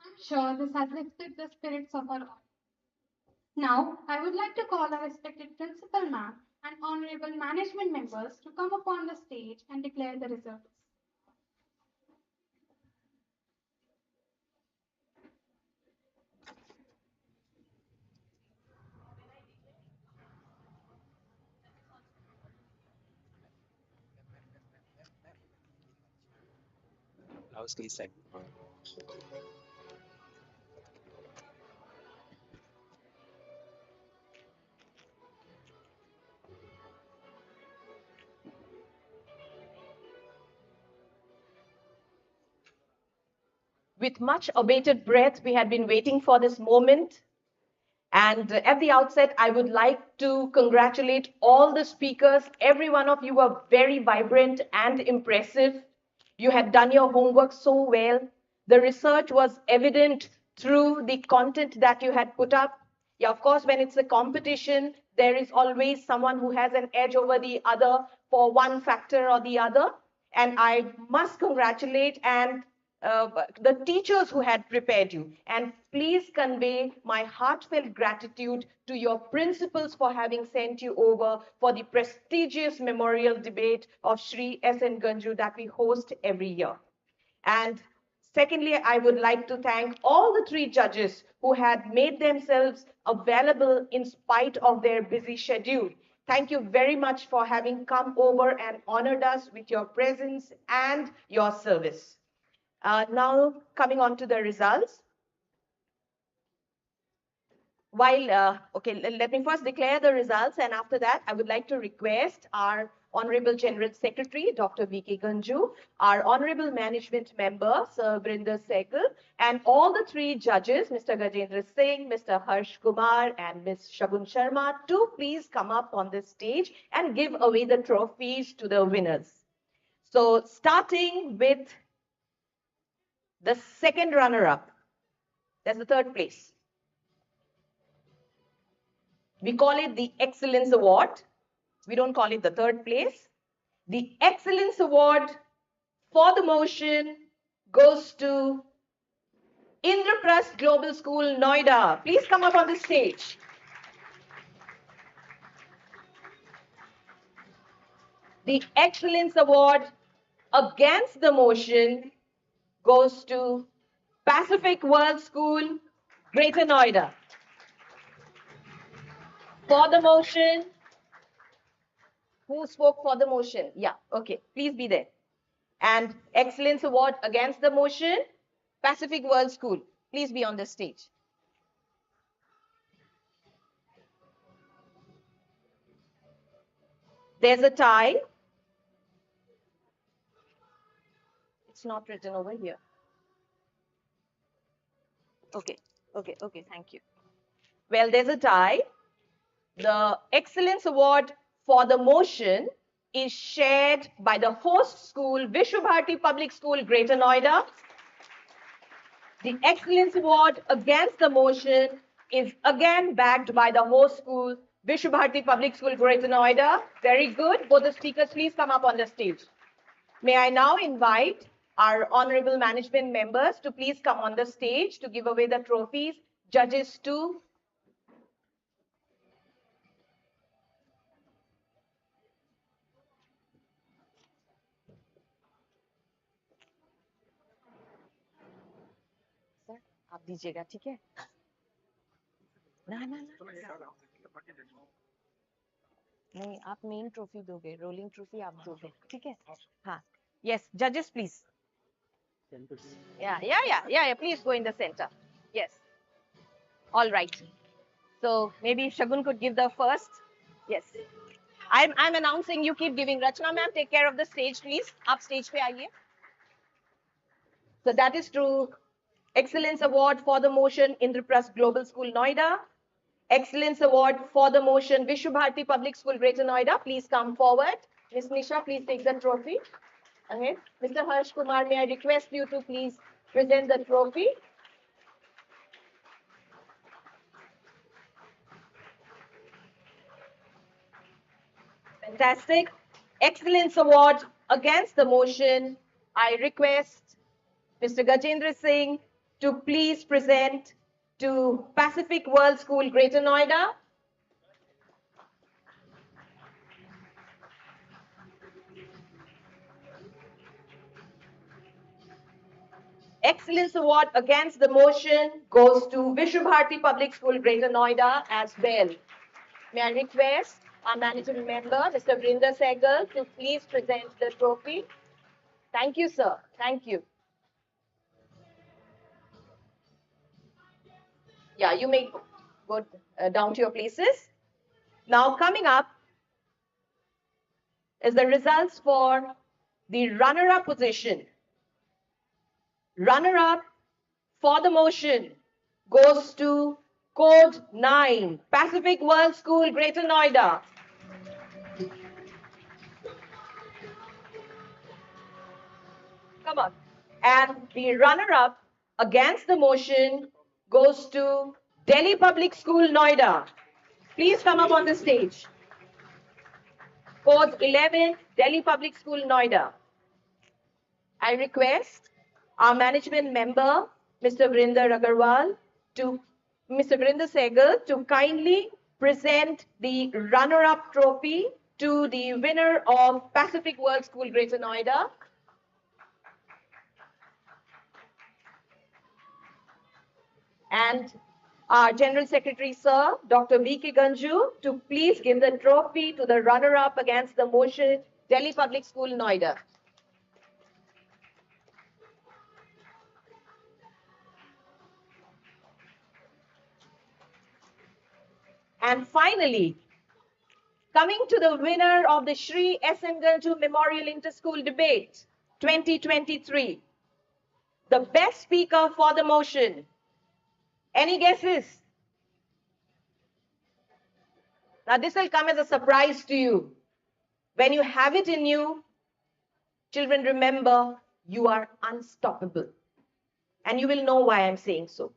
I'm sure this has lifted the spirits of our audience. Now, I would like to call our respected principal ma'am and honorable management members to come upon the stage and declare the results. With much abated breath, we had been waiting for this moment. And at the outset, I would like to congratulate all the speakers. Every one of you were very vibrant and impressive. You had done your homework so well. The research was evident through the content that you had put up. Yeah, of course, when it's a competition, there is always someone who has an edge over the other for one factor or the other. And I must congratulate the teachers who had prepared you. And please convey my heartfelt gratitude to your principals for having sent you over for the prestigious memorial debate of Shri S.N. Ganju that we host every year. And secondly, I would like to thank all the three judges who had made themselves available in spite of their busy schedule. Thank you very much for having come over and honored us with your presence and your service. Now, coming on to the results. Let me first declare the results, and after that, I would like to request our Honorable General Secretary, Dr. V.K. Ganju, our Honorable Management Member, Sir Brinder Sehgal, and all the three judges, Mr. Gajendra Singh, Mr. Harsh Kumar, and Ms. Shagun Sharma, to please come up on this stage and give away the trophies to the winners. So, starting with the second runner-up, that's the third place. We call it the Excellence Award. We don't call it the third place. The Excellence Award for the motion goes to Indraprasth Global School, Noida. Please come up on the stage. The Excellence Award against the motion goes to Pacific World School, Greater Noida. For the motion, who spoke for the motion? Yeah, okay, please be there. And Excellence Award against the motion, Pacific World School. Please be on the stage. There's a tie. It's not written over here. Okay, thank you. Well, there's a tie. The Excellence Award for the motion is shared by the host school, Vishwabharati Public School, Greater Noida. The Excellence Award against the motion is again backed by the host school, Vishwabharati Public School, Greater Noida. Very good. Both the speakers, please come up on the stage. May I now invite our honorable management members to please come on the stage to give away the trophies. Judges 2. Sir आप दीजिएगा ठीक है ना नहीं आप main trophy दोगे rolling trophy आप दोगे ठीक है हाँ yes judges please yeah please go in the center yes all right so maybe Shagun could give the first yes I'm announcing you keep giving Rachna ma'am take care of the stage please आप stage पे आइए so that is true Excellence Award for the motion Indraprasth Global School Noida Excellence Award for the motion Vishwabharati Public School Greater Noida please come forward Miss Nisha please take the trophy ahead Mr. Harsh Kumar may I request you to please present the trophy fantastic Excellence Award against the motion I request Mr. Gajendra Singh to please present to Pacific World School, Greater Noida. Excellence Award against the motion goes to Vishwabharati Public School, Greater Noida as well. May I request our managing member, Mr. Brinder Sehgal, to please present the trophy. Thank you, sir. Thank you. Yeah, you may go down to your places. Now, coming up is the results for the runner-up position. Runner-up for the motion goes to Code 9, Pacific World School, Greater Noida. Come on. And the runner-up against the motion goes to Delhi Public School, Noida. Please come up on the stage. Code 11, Delhi Public School, Noida. I request our management member, Mr. Vrinder Agarwal, to Mr. Vrinder Sehgal to kindly present the runner-up trophy to the winner of Pacific World School, Greater Noida. And our General Secretary, Sir, Dr. V.K. Ganju, to please give the trophy to the runner-up against the motion, Delhi Public School, Noida. And finally, coming to the winner of the Shri S.N. Ganju Memorial Interschool Debate 2023, the best speaker for the motion. Any guesses? Now, this will come as a surprise to you. When you have it in you, children, remember, you are unstoppable. And you will know why I'm saying so.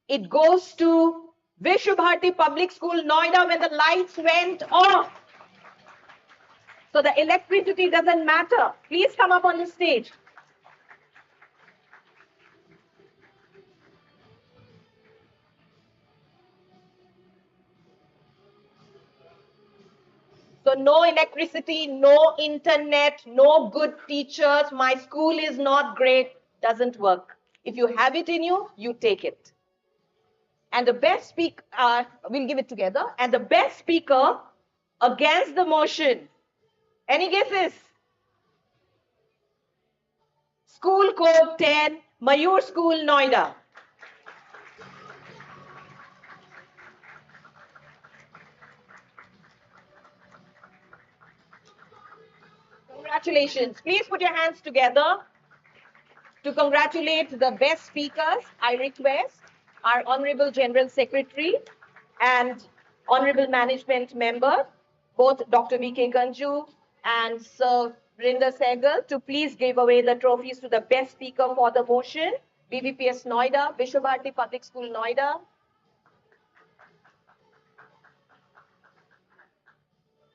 It goes to Vishwabharati Public School, Noida, when the lights went off. So the electricity doesn't matter. Please come up on the stage. So no electricity, no internet, no good teachers, my school is not great, doesn't work. If you have it in you, you take it. And the best speaker, we'll give it together. And the best speaker against the motion. Any guesses? School code 10, Mayur School, Noida. Congratulations. Please put your hands together to congratulate the best speakers. I request our Honorable General Secretary and Honorable Management Member, both Dr. V.K. Ganju and Sir Vrinder Sehgal, to please give away the trophies to the best speaker for the motion, BVPS Noida, Vishwabharati Public School Noida.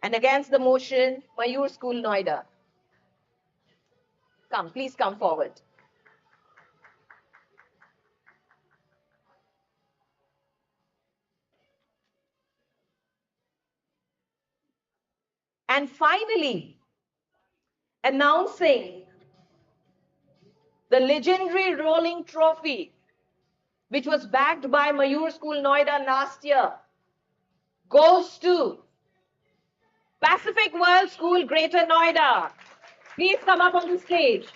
And against the motion, Mayur School Noida. Come, please come forward. And finally, announcing the legendary rolling trophy, which was backed by Mayur School Noida last year, goes to Pacific World School Greater Noida. Please come up on the stage.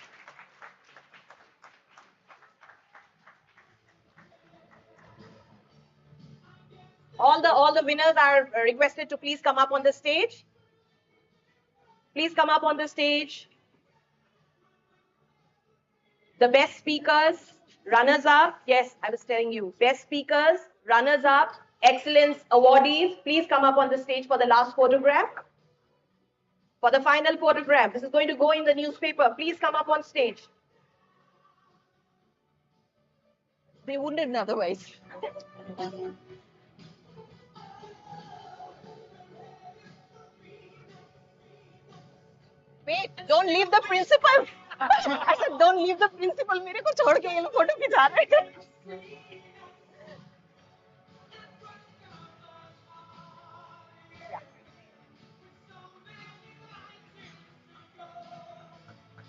All the winners are requested to please come up on the stage. Please come up on the stage. The best speakers, runners up. Yes, I was telling you. Best speakers, runners up, excellence awardees. Please come up on the stage for the last photograph. For the final photograph. This is going to go in the newspaper. Please come up on stage. They wouldn't otherwise. Wait, don't leave the principal. I said, don't leave the principal. मेरे को छोड़ के ये लोग photo खिंचा रहे हैं.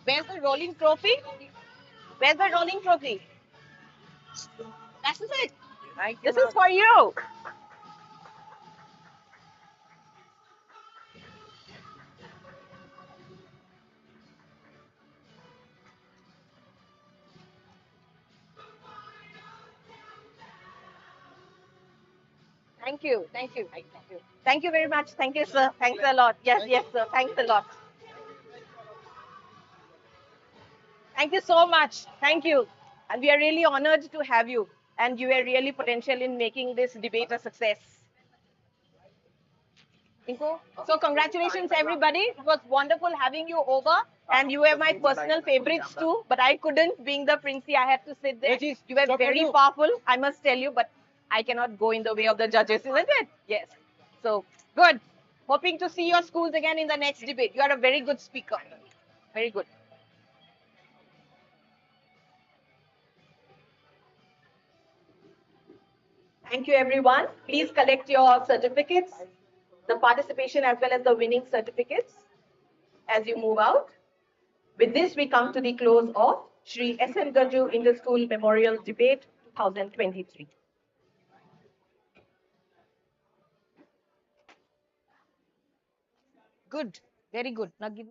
Where's the rolling trophy? Where's the rolling trophy? This is it. This is for you. Thank you. Thank you. Thank you. Thank you very much. Thank you, sir. Thanks a lot. Yes, yes, sir. Thanks a lot. Thank you so much. Thank you. And we are really honored to have you. And you are really potential in making this debate a success. Inko? So congratulations, everybody. It was wonderful having you over. And you were my personal favorites too. But I couldn't, being the Princey, I had to sit there. You were very powerful, I must tell you. But I cannot go in the way of the judges, isn't it? Yes. So, good. Hoping to see your schools again in the next debate. You are a very good speaker. Very good. Thank you, everyone. Please collect your certificates, the participation as well as the winning certificates as you move out. With this, we come to the close of Shri S.M. Ganju Interschool Memorial Debate 2023. Good. Very good. Now give